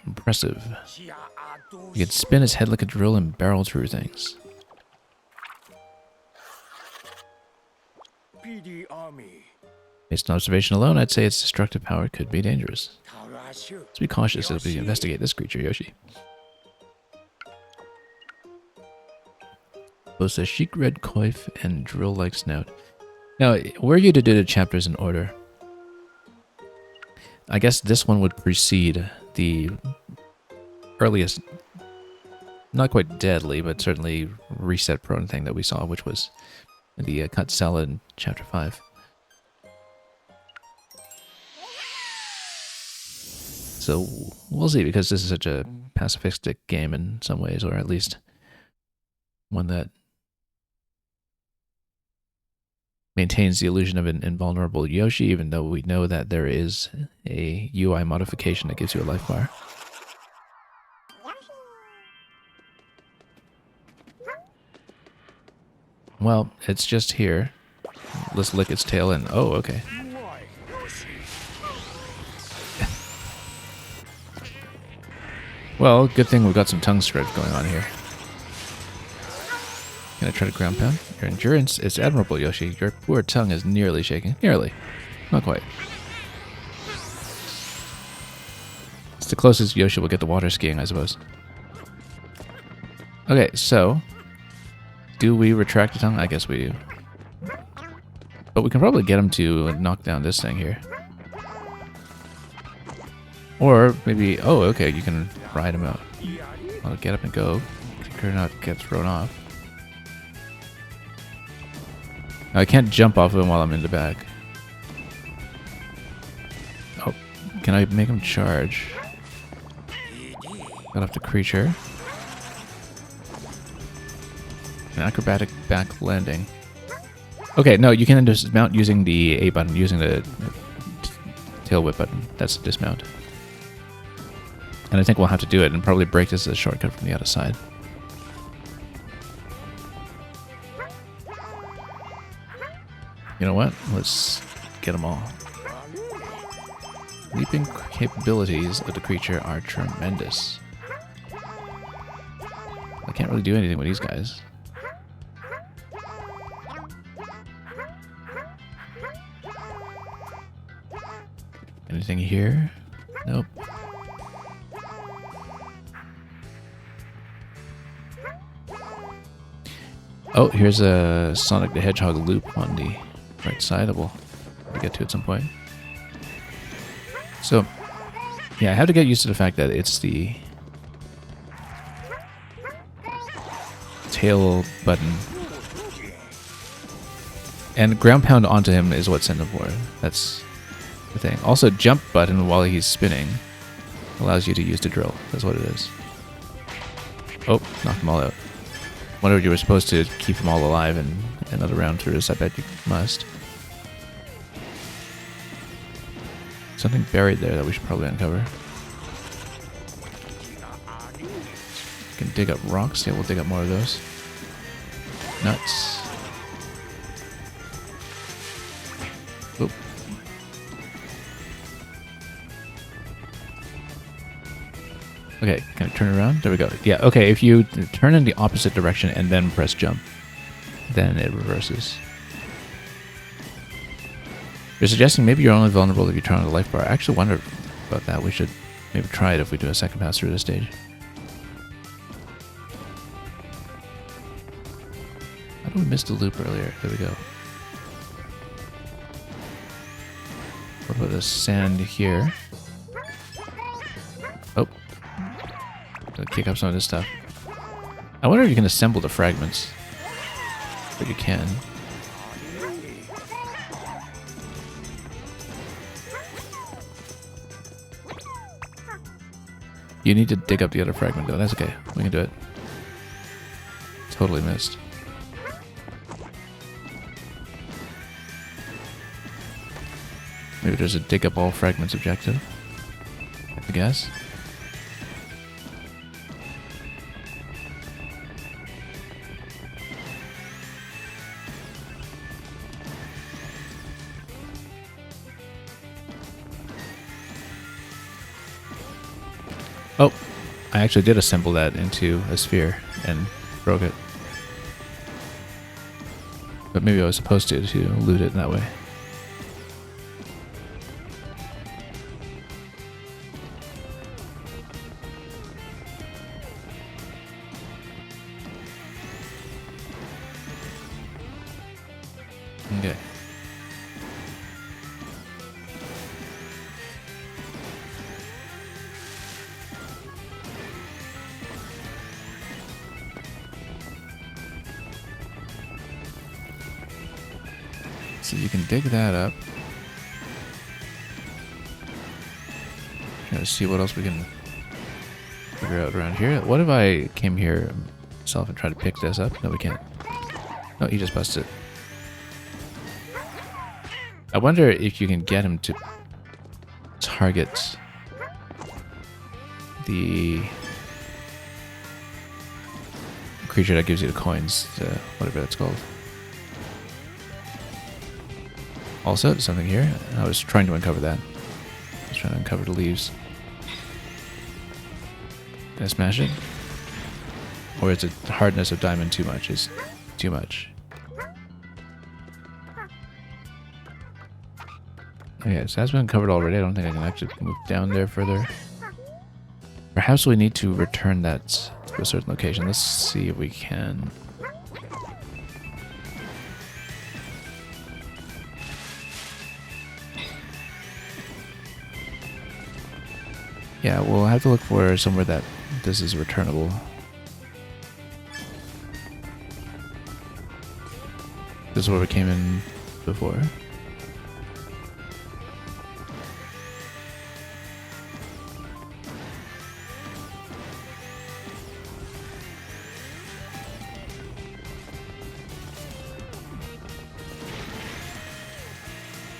Impressive. You can spin his head like a drill and barrel through things. Based on observation alone, I'd say its destructive power could be dangerous. Let's be cautious as we investigate this creature, Yoshi. Boasts a chic red coif and drill-like snout. Now, were you to do the chapters in order, I guess this one would precede the earliest, not quite deadly, but certainly reset-prone thing that we saw, which was the cut salad in Chapter 5. So we'll see, because this is such a pacifistic game in some ways, or at least one that maintains the illusion of an invulnerable Yoshi, even though we know that there is a UI modification that gives you a life bar. Well, it's just here. Let's lick its tail and... Oh, okay. Well, good thing we've got some tongue script going on here. Gonna try to ground pound? Your endurance is admirable, Yoshi. Your poor tongue is nearly shaking. Nearly. Not quite. It's the closest Yoshi will get to water skiing, I suppose. Okay, so... do we retract the tongue? I guess we do. But we can probably get him to knock down this thing here. Or maybe... oh, okay, you can ride him out. I'll get up and go. Or not get thrown off. I can't jump off of him while I'm in the back. Oh, can I make him charge? Got off the creature. An acrobatic back landing. Okay, no, you can dismount using the A button, using the tail whip button. That's the dismount. And I think we'll have to do it and probably break this as a shortcut from the other side. You know what? Let's get them all. Leaping capabilities of the creature are tremendous. I can't really do anything with these guys. Anything here? Nope. Oh, here's a Sonic the Hedgehog loop on the right side that we'll get to at some point. So, yeah, I have to get used to the fact that it's the tail button. And ground pound onto him is what sent him forward. That's the thing. Also, jump button while he's spinning allows you to use the drill. That's what it is. Oh, knocked them all out. Wonder if you were supposed to keep them all alive in another round through this. I bet you must. Something buried there that we should probably uncover. Can dig up rocks. Yeah, we'll dig up more of those. Nuts. Oop. Okay, can I turn around? There we go. Yeah, okay, if you turn in the opposite direction and then press jump, then it reverses. You're suggesting maybe you're only vulnerable if you turn on the life bar. I actually wonder about that. We should maybe try it if we do a second pass through this stage. How did we miss the loop earlier? There we go. What about the sand here? Oh. Gonna kick up some of this stuff. I wonder if you can assemble the fragments. But you can. You need to dig up the other fragment though. That's okay. We can do it. Totally missed. Maybe there's a dig up all fragments objective. I guess. Oh, I actually did assemble that into a sphere and broke it. But maybe I was supposed to loot it that way. Okay. So you can dig that up. Trying to see what else we can figure out around here. What if I came here myself and tried to pick this up? No, we can't. No, he just busted it. I wonder if you can get him to target the creature that gives you the coins, whatever that's called. Also, there's something here. I was trying to uncover that. I was trying to uncover the leaves. Did I smash it? Or is the hardness of diamond too much? Is too much. Okay, so that's been covered already. I don't think I can actually move down there further. Perhaps we need to return that to a certain location. Let's see if we can. Yeah, we'll have to look for somewhere that this is returnable. this is where we came in before.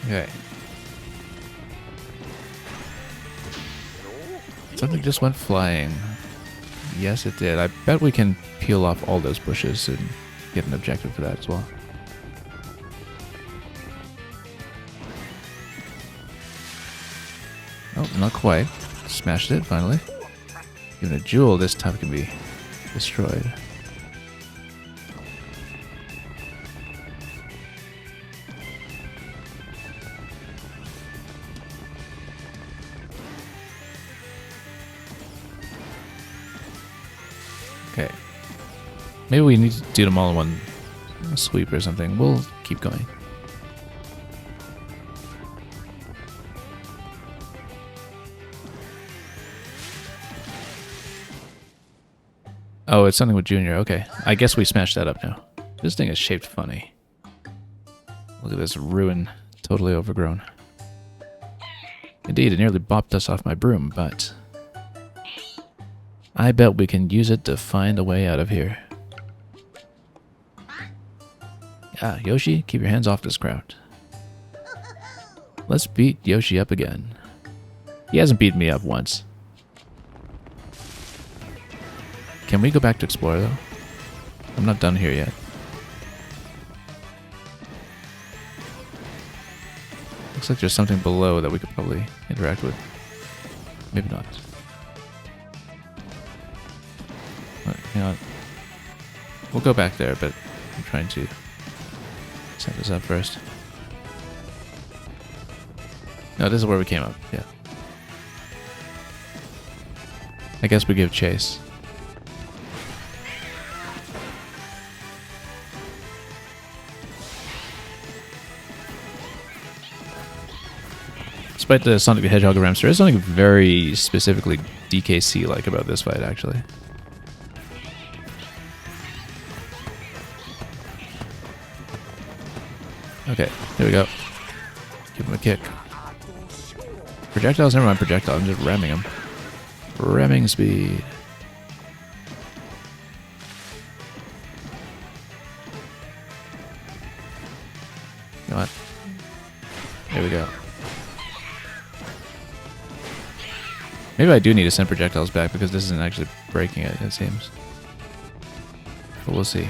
Okay. Something just went flying. Yes, it did. I bet we can peel off all those bushes and get an objective for that as well. Oh, not quite. Smashed it, finally. Even a jewel this time can be destroyed. Okay. Maybe we need to do them all in one sweep or something. We'll keep going. Oh, it's something with Junior. Okay. I guess we smashed that up now. This thing is shaped funny. Look at this ruin. Totally overgrown. Indeed, it nearly bopped us off my broom, but I bet we can use it to find a way out of here. Ah, Yoshi, keep your hands off this crowd. Let's beat Yoshi up again. He hasn't beaten me up once. Can we go back to explore, though? I'm not done here yet. Looks like there's something below that we could probably interact with. Maybe not. Right, hang on. We'll go back there, but I'm trying to set this up first. No, this is where we came up, yeah. I guess we give chase. Despite the Sonic the Hedgehog ramps, there is something very specifically DKC-like about this fight, actually. Okay, here we go. Give him a kick. Projectiles? Never mind projectiles, I'm just ramming him. Ramming speed. Come on. There we go. Maybe I do need to send projectiles back because this isn't actually breaking it, it seems. But we'll see.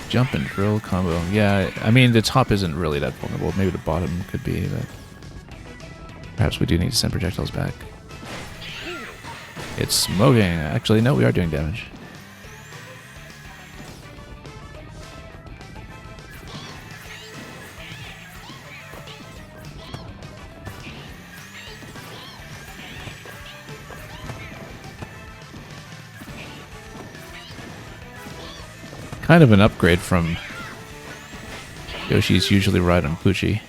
Jump and drill combo. Yeah, I mean, the top isn't really that vulnerable. Maybe the bottom could be, but perhaps we do need to send projectiles back. It's smoking. Actually, no, we are doing damage. Kind of an upgrade from Yoshi's usually ride on Poochie.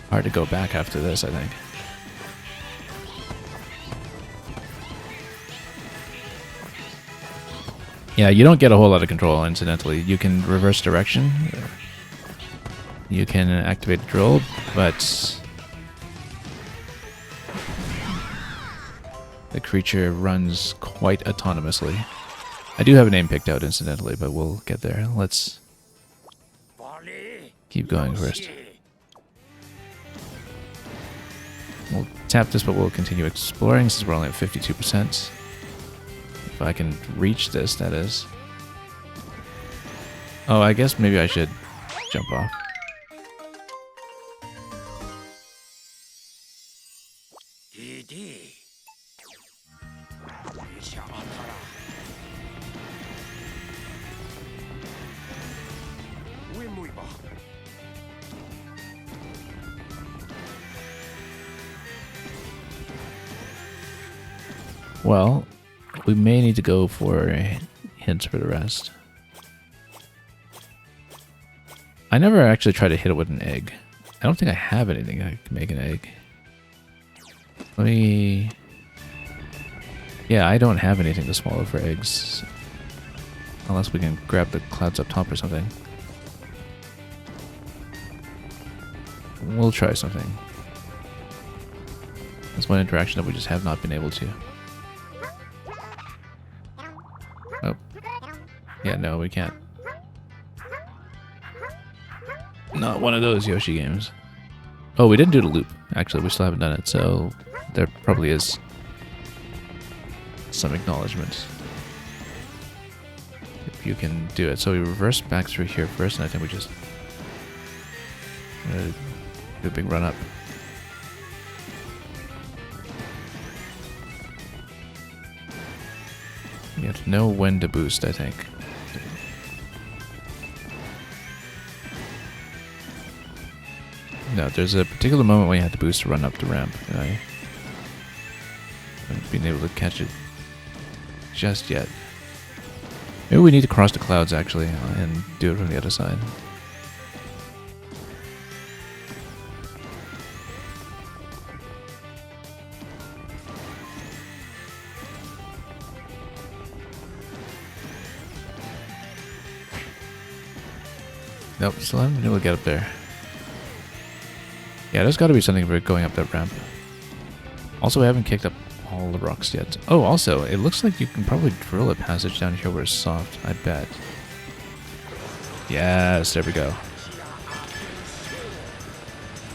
Hard to go back after this, I think. Yeah, you don't get a whole lot of control, incidentally. You can reverse direction. You can activate the drill, but the creature runs quite autonomously. I do have a name picked out, incidentally, but we'll get there. Let's keep going first. We'll tap this, but we'll continue exploring since we're only at 52%. If I can reach this, that is. Oh, I guess maybe I should jump off. Well, we may need to go for hints for the rest. I never actually tried to hit it with an egg. I don't think I have anything that can make an egg. Let me... Yeah, I don't have anything to swallow for eggs. Unless we can grab the clouds up top or something. We'll try something. That's one interaction that we just have not been able to. Oh. Yeah, no, we can't. Not one of those Yoshi games. Oh, we didn't do the loop. Actually, we still haven't done it, so there probably is some acknowledgement if you can do it. So we reverse back through here first, and I think we just do a big run up. You have to know when to boost, I think. No, there's a particular moment when you have to boost to run up the ramp, and I haven't been able to catch it just yet. Maybe we need to cross the clouds, actually, and do it from the other side. Nope, still haven't been able to get up there. Yeah, there's got to be something for going up that ramp. Also, we haven't kicked up all the rocks yet. Oh, also, it looks like you can probably drill a passage down here where it's soft, I bet. Yes, there we go.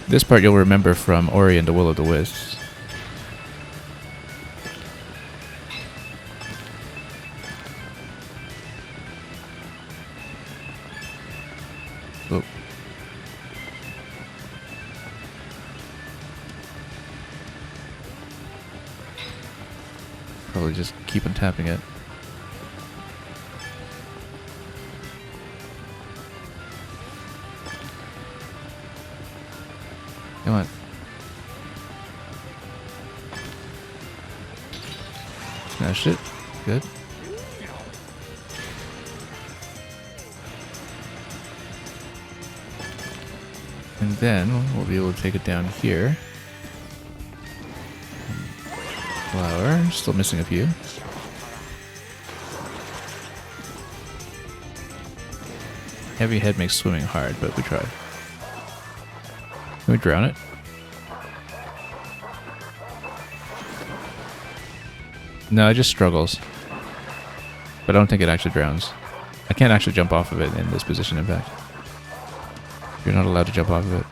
This part you'll remember from Ori and the Will of the Wisps. Oh. Probably just keep on tapping it. Come on. Smashed it. Good. And then we'll be able to take it down here. Flower, still missing a few. Heavy head makes swimming hard, but we tried. Can we drown it? No, it just struggles. But I don't think it actually drowns. I can't actually jump off of it in this position, in fact. You're not allowed to jump off of it.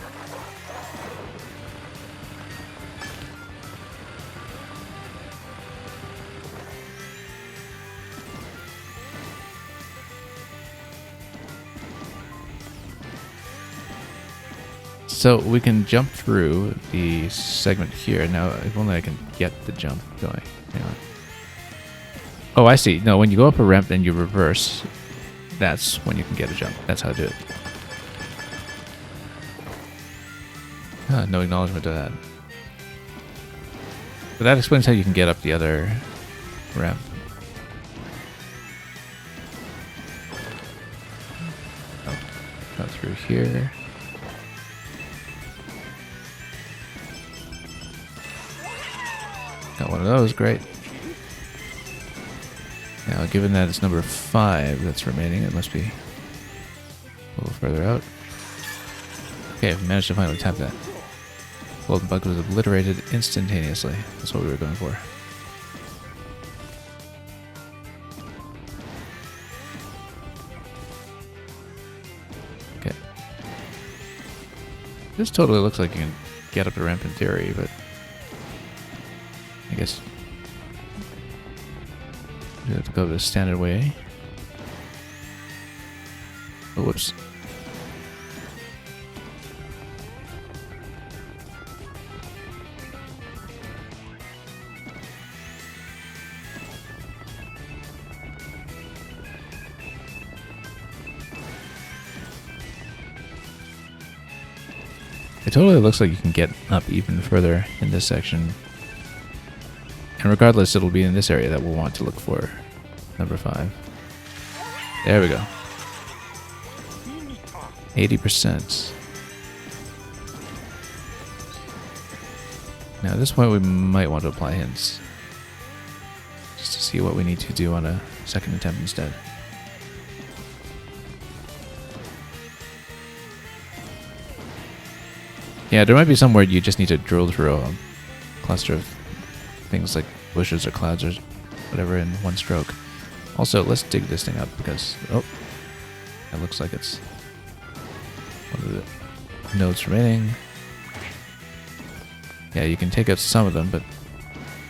So we can jump through the segment here. Now, if only I can get the jump going. Hang on. Oh, I see. No, when you go up a ramp and you reverse, that's when you can get a jump. That's how to do it. Ah, no acknowledgement to that. But that explains how you can get up the other ramp. Oh, not through here. Got one of those, great. Now, given that it's number 5 that's remaining, it must be a little further out. Okay, we managed to finally tap that. Golden bug was obliterated instantaneously. That's what we were going for. Okay. This totally looks like you can get up the ramp in theory, but I guess you have to go the standard way. Oh, whoops. It totally looks like you can get up even further in this section. And regardless, it'll be in this area that we'll want to look for number 5. There we go. 80%. Now at this point we might want to apply hints. Just to see what we need to do on a second attempt instead. Yeah, there might be somewhere you just need to drill through a cluster of things like bushes or clouds or whatever in one stroke. Also, let's dig this thing up because, oh, it looks like it's one of the nodes remaining. Yeah, you can take out some of them, but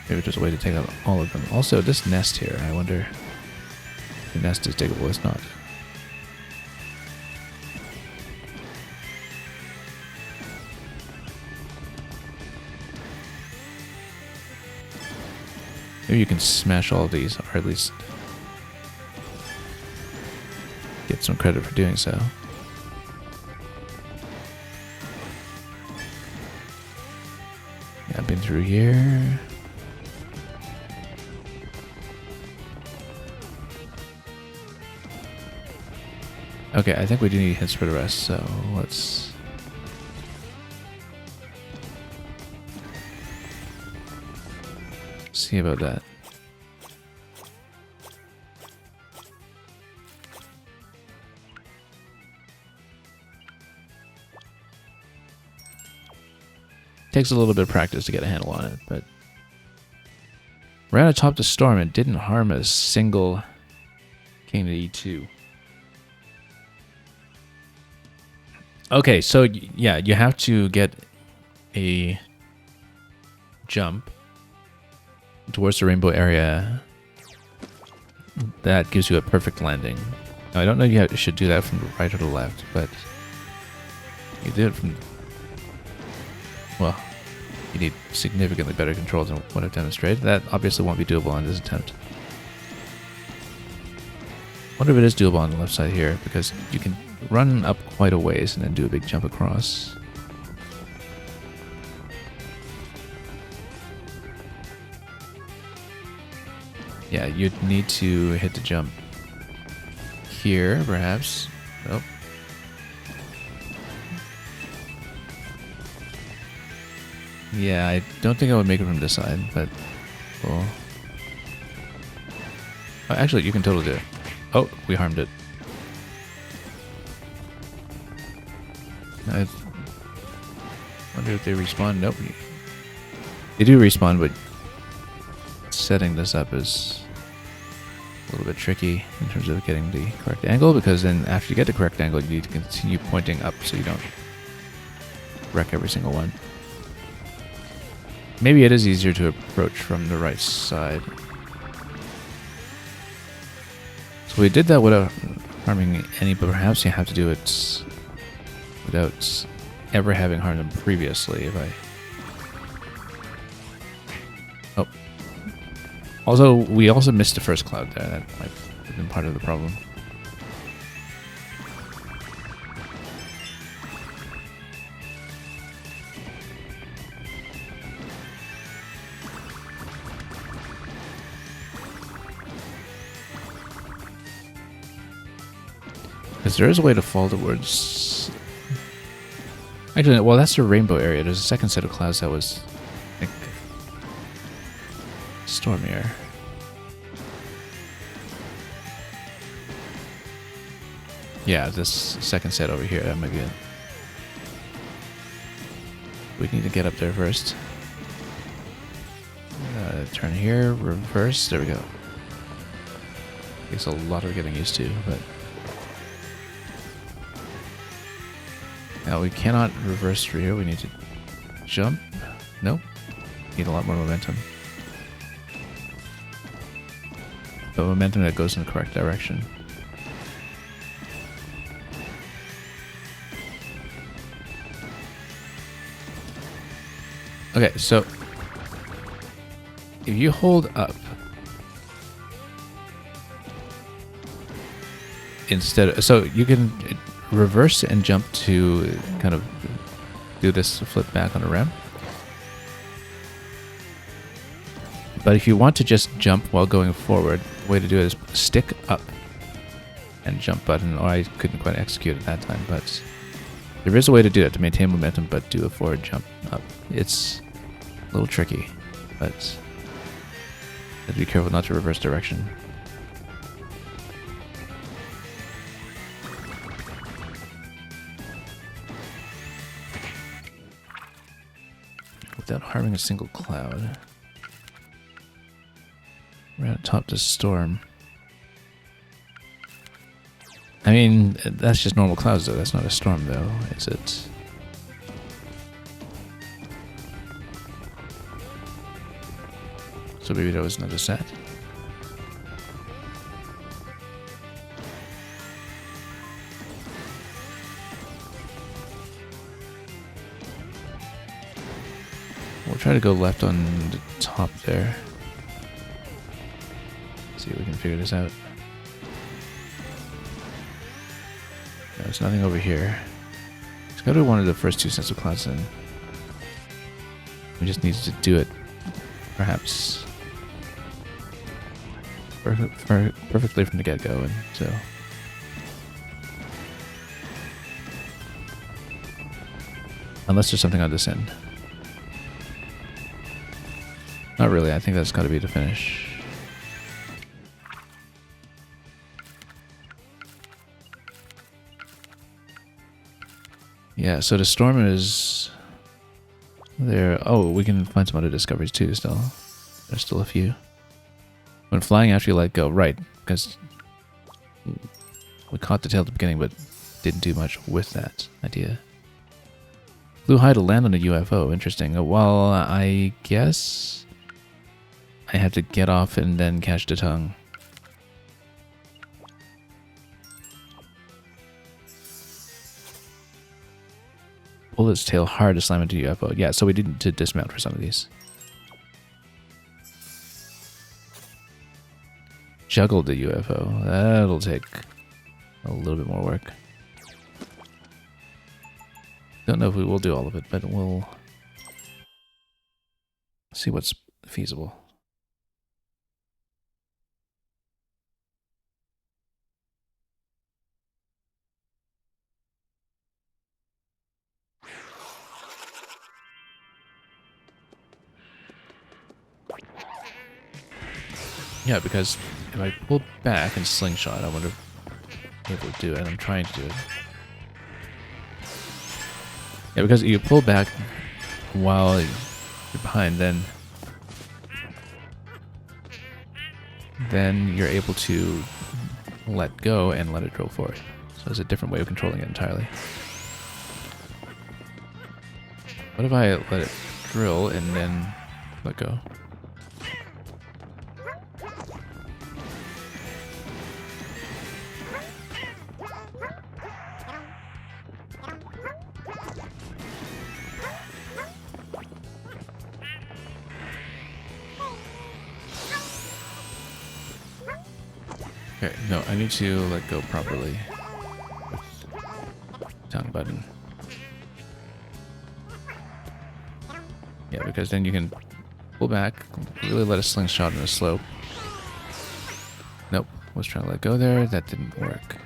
maybe there's a way to take out all of them. Also, this nest here, I wonder if the nest is diggable. It's not. Maybe you can smash all of these, or at least get some credit for doing so. Yeah, I've been through here. Okay, I think we do need hits for the rest, so let's... see about that. Takes a little bit of practice to get a handle on it, but ran atop the storm and didn't harm a single king to e2. Okay, so yeah, you have to get a jump towards the rainbow area that gives you a perfect landing. Now, I don't know if you should do that from the right or the left, but you do it from... well, you need significantly better controls than what I've demonstrated. That obviously won't be doable on this attempt. I wonder if it is doable on the left side here, because you can run up quite a ways and then do a big jump across. Yeah, you'd need to hit the jump here, perhaps. Nope. Yeah, I don't think I would make it from this side, but well. Oh, actually, you can totally do it. Oh, we harmed it. I wonder if they respawn. Nope. They do respawn, but setting this up is a little bit tricky in terms of getting the correct angle, because then after you get the correct angle, you need to continue pointing up so you don't wreck every single one. Maybe it is easier to approach from the right side. So we did that without harming any, but perhaps you have to do it without ever having harmed them previously. If I... oh. Also, we also missed the first cloud there. That might have been part of the problem. Because there is a way to fall towards... actually, well, that's the rainbow area. There's a second set of clouds that was, I think, stormier. Yeah, this second set over here, that might be it. We need to get up there first. Turn here, reverse, there we go. Takes a lot of getting used to, but... now we cannot reverse through here, we need to jump. Nope. Need a lot more momentum. But momentum that goes in the correct direction. Okay, so if you hold up instead of, so you can reverse and jump to kind of do this flip back on a ramp. But if you want to just jump while going forward, the way to do it is stick up and jump button. Or I couldn't quite execute it that time, but there is a way to do it to maintain momentum but do a forward jump up. It's A little tricky, but have to be careful not to reverse direction. Without harming a single cloud. Right atop the storm. I mean, that's just normal clouds though, that's not a storm though, is it? So maybe that was another set. We'll try to go left on the top there. See if we can figure this out. No, there's nothing over here. Let's go to one of the first two sets of clouds then. We just need to do it, perhaps, perfectly from the get-go, and so... Unless there's something on this end. Not really, I think that's got to be the finish. Yeah, so the storm is there. Oh, we can find some other discoveries too still. There's still a few. When flying after you let go, right, because we caught the tail at the beginning but didn't do much with that idea. Flew high to land on a UFO, interesting. Well, I guess I have to get off and then catch the tongue. Pull its tail hard to slam into UFO. Yeah, so we need to dismount for some of these. Juggle the UFO. That'll take a little bit more work. Don't know if we will do all of it, but we'll see what's feasible. Yeah, because if I pull back and slingshot, I wonder if I'm able to do it. I'm trying to do it. Yeah, because you pull back while you're behind, then you're able to let go and let it drill forward. So there's a different way of controlling it entirely. What if I let it drill and then let go? Okay, no, I need to let go properly with tongue button. Yeah, because then you can pull back, really let a slingshot in a slope. Nope, was trying to let go there, that didn't work.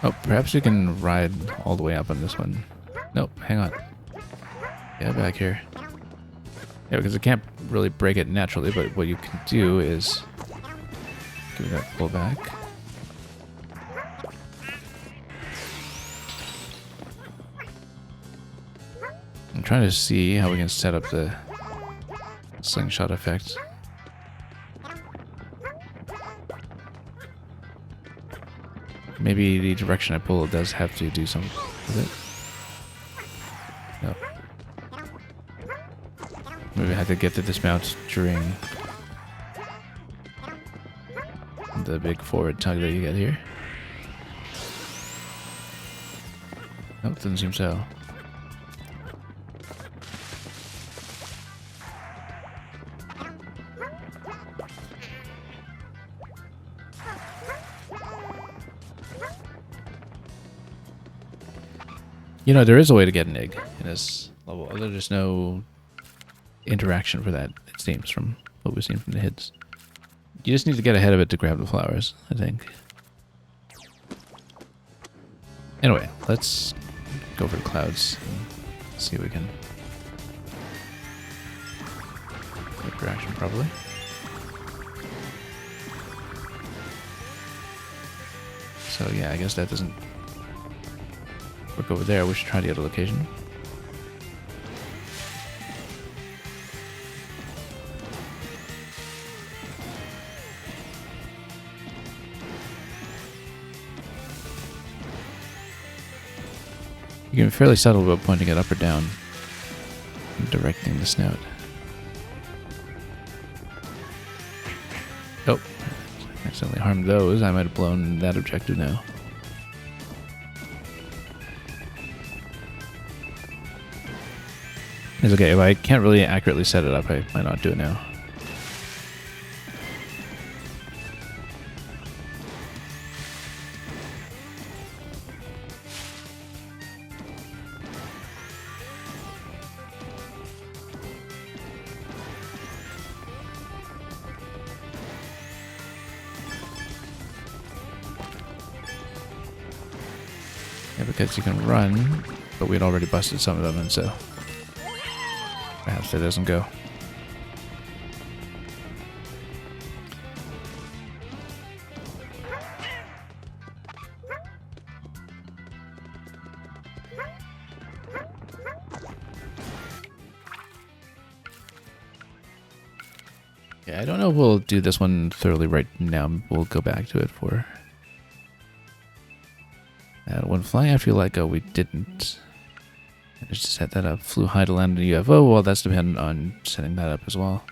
Oh, perhaps we can ride all the way up on this one. Nope, hang on. Yeah, back here. Yeah, because it can't really break it naturally, but what you can do is give it that pull back. I'm trying to see how we can set up the slingshot effect. Maybe the direction I pull does have to do something with it. No. Maybe I have to get the dismount during the big forward tug that you get here. Nope, doesn't seem so. You know, there is a way to get an egg in this level, although there's no interaction for that, it seems, from what we've seen from the hits. You just need to get ahead of it to grab the flowers, I think. Anyway, let's go for the clouds and see if we can... Interaction, probably. So yeah, I guess that doesn't work over there. We should try the other location. You can be fairly subtle about pointing it up or down and directing the snout. Oh, accidentally harmed those. I might have blown that objective now. It's okay. If I can't really accurately set it up, I might not do it now. Yeah, because you can run, but we'd already busted some of them, and so perhaps that doesn't go. Yeah, I don't know if we'll do this one thoroughly right now. We'll go back to it for... when flying after you let go, we didn't manage to set that up. Flew high to land on a UFO. Well, that's dependent on setting that up as well.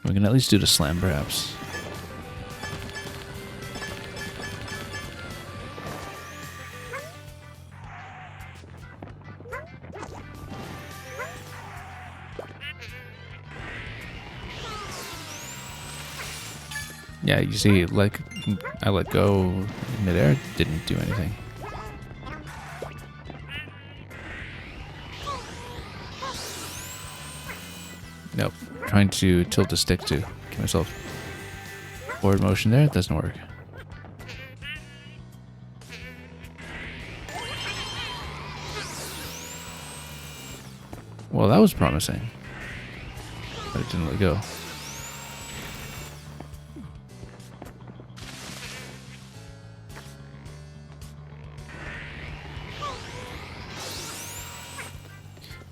We can at least do the slam, perhaps. Yeah, you see, like, I let go in midair, didn't do anything. Nope. Trying to tilt the stick to give myself forward motion there, it doesn't work. Well, that was promising. But it didn't let go.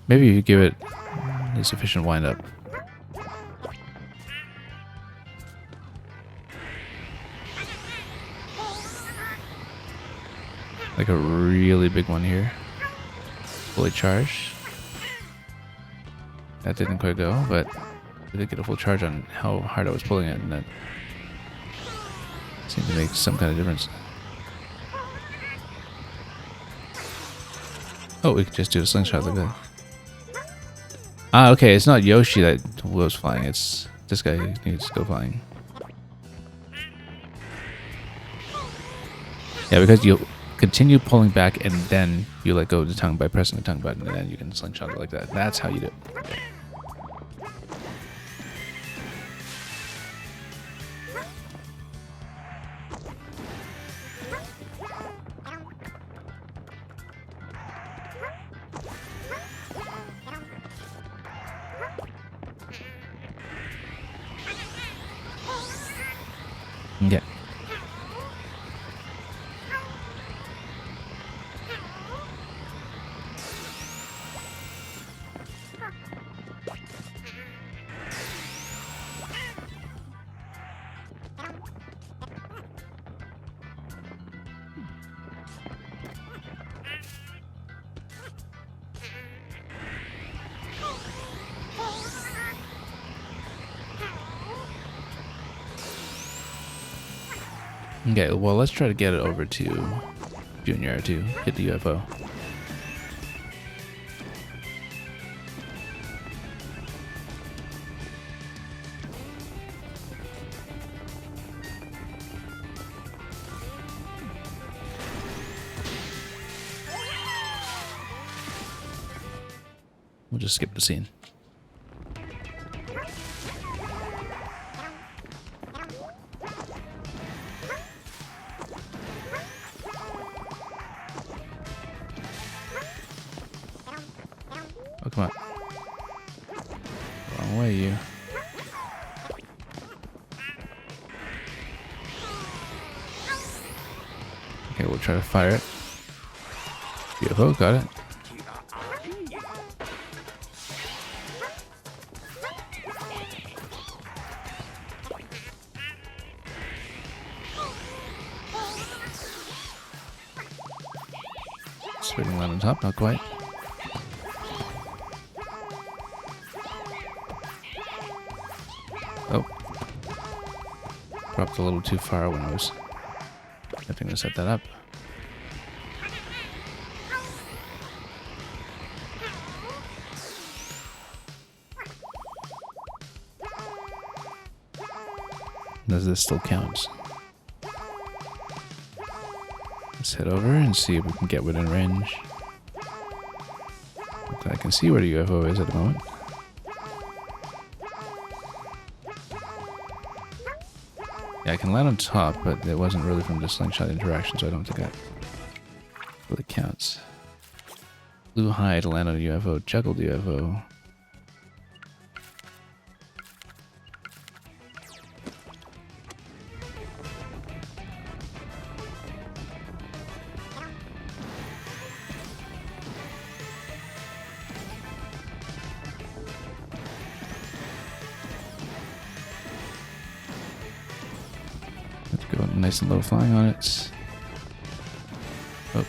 Maybe you give it a sufficient wind up. Like a really big one here. Fully charged. That didn't quite go, but I did get a full charge on how hard I was pulling it, and that seemed to make some kind of difference. Oh, we could just do a slingshot like that. Ah, okay, it's not Yoshi that was flying, it's this guy who needs to go flying. Yeah, because you continue pulling back and then you let go of the tongue by pressing the tongue button, and then you can slingshot it like that. That's how you do it. Okay. Okay, well, let's try to get it over to Junior to hit the UFO. We'll just skip the scene. Oh, come on. Wrong way, you. Okay, we'll try to fire it. UFO, got it. Swinging land on top, not quite. Oh. Dropped a little too far when I was attempting to set that up. Does this still count? Let's head over and see if we can get within range. I can see where the UFO is at the moment. Yeah, I can land on top, but it wasn't really from the slingshot interaction, so I don't think that really counts. Flew high to land on a UFO, juggled the UFO. Let's go nice and low flying on it. Oh.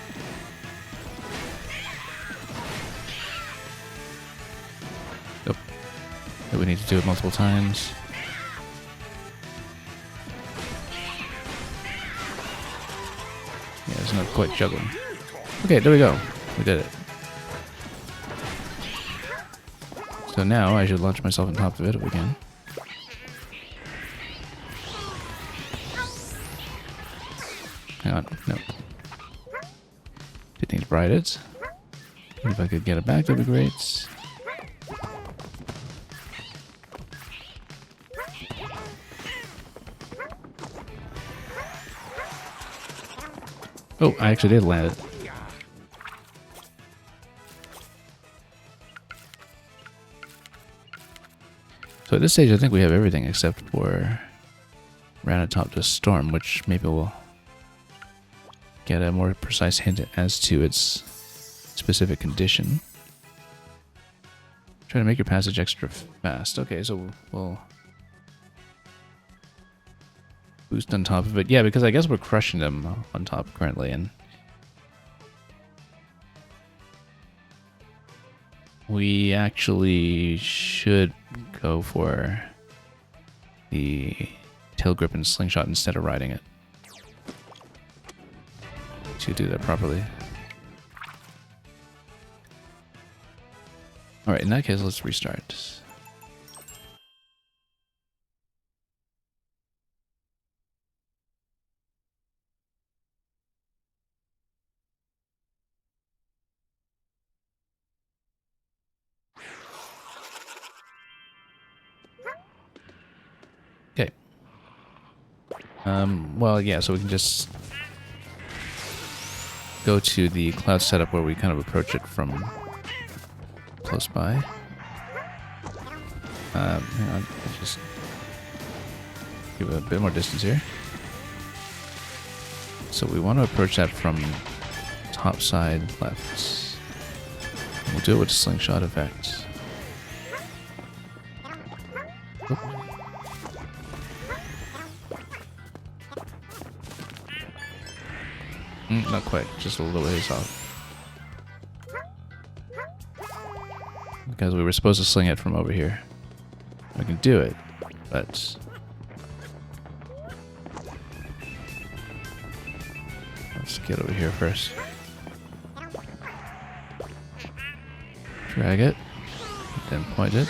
Nope. But we need to do it multiple times. Yeah, it's not quite juggling. Okay, there we go. We did it. So now I should launch myself on top of it if we can. Hang on, no. Didn't need to ride it. If I could get it back, that'd be great. Oh, I actually did land it. So at this stage, I think we have everything except for ran atop the storm, which maybe we'll get a more precise hint as to its specific condition. Try to make your passage extra fast. Okay, so we'll boost on top of it. Yeah, because I guess we're crushing them on top currently, and we actually should go for the tail grip and slingshot instead of riding it. To do that properly. Alright, in that case, let's restart. Okay. Well, yeah, so we can just go to the cloud setup where we kind of approach it from close by. Hang on, let's just give it a bit more distance here. So we want to approach that from top side left. We'll do it with a slingshot effect. Oop. Not quite, just a little ways off. Because we were supposed to sling it from over here. We can do it, but let's get over here first. Drag it, then point it.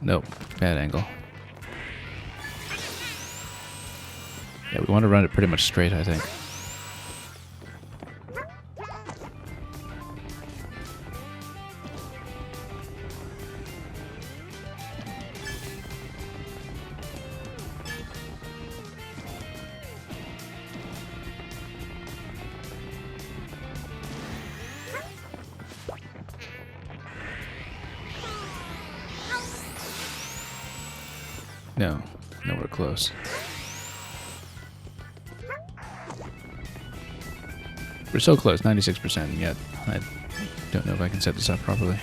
Nope, bad angle. Yeah, we want to run it pretty much straight, I think. No, nowhere close. We're so close, 96%, yet I don't know if I can set this up properly.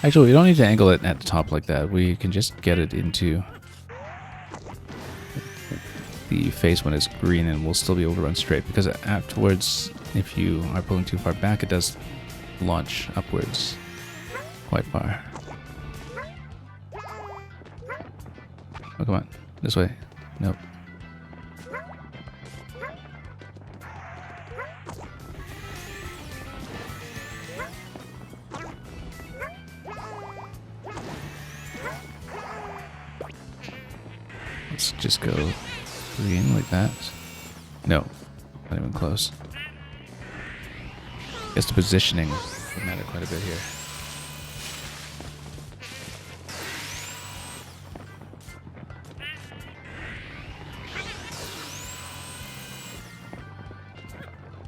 Actually, we don't need to angle it at the top like that. We can just get it into the face when it's green and we'll still be able to run straight, because afterwards, if you are pulling too far back, it does launch upwards quite far. Oh, come on. This way. Nope. Let's just go green like that. No, not even close. Guess the positioning would matter quite a bit here.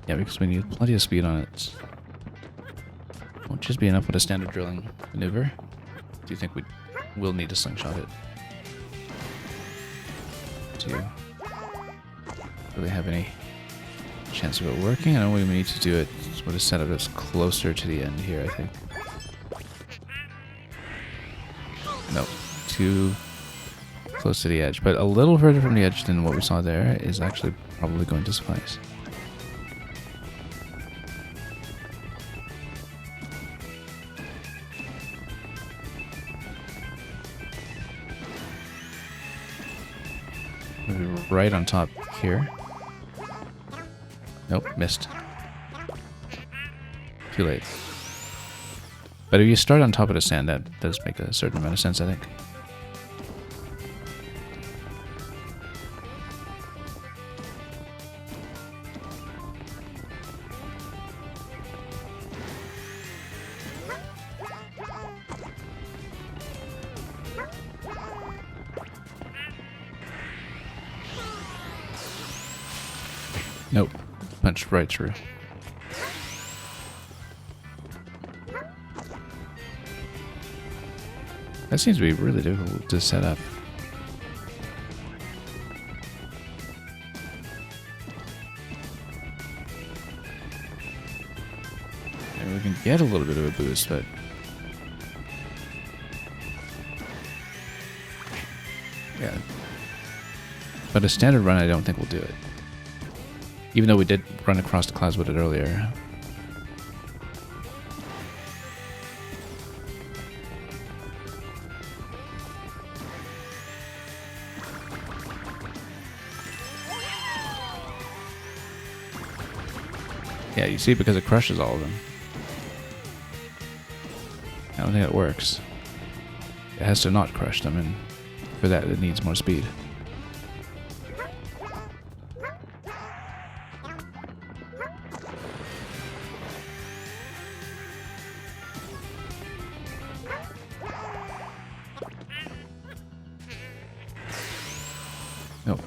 Yeah, because we need plenty of speed on it. Won't just be enough with a standard drilling maneuver. Do you think we will need to slingshot it to really have any chance of it working? I know we need to do it with a setup that's closer to the end here, I think. Nope, too close to the edge, but a little further from the edge than what we saw there is actually probably going to suffice. Maybe right on top here. Nope, missed. Too late. But if you start on top of the sand, that does make a certain amount of sense, I think. Nope. Punched right through. That seems to be really difficult to set up. And we can get a little bit of a boost, but yeah. But a standard run, I don't think will do it. Even though we did run across the clouds with it earlier. Yeah, you see, because it crushes all of them. I don't think it works. It has to not crush them, and for that it needs more speed. Nope.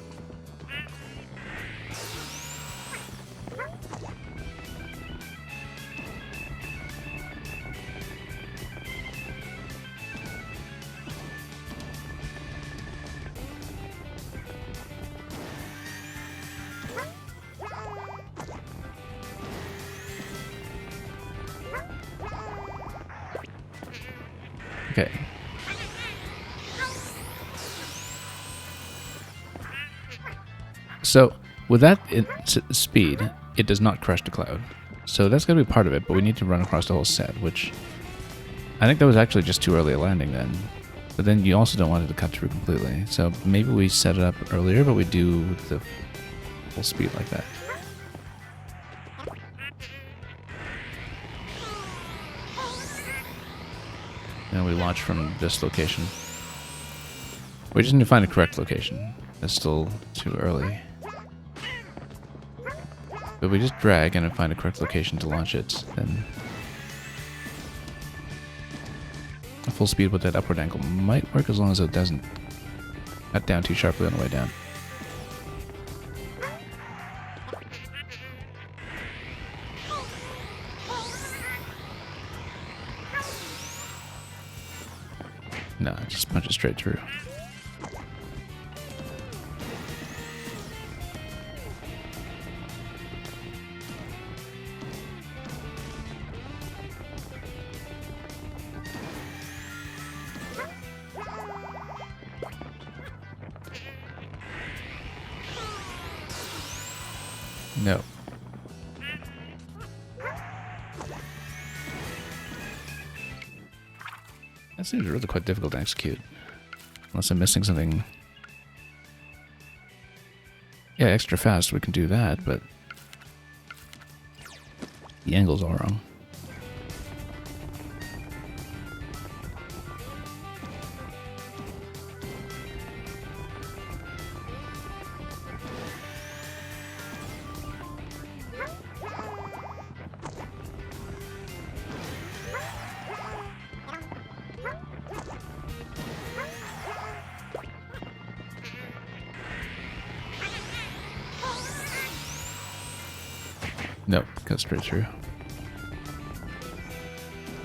Okay. So, with that speed, it does not crush the cloud. So that's going to be part of it, but we need to run across the whole set, which I think that was actually just too early a landing then. But then you also don't want it to cut through completely. So maybe we set it up earlier, but we do the full speed like that. And we launch from this location. We just need to find a correct location. That's still too early. But we just drag and find a correct location to launch it, then Full speed with that upward angle might work as long as it doesn't cut down too sharply on the way down. No, just punch it straight through. No. That seems really quite difficult to execute. Unless I'm missing something. Yeah, extra fast, we can do that, but the angle's all wrong. Nope, cut straight through.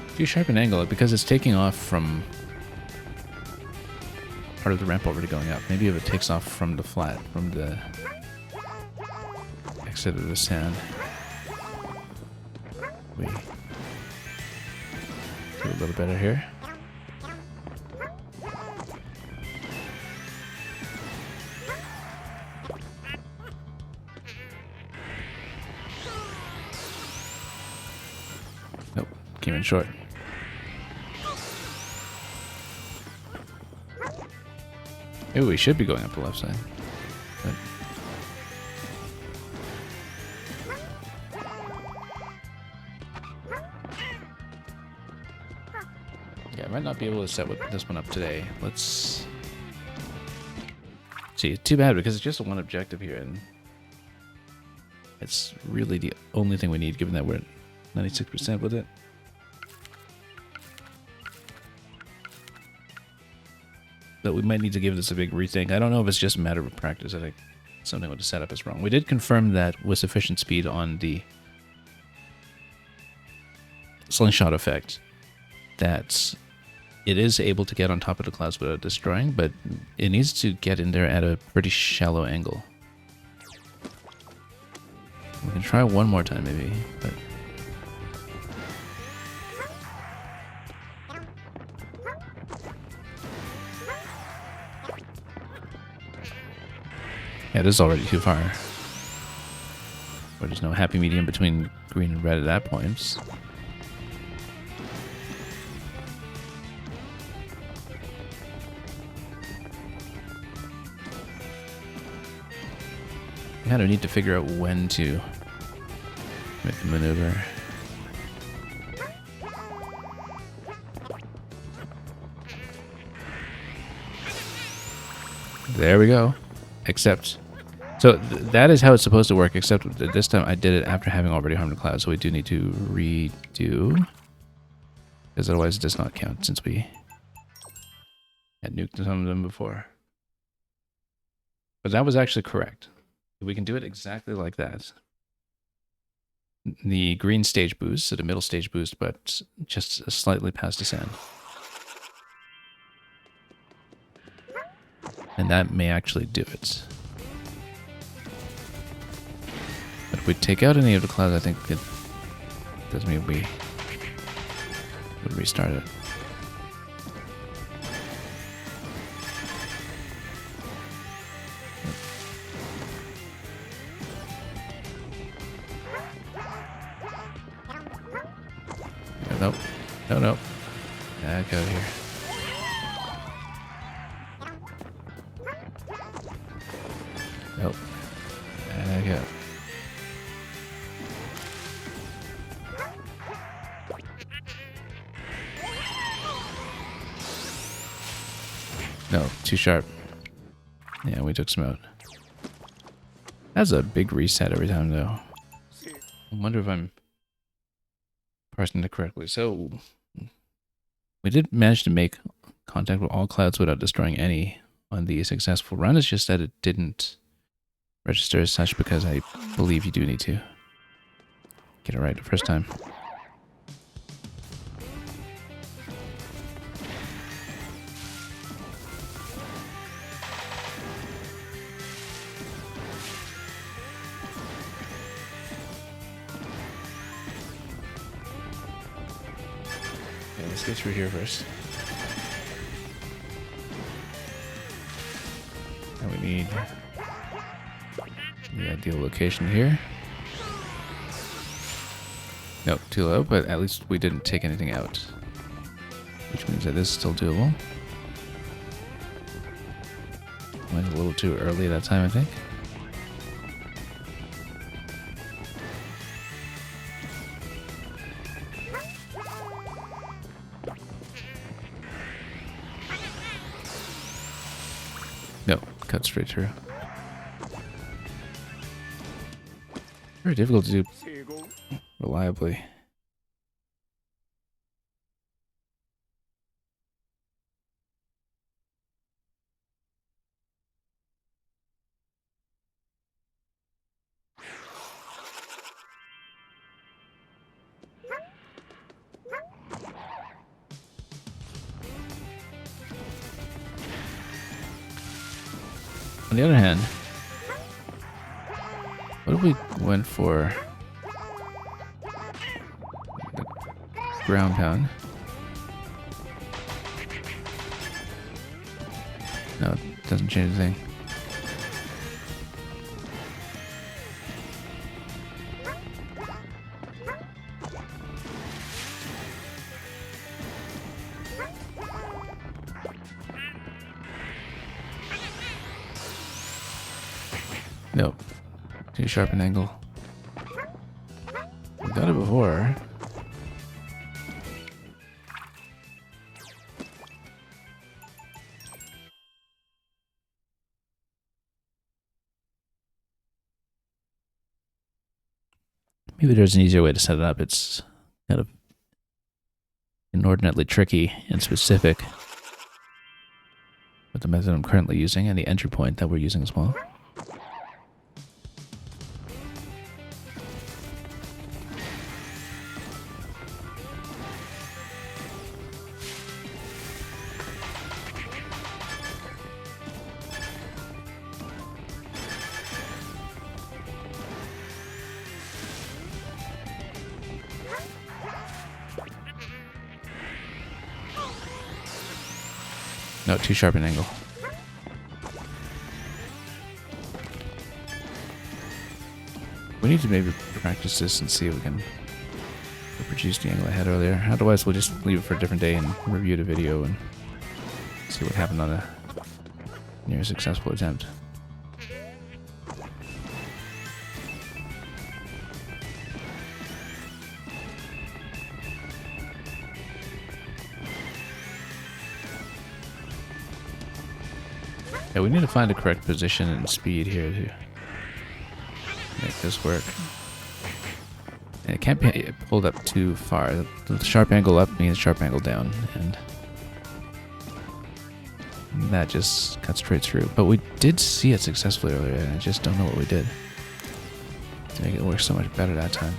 If you sharpen angle, because it's taking off from part of the ramp already going up. Maybe if it takes off from the flat, from the exit of the sand. We do a little better here. Nope, came in short. Maybe we should be going up the left side. But yeah, I might not be able to set this one up today. Let's see. Too bad, because it's just one objective here, and it's really the only thing we need, given that we're at 96% with it. But we might need to give this a big rethink. I don't know if it's just a matter of practice. I think something with the setup is wrong. We did confirm that with sufficient speed on the slingshot effect, that it is able to get on top of the clouds without destroying, but it needs to get in there at a pretty shallow angle. We can try one more time maybe, but yeah, this is already too far. But there's no happy medium between green and red at that point. We kind of need to figure out when to make the maneuver. There we go. Except, so that is how it's supposed to work, except this time I did it after having already harmed the cloud, so we do need to redo, because otherwise it does not count, since we had nuked some of them before. But that was actually correct. We can do it exactly like that. The green stage boost, so the middle stage boost, but just slightly past the sand. And that may actually do it. But if we take out any of the clouds, I think it does mean we would restart it. Nope. No, no. Back out here. Nope. Back out. No, too sharp. Yeah, we took some out. That's a big reset every time, though. I wonder if I'm parsing it correctly. So, We did manage to make contact with all clouds without destroying any on the successful run. It's just that it didn't register as such because I believe you do need to get it right the first time. Okay, let's get through here first. And we need the ideal location here. Nope, too low, but at least we didn't take anything out. Which means that this is still doable. Went a little too early that time, I think. No, cut straight through. Very difficult to do reliably. On the other hand, what if we went for the ground pound? No, it doesn't change anything. Nope. Too sharp an angle. We got it before. Maybe there's an easier way to set it up. It's kind of inordinately tricky and specific with the method I'm currently using and the entry point that we're using as well. No, too sharp an angle. We need to maybe practice this and see if we can reproduce the angle I had earlier. Otherwise, we'll just leave it for a different day and review the video and see what happened on a near successful attempt. Yeah, we need to find the correct position and speed here to make this work. And it can't be pulled up too far. The sharp angle up means sharp angle down, and that just cuts straight through. But we did see it successfully earlier, and I just don't know what we did to make it work so much better that time.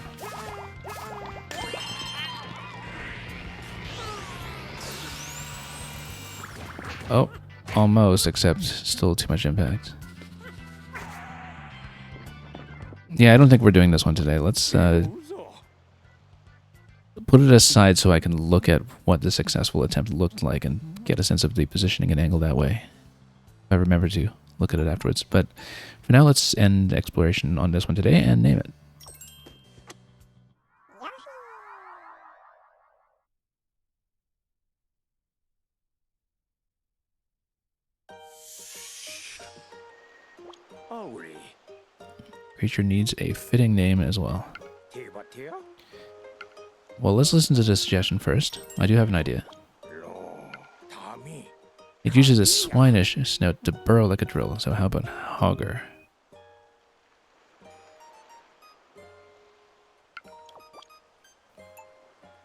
Oh. Almost, except still too much impact. Yeah, I don't think we're doing this one today. Let's put it aside so I can look at what the successful attempt looked like and get a sense of the positioning and angle that way. If I remember to look at it afterwards. But for now, let's end exploration on this one today and name it. Creature needs a fitting name as well. Well, let's listen to the suggestion first. I do have an idea. It uses a swinish snout to burrow like a drill, so how about Hogger?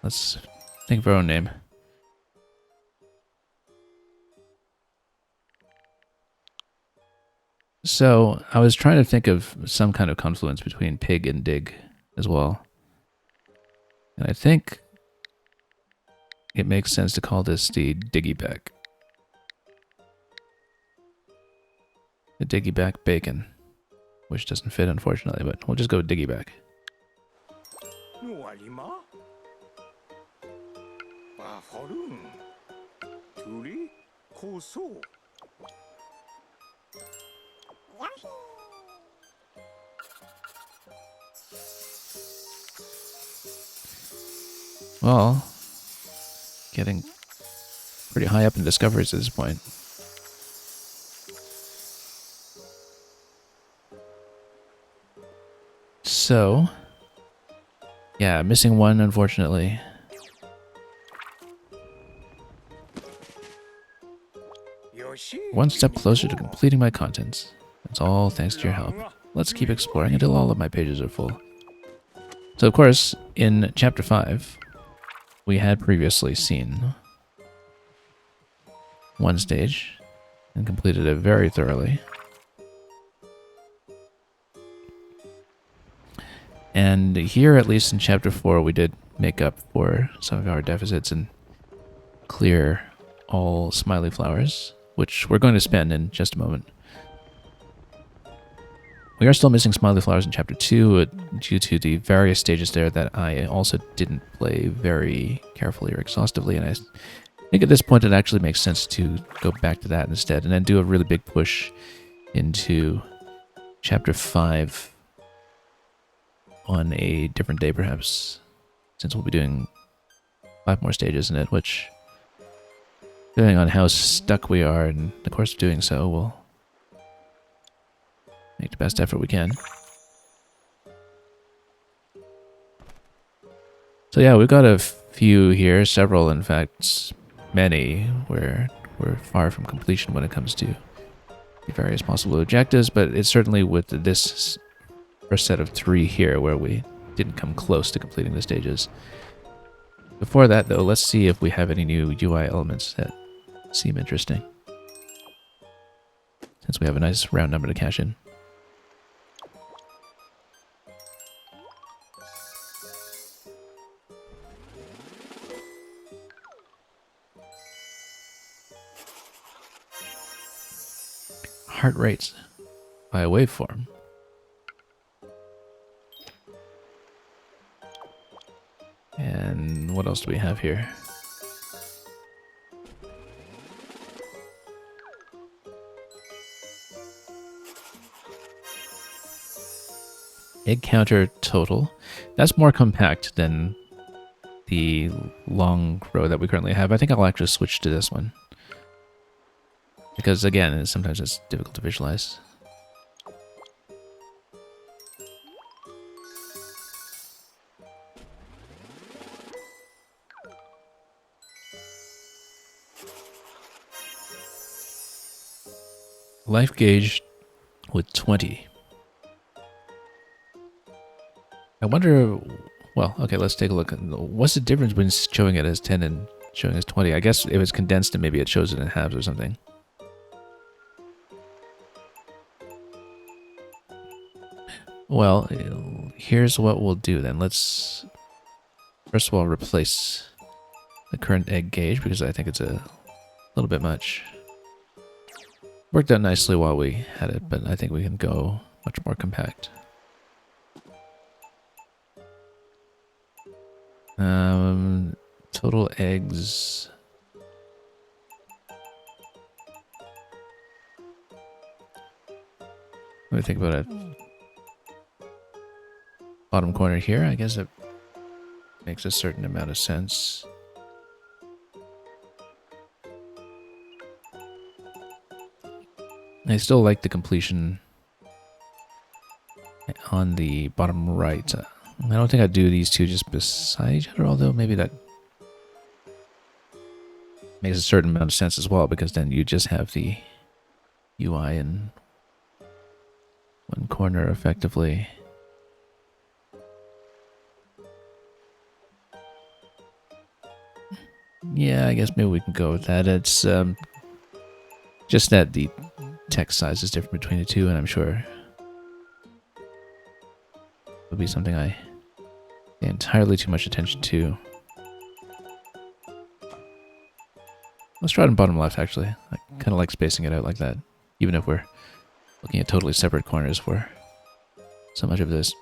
Let's think of our own name. So I was trying to think of some kind of confluence between pig and dig as well. And I think it makes sense to call this the diggy back. The diggy back bacon. Which doesn't fit, unfortunately, but we'll just go with diggy back. Well, getting pretty high up in discoveries at this point. So, yeah, missing one, unfortunately. One step closer to completing my contents. That's all thanks to your help. Let's keep exploring until all of my pages are full. So, of course, in Chapter 5, we had previously seen one stage and completed it very thoroughly. And here, at least in Chapter 4, we did make up for some of our deficits and clear all smiley flowers, which we're going to spend in just a moment. We are still missing smiley flowers in Chapter 2 due to the various stages there that I also didn't play very carefully or exhaustively, and I think at this point it actually makes sense to go back to that instead and then do a really big push into Chapter 5 on a different day perhaps, since we'll be doing 5 more stages in it, which, depending on how stuck we are in the course of doing so, we'll make the best effort we can. So yeah, we've got a few here, several in fact, many, where we're far from completion when it comes to the various possible objectives, but it's certainly with this first set of 3 here where we didn't come close to completing the stages. Before that though, let's see if we have any new UI elements that seem interesting, since we have a nice round number to cash in. Heart rates by a waveform. And what else do we have here? Egg counter total. That's more compact than the long row that we currently have. I think I'll actually switch to this one, because again, sometimes it's difficult to visualize. Life gauge with 20. I wonder, well, okay, let's take a look. What's the difference between showing it as 10 and showing as 20? I guess if it's condensed, and maybe it shows it in halves or something. Well, here's what we'll do then. Let's first of all replace the current egg gauge, because I think it's a little bit much. Worked out nicely while we had it, but I think we can go much more compact. Total eggs. Let me think about it. Bottom corner here, I guess it makes a certain amount of sense. I still like the completion on the bottom right. I don't think I'd do these two just beside each other, although maybe that makes a certain amount of sense as well, because then you just have the UI in one corner effectively. Yeah, I guess maybe we can go with that. It's just that the text size is different between the two, and I'm sure it would be something I pay entirely too much attention to. Let's try it on bottom left, actually. I kind of like spacing it out like that, even if we're looking at totally separate corners for so much of this.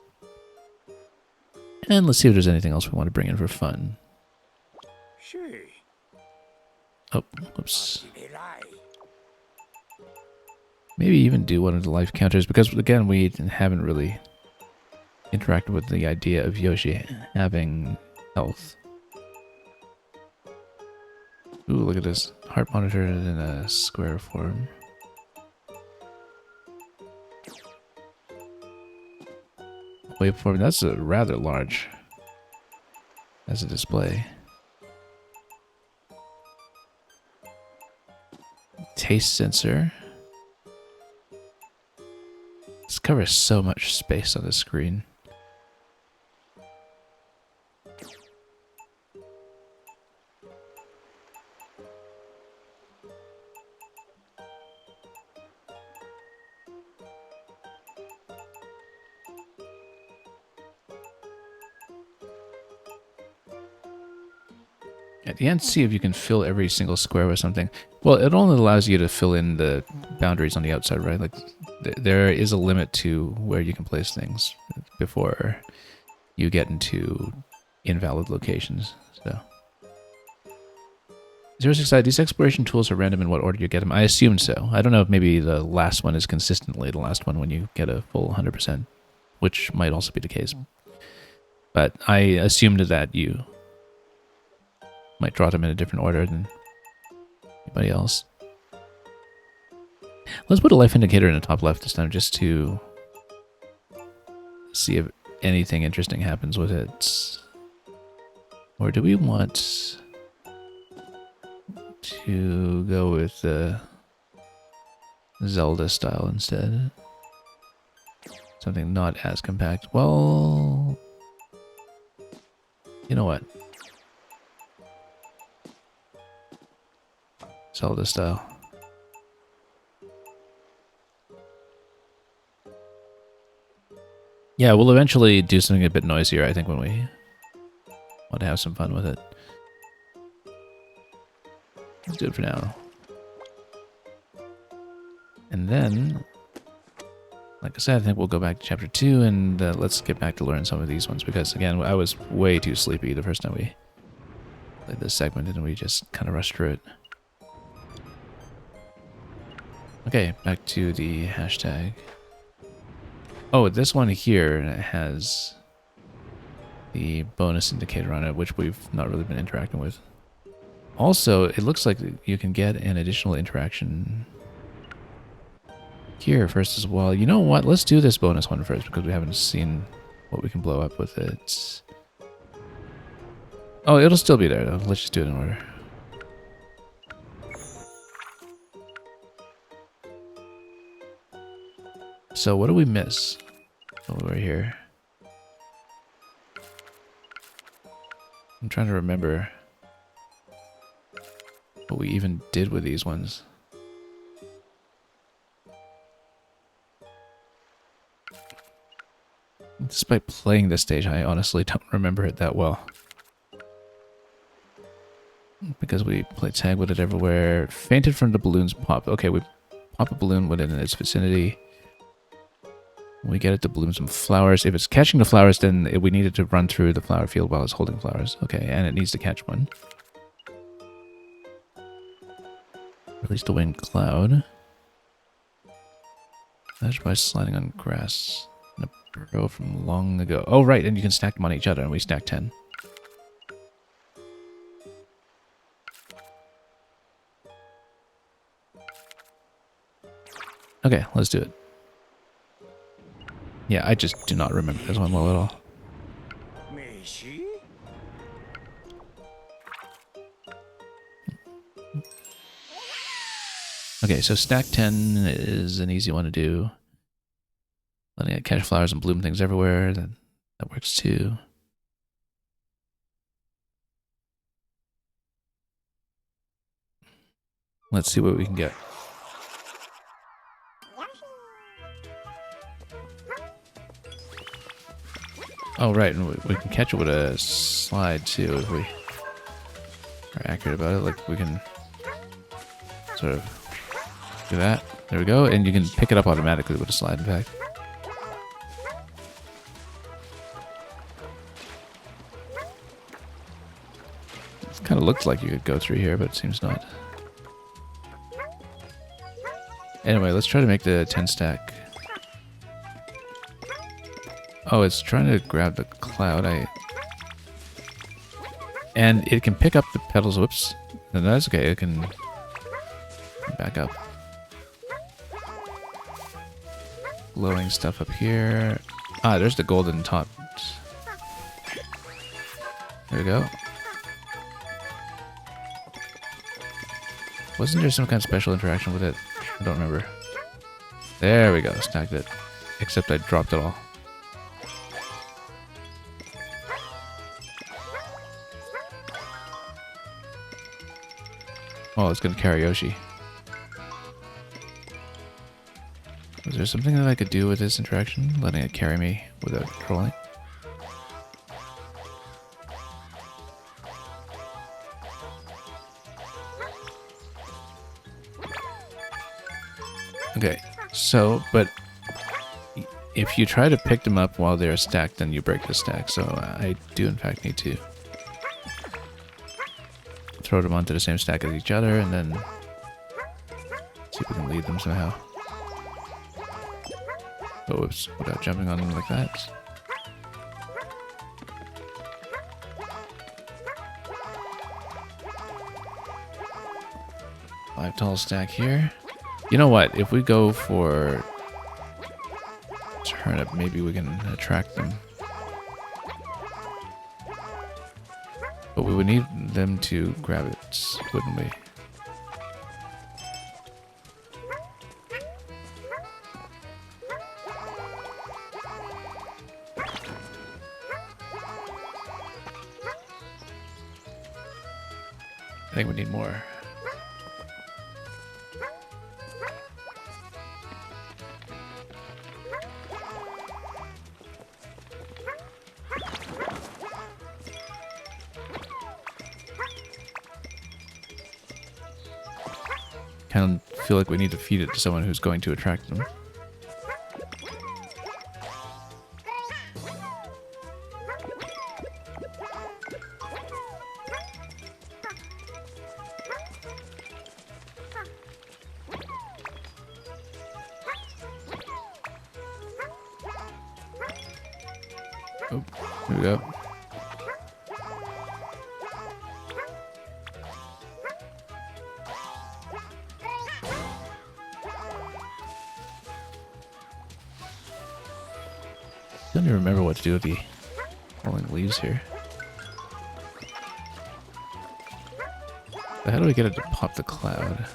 And let's see if there's anything else we want to bring in for fun. Oh, whoops. Maybe even do one of the life counters, because again, we haven't really interacted with the idea of Yoshi having health. Ooh, look at this. Heart monitor in a square form. Waveform, that's a rather large as a display. Taste sensor. This covers so much space on the screen. At the end, see if you can fill every single square with something. Well, it only allows you to fill in the boundaries on the outside, right? Like, there is a limit to where you can place things before you get into invalid locations. So, 065, these exploration tools are random in what order you get them. I assume so. I don't know if maybe the last one is consistently the last one when you get a full 100%, which might also be the case. But I assumed that you might draw them in a different order than anybody else. Let's put a life indicator in the top left this time just to see if anything interesting happens with it. Or do we want to go with the Zelda style instead? Something not as compact. Well, you know what? Zelda style. Yeah, we'll eventually do something a bit noisier, I think, when we want to have some fun with it. Let's do it for now. And then, like I said, I think we'll go back to chapter 2 and let's get back to learn some of these ones, because again, I was way too sleepy the first time we played this segment and we just kind of rushed through it. Okay, back to the hashtag. Oh, this one here has the bonus indicator on it, which we've not really been interacting with. Also, it looks like you can get an additional interaction here first as well. You know what? Let's do this bonus one first, because we haven't seen what we can blow up with it. Oh, it'll still be there, though. Let's just do it in order. So what do we miss while we're here? I'm trying to remember what we even did with these ones. Despite playing this stage, I honestly don't remember it that well. Because we play tag with it everywhere. Fainted from the balloon's pop. Okay, we pop a balloon within its vicinity. We get it to bloom some flowers. If it's catching the flowers, then we need it to run through the flower field while it's holding flowers. Okay, and it needs to catch one. Release the winged cloud. That's by sliding on grass. And a burrow from long ago. Oh, right, and you can stack them on each other, and we stack 10. Okay, let's do it. Yeah, I just do not remember this one well at all. Okay, so stack 10 is an easy one to do. Letting it catch flowers and bloom things everywhere, that works too. Let's see what we can get. Oh, right, and we can catch it with a slide, too, if we are accurate about it. Like, we can sort of do that. There we go, and you can pick it up automatically with a slide, in fact. It kind of looks like you could go through here, but it seems not. Anyway, let's try to make the 10 stack. Oh, it's trying to grab the cloud. And it can pick up the petals. Whoops. No, that's okay. It can back up. Glowing stuff up here. Ah, there's the golden top. There we go. Wasn't there some kind of special interaction with it? I don't remember. There we go. Stacked it. Except I dropped it all. Oh, it's gonna carry Yoshi. Was there something that I could do with this interaction? Letting it carry me without controlling? Okay, so, but if you try to pick them up while they're stacked, then you break the stack. So I do in fact need to throw them onto the same stack as each other, and then see if we can lead them somehow. Oh, whoops, without jumping on them like that. Five tall stack here. You know what? If we go for turnip, maybe we can attract them. But we would need them to grab it, wouldn't we? I think we need more. Kind of feel like we need to feed it to someone who's going to attract them. Oh, here we go. I don't even remember what to do with the falling leaves here. So how do we get it to pop the cloud?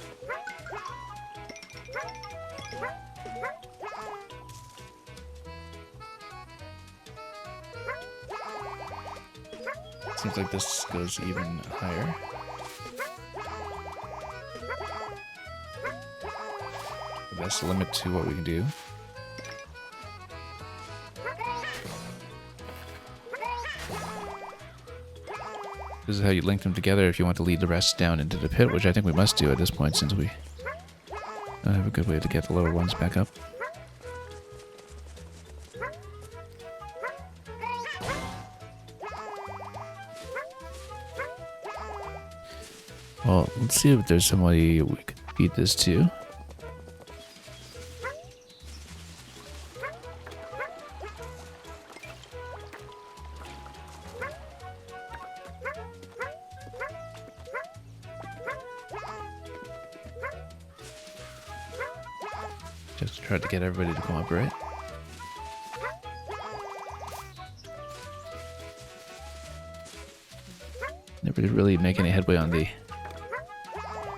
Seems like this goes even higher. But that's the limit to what we can do. This is how you link them together if you want to lead the rest down into the pit, which I think we must do at this point since we don't have a good way to get the lower ones back up. Well, let's see if there's somebody we could feed this to. Just to try to get everybody to cooperate. Never did really make any headway on the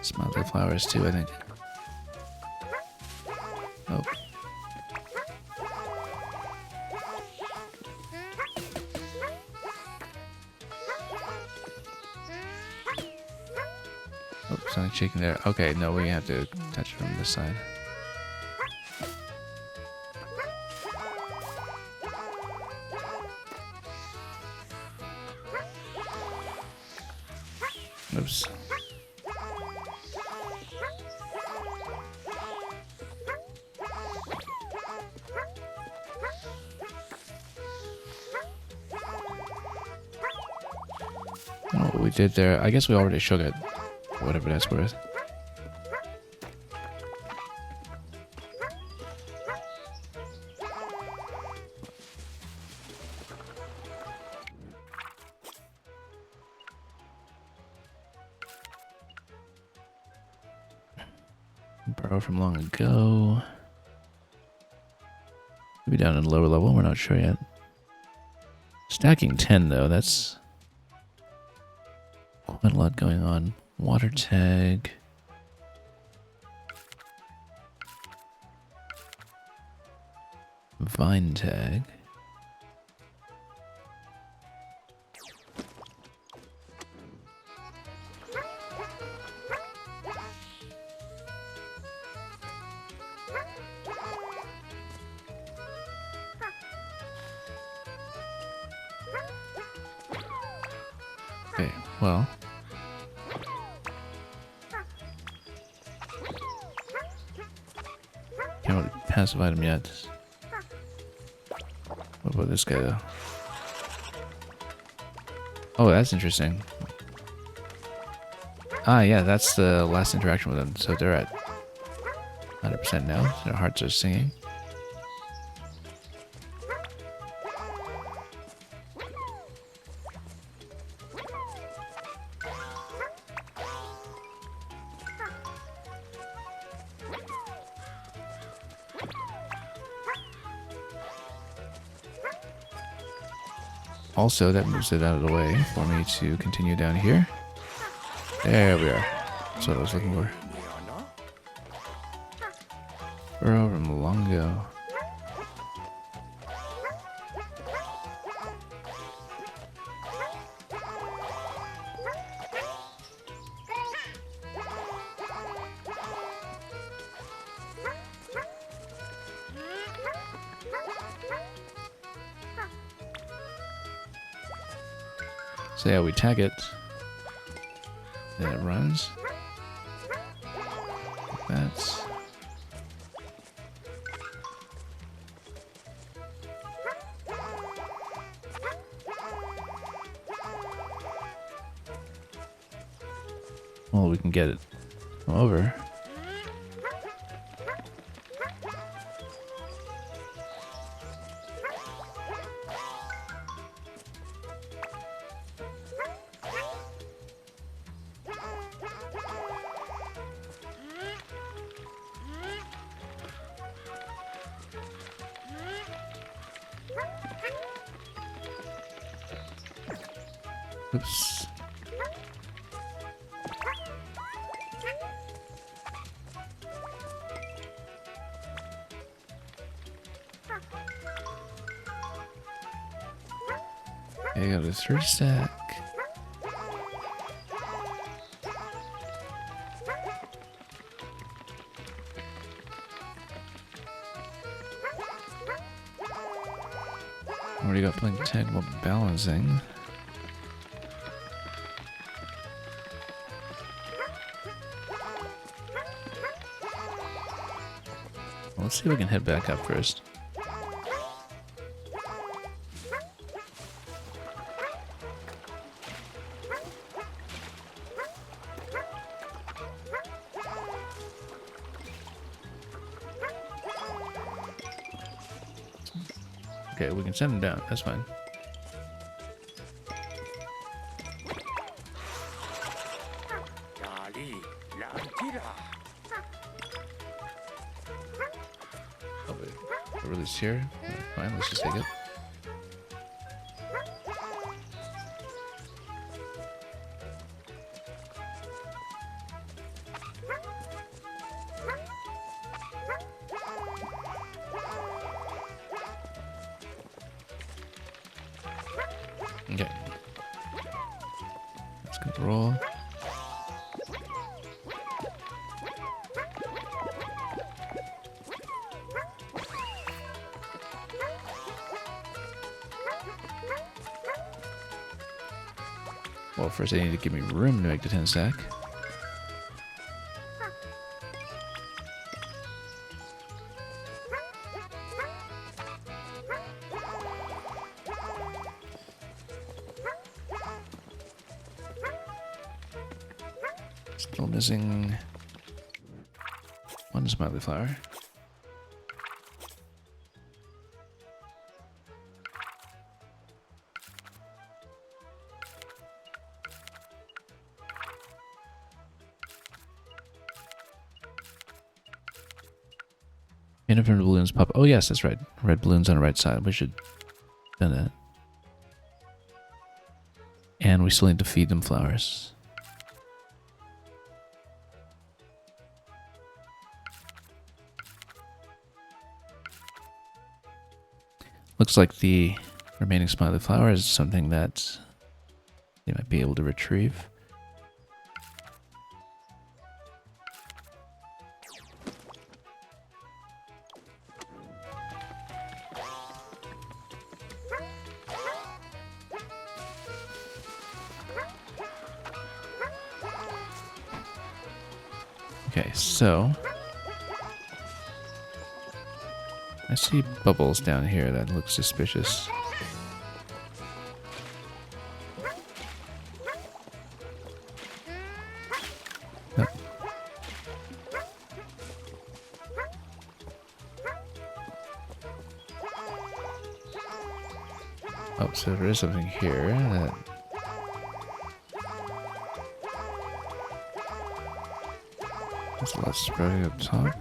smiley flowers too, I think. Oh. Oh, something shaking there. Okay, no, we have to touch it from this side. Oops. I don't know what we did there. I guess we already shook it. Whatever that's worth. Borrow from long ago. Maybe down in lower level, we're not sure yet. Stacking 10 though, that's quite a lot going on. Water tag. Vine tag. Okay, well. Can't really passive item yet. What about this guy though? Oh, that's interesting. Ah, yeah, that's the last interaction with them. So they're at 100% now. Their hearts are singing. Also, that moves it out of the way for me to continue down here. There we are. That's what I was looking for. Burrow from Longo. So yeah, we tag it. Then it runs. That's... Well, we can get it over. Oops. Okay, got a 3 stack. Already got plenty of tag while balancing. Let's see if we can head back up first. Okay, we can send him down. That's fine. Oh, wait. A release here. Fine, let's just take it. Okay. Let's control. Well, first they need to give me room to make the 10 stack. Still missing one smiley flower. Infinite balloons pop. Oh yes, that's right. Red balloons on the right side. We should do that. And we still need to feed them flowers. Looks like the remaining smiley flower is something that they might be able to retrieve. Okay, so I see bubbles down here that look suspicious. Yep. Oh, so there is something here that... There's a lot sprouting up top.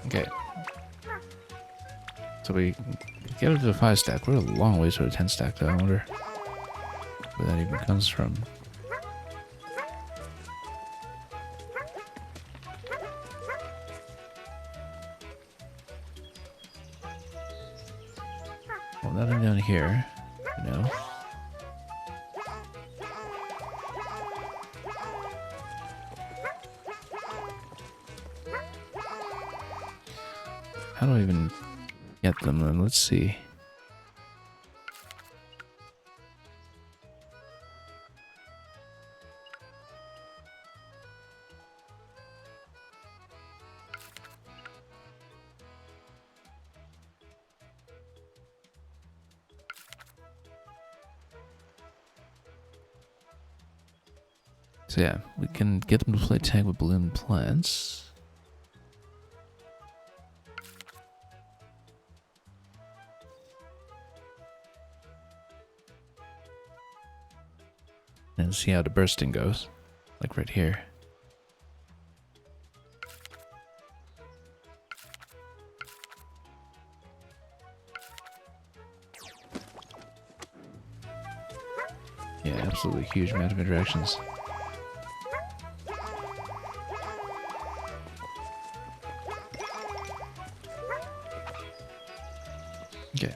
Okay. So we get up to the 5 stack. We're a long ways to a 10 stack though. I wonder where that even comes from. Well, nothing down here, you know. How do I even get them then? Let's see. So yeah, we can get them to play tag with balloon plants. And see how the bursting goes. Like right here. Yeah, absolutely huge amount of interactions. Okay.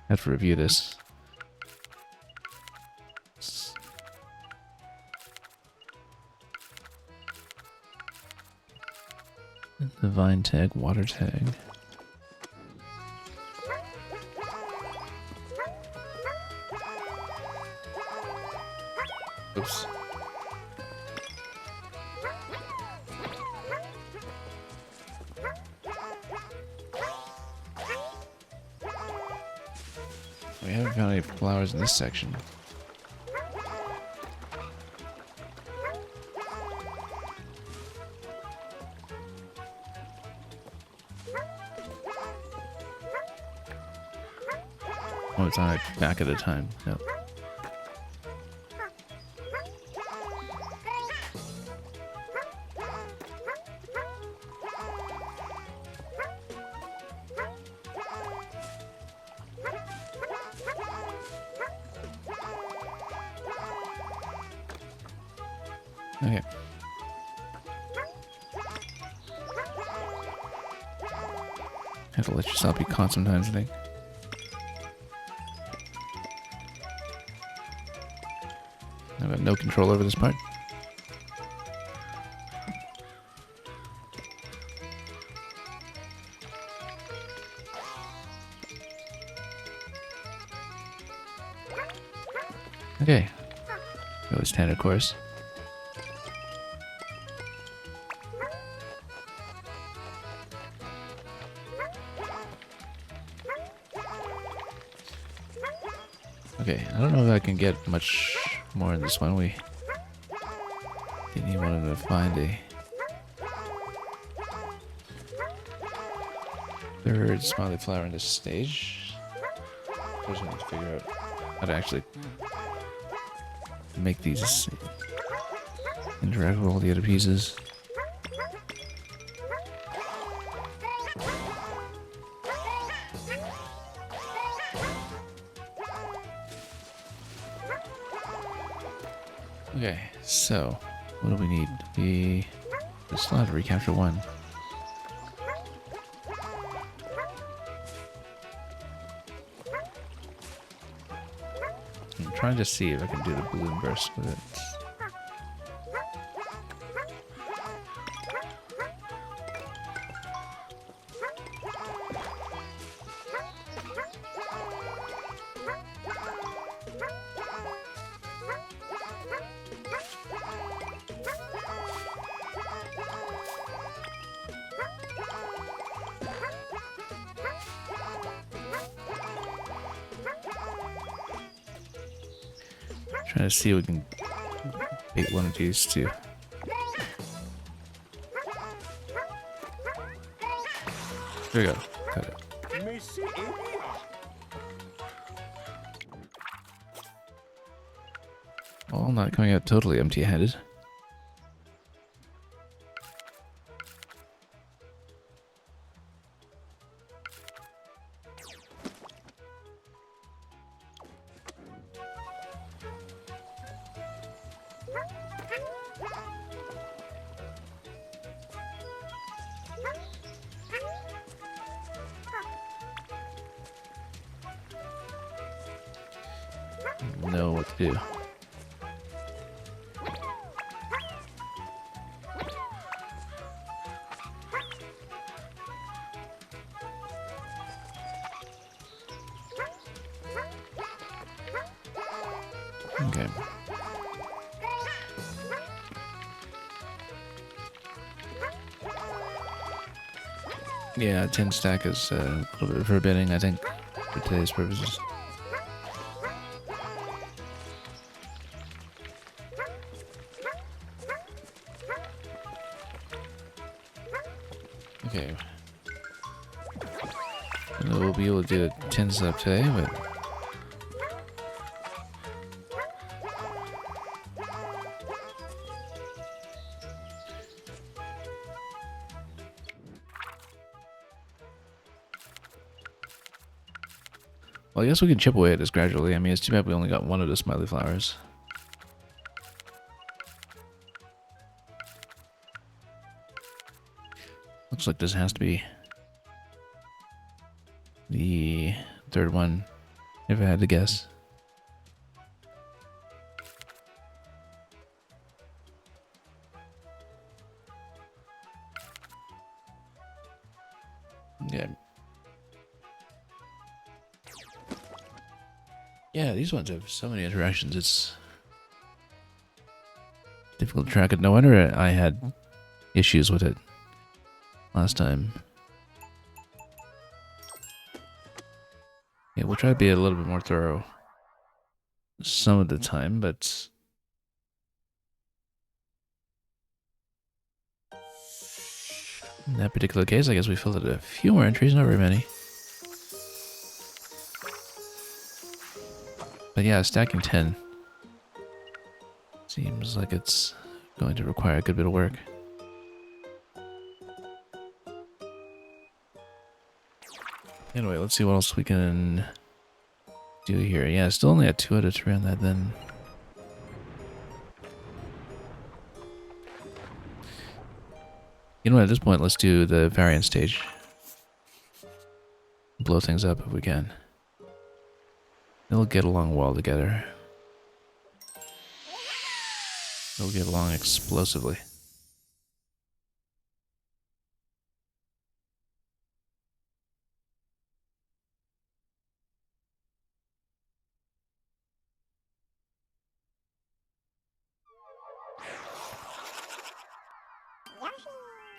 I have to review this. The vine tag, water tag. Oops. We haven't found any flowers in this section. Oh, it's on the back at a time. Nope. Okay. Have to let yourself be caught sometimes, I think. I've got no control over this part. Okay. Really standard course. Okay, I don't know if I can get much more in this one. We didn't even want to find a third smiley flower in this stage. First we need to figure out how to actually make these interact with all the other pieces. Okay, so what do we need? We still have to recapture one. I'm trying to see if I can do the balloon burst with it. Trying to see if we can bait one of these two. There we go. Got it. Well, I'm not coming out totally empty-handed. Know what to do. Okay. Yeah, 10 stack is a little bit forbidding, I think, for today's purposes. Okay. We'll be able to do a 10 setup today, but well, I guess we can chip away at this gradually. I mean, it's too bad we only got one of the smiley flowers. Looks like this has to be the third one, if I had to guess. Yeah. Yeah, these ones have so many interactions, it's difficult to track it. No wonder I had issues with it last time. Yeah, we'll try to be a little bit more thorough some of the time, but in that particular case, I guess we filled out a few more entries, not very many. But yeah, stacking 10 seems like it's going to require a good bit of work. Anyway, let's see what else we can do here. Yeah, still only at 2 out of 3 on that then. You know what, at this point, let's do the variant stage. Blow things up if we can. They'll get along well together. They'll get along explosively.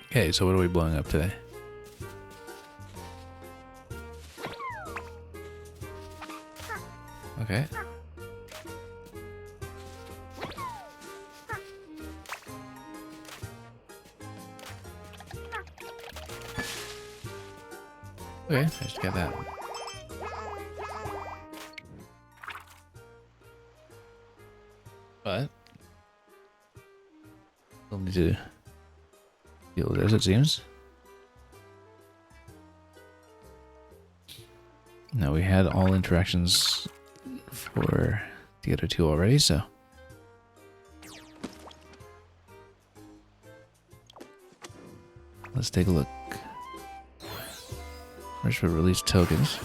Okay, so what are we blowing up today? Okay. Okay, I just got that. But we'll need to deal with this, it seems. Now we had all interactions for the other two already, so let's take a look. Where's for release tokens?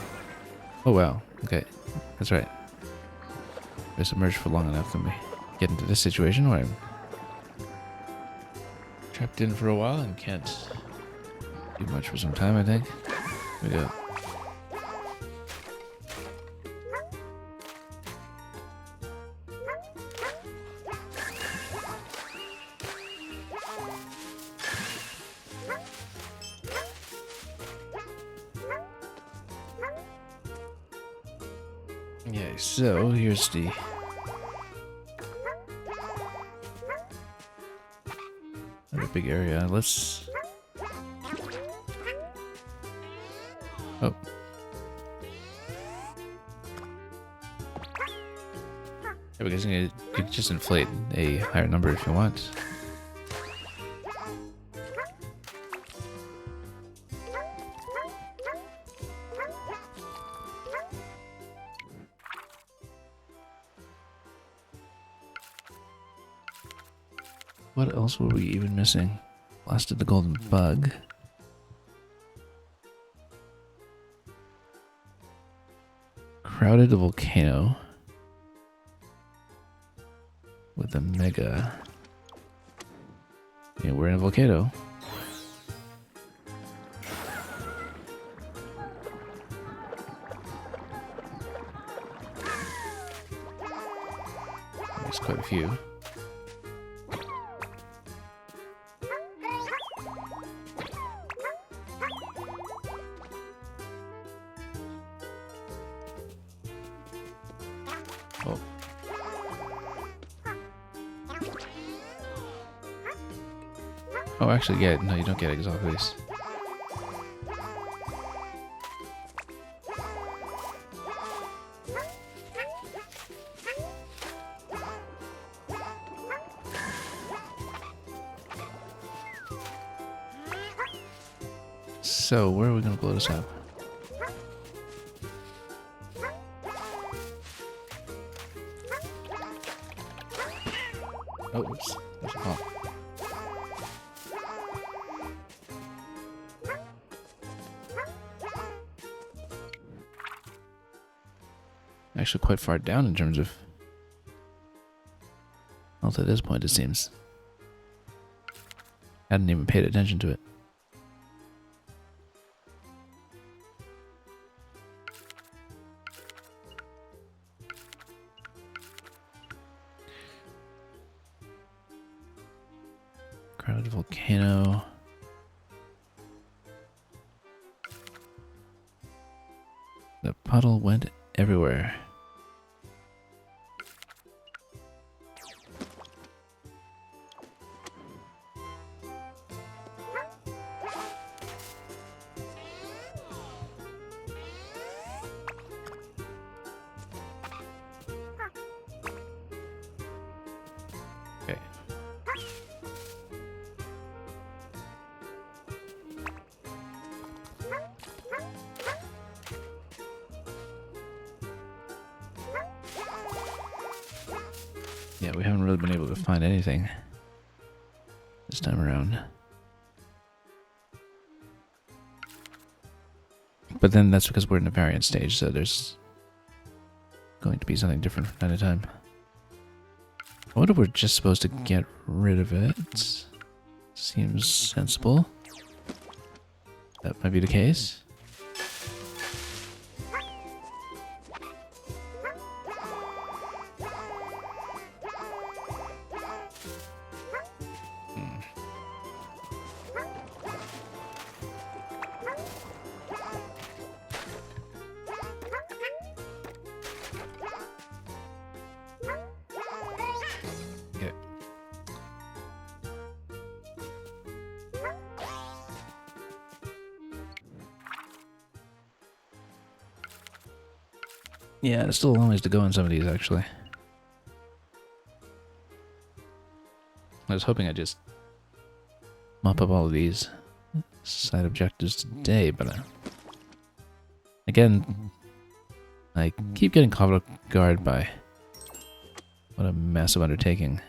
Oh wow, okay, that's right. We're submerged for long enough, and we get into this situation where I'm trapped in for a while and can't do much for some time, I think. Here we go. Okay, so here's the other big area. Let's... Oh. Yeah, because you can just inflate a higher number if you want. What else were we even missing? Blasted the golden bug. Crowded the volcano. With a mega. Yeah, we're in a volcano. There's quite a few. Oh. Oh, actually, yeah, no, you don't get exotics. So, where are we gonna blow this up? Oh, oops. There's a pump. Actually quite far down in terms of health at this point, it seems. Hadn't even paid attention to it. Crowded volcano. The puddle went everywhere. Okay. Yeah, we haven't really been able to find anything this time around. But then that's because we're in a variant stage, so there's going to be something different from time to time. I wonder if we're just supposed to get rid of it. Seems sensible. That might be the case. Okay. Yeah, there's still a long ways to go on some of these, actually. I was hoping I'd just mop up all of these side objectives today, but again, I keep getting caught off guard by what a massive undertaking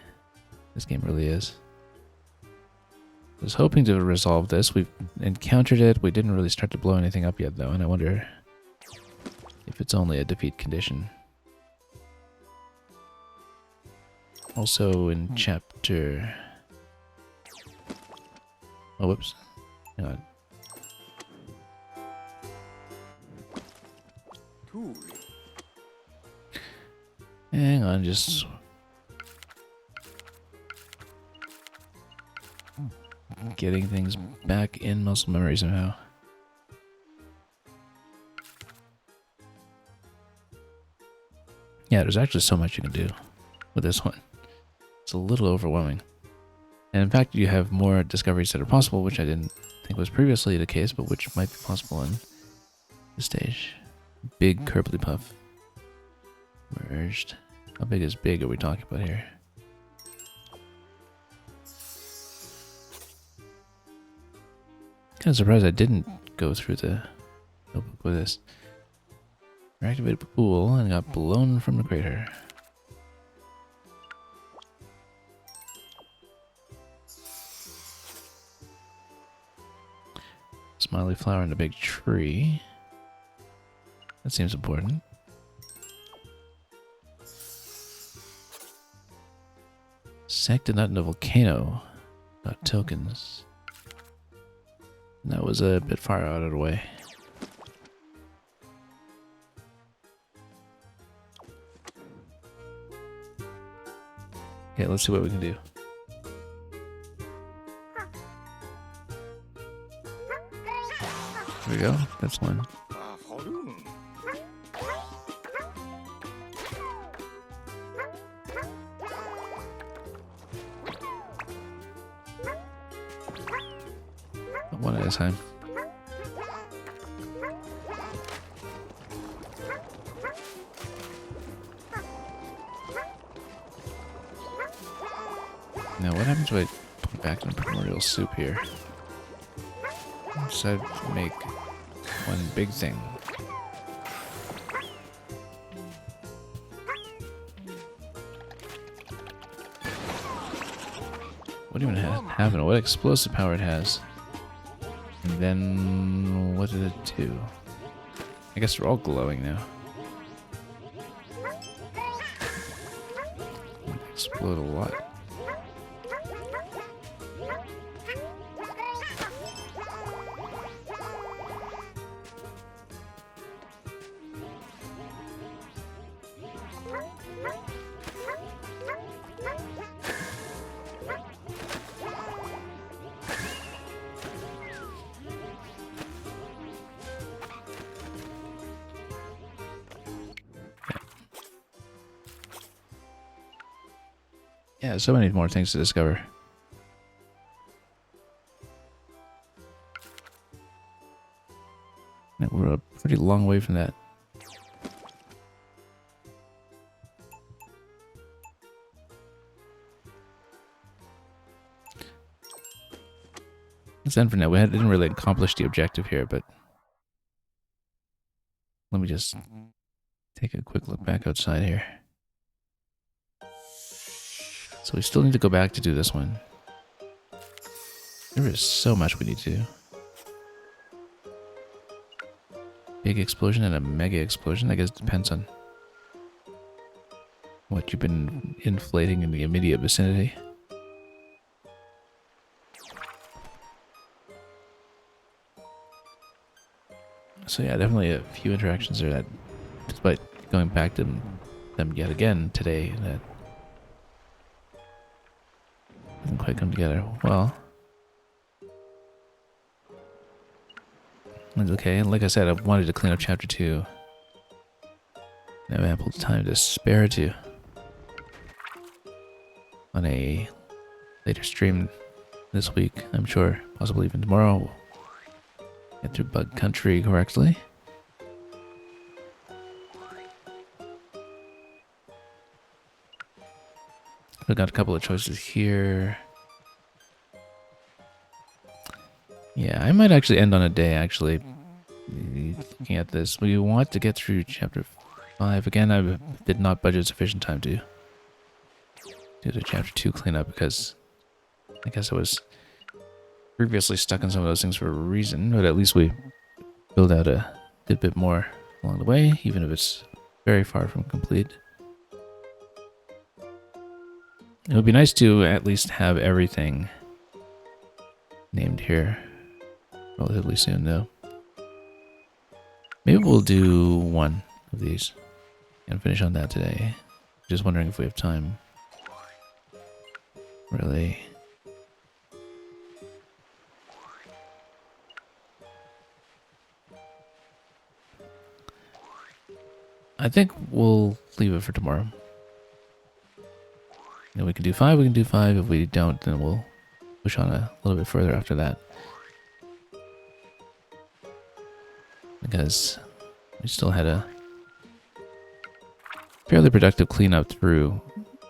this game really is. I was hoping to resolve this. We've encountered it. We didn't really start to blow anything up yet, though, and I wonder if it's only a defeat condition. Also in chapter... Oh, whoops. Hang on. Hang on, just... getting things back in muscle memory somehow. Yeah, there's actually so much you can do with this one. It's a little overwhelming. And in fact, you have more discoveries that are possible, which I didn't think was previously the case, but which might be possible in this stage. Big Curly Puff. Merged. How big is big are we talking about here? Kind of surprised I didn't go through the notebook with this. Activated the pool and got blown from the crater. Smiley flower in a big tree. That seems important. Sacked a nut in a volcano. Got tokens. That was a bit far out of the way. Okay, let's see what we can do. There we go. That's one. One at a time. Now, what happens if I put back in primordial soup here? Decide to make one big thing. What even happened? What explosive power it has? And then what did it do? I guess they're all glowing now. Explode a lot. Yeah, so many more things to discover. Yeah, we're a pretty long way from that. Let's end for now. We didn't really accomplish the objective here, but let me just take a quick look back outside here. So we still need to go back to do this one. There is so much we need to do. Big explosion and a mega explosion. I guess it depends on what you've been inflating in the immediate vicinity. So yeah, definitely a few interactions there that, despite going back to them yet again today, that didn't quite come together well. It's okay. Like I said, I wanted to clean up chapter 2. I have ample time to spare to on a later stream this week. I'm sure, possibly even tomorrow, we'll get through Bug Country correctly. I've got a couple of choices here. Yeah, I might actually end on a day, actually. Looking at this, we want to get through chapter 5. Again, I did not budget sufficient time to do the chapter 2 cleanup because I guess I was previously stuck in some of those things for a reason, but at least we build out a good bit more along the way, even if it's very far from complete. It would be nice to at least have everything named here relatively soon, though. Maybe we'll do one of these and finish on that today. Just wondering if we have time. Really. I think we'll leave it for tomorrow. If we can do 5, we can do 5. If we don't, then we'll push on a little bit further after that. Because we still had a fairly productive cleanup through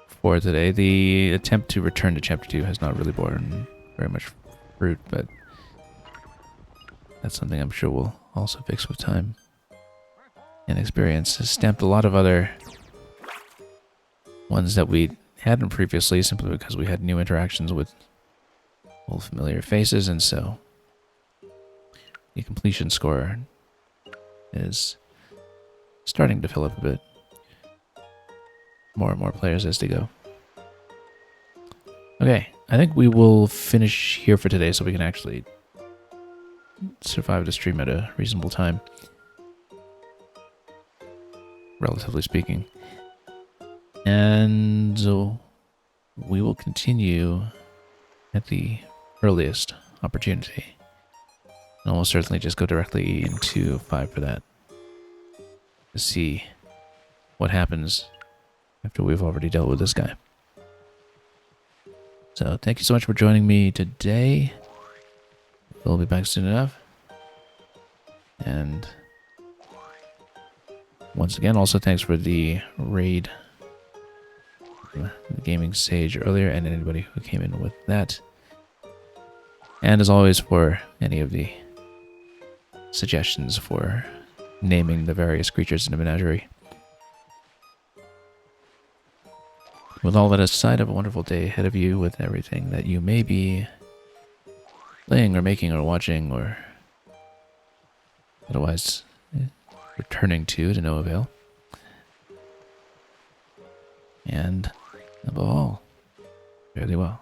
for today. The attempt to return to chapter 2 has not really borne very much fruit, but that's something I'm sure we'll also fix with time and experience. Has stamped a lot of other ones that we hadn't previously, simply because we had new interactions with old familiar faces, and so the completion score is starting to fill up a bit. More and more players as they go. Okay, I think we will finish here for today so we can actually survive the stream at a reasonable time, relatively speaking. And we will continue at the earliest opportunity. And we'll certainly just go directly into 5 for that, to see what happens after we've already dealt with this guy. So thank you so much for joining me today. We'll be back soon enough. And once again, also thanks for the raid, the Gaming Sage earlier, and anybody who came in with that. And as always, for any of the suggestions for naming the various creatures in the menagerie. With all that aside, have a wonderful day ahead of you with everything that you may be playing or making or watching or otherwise returning to no avail. And above all, fare thee well.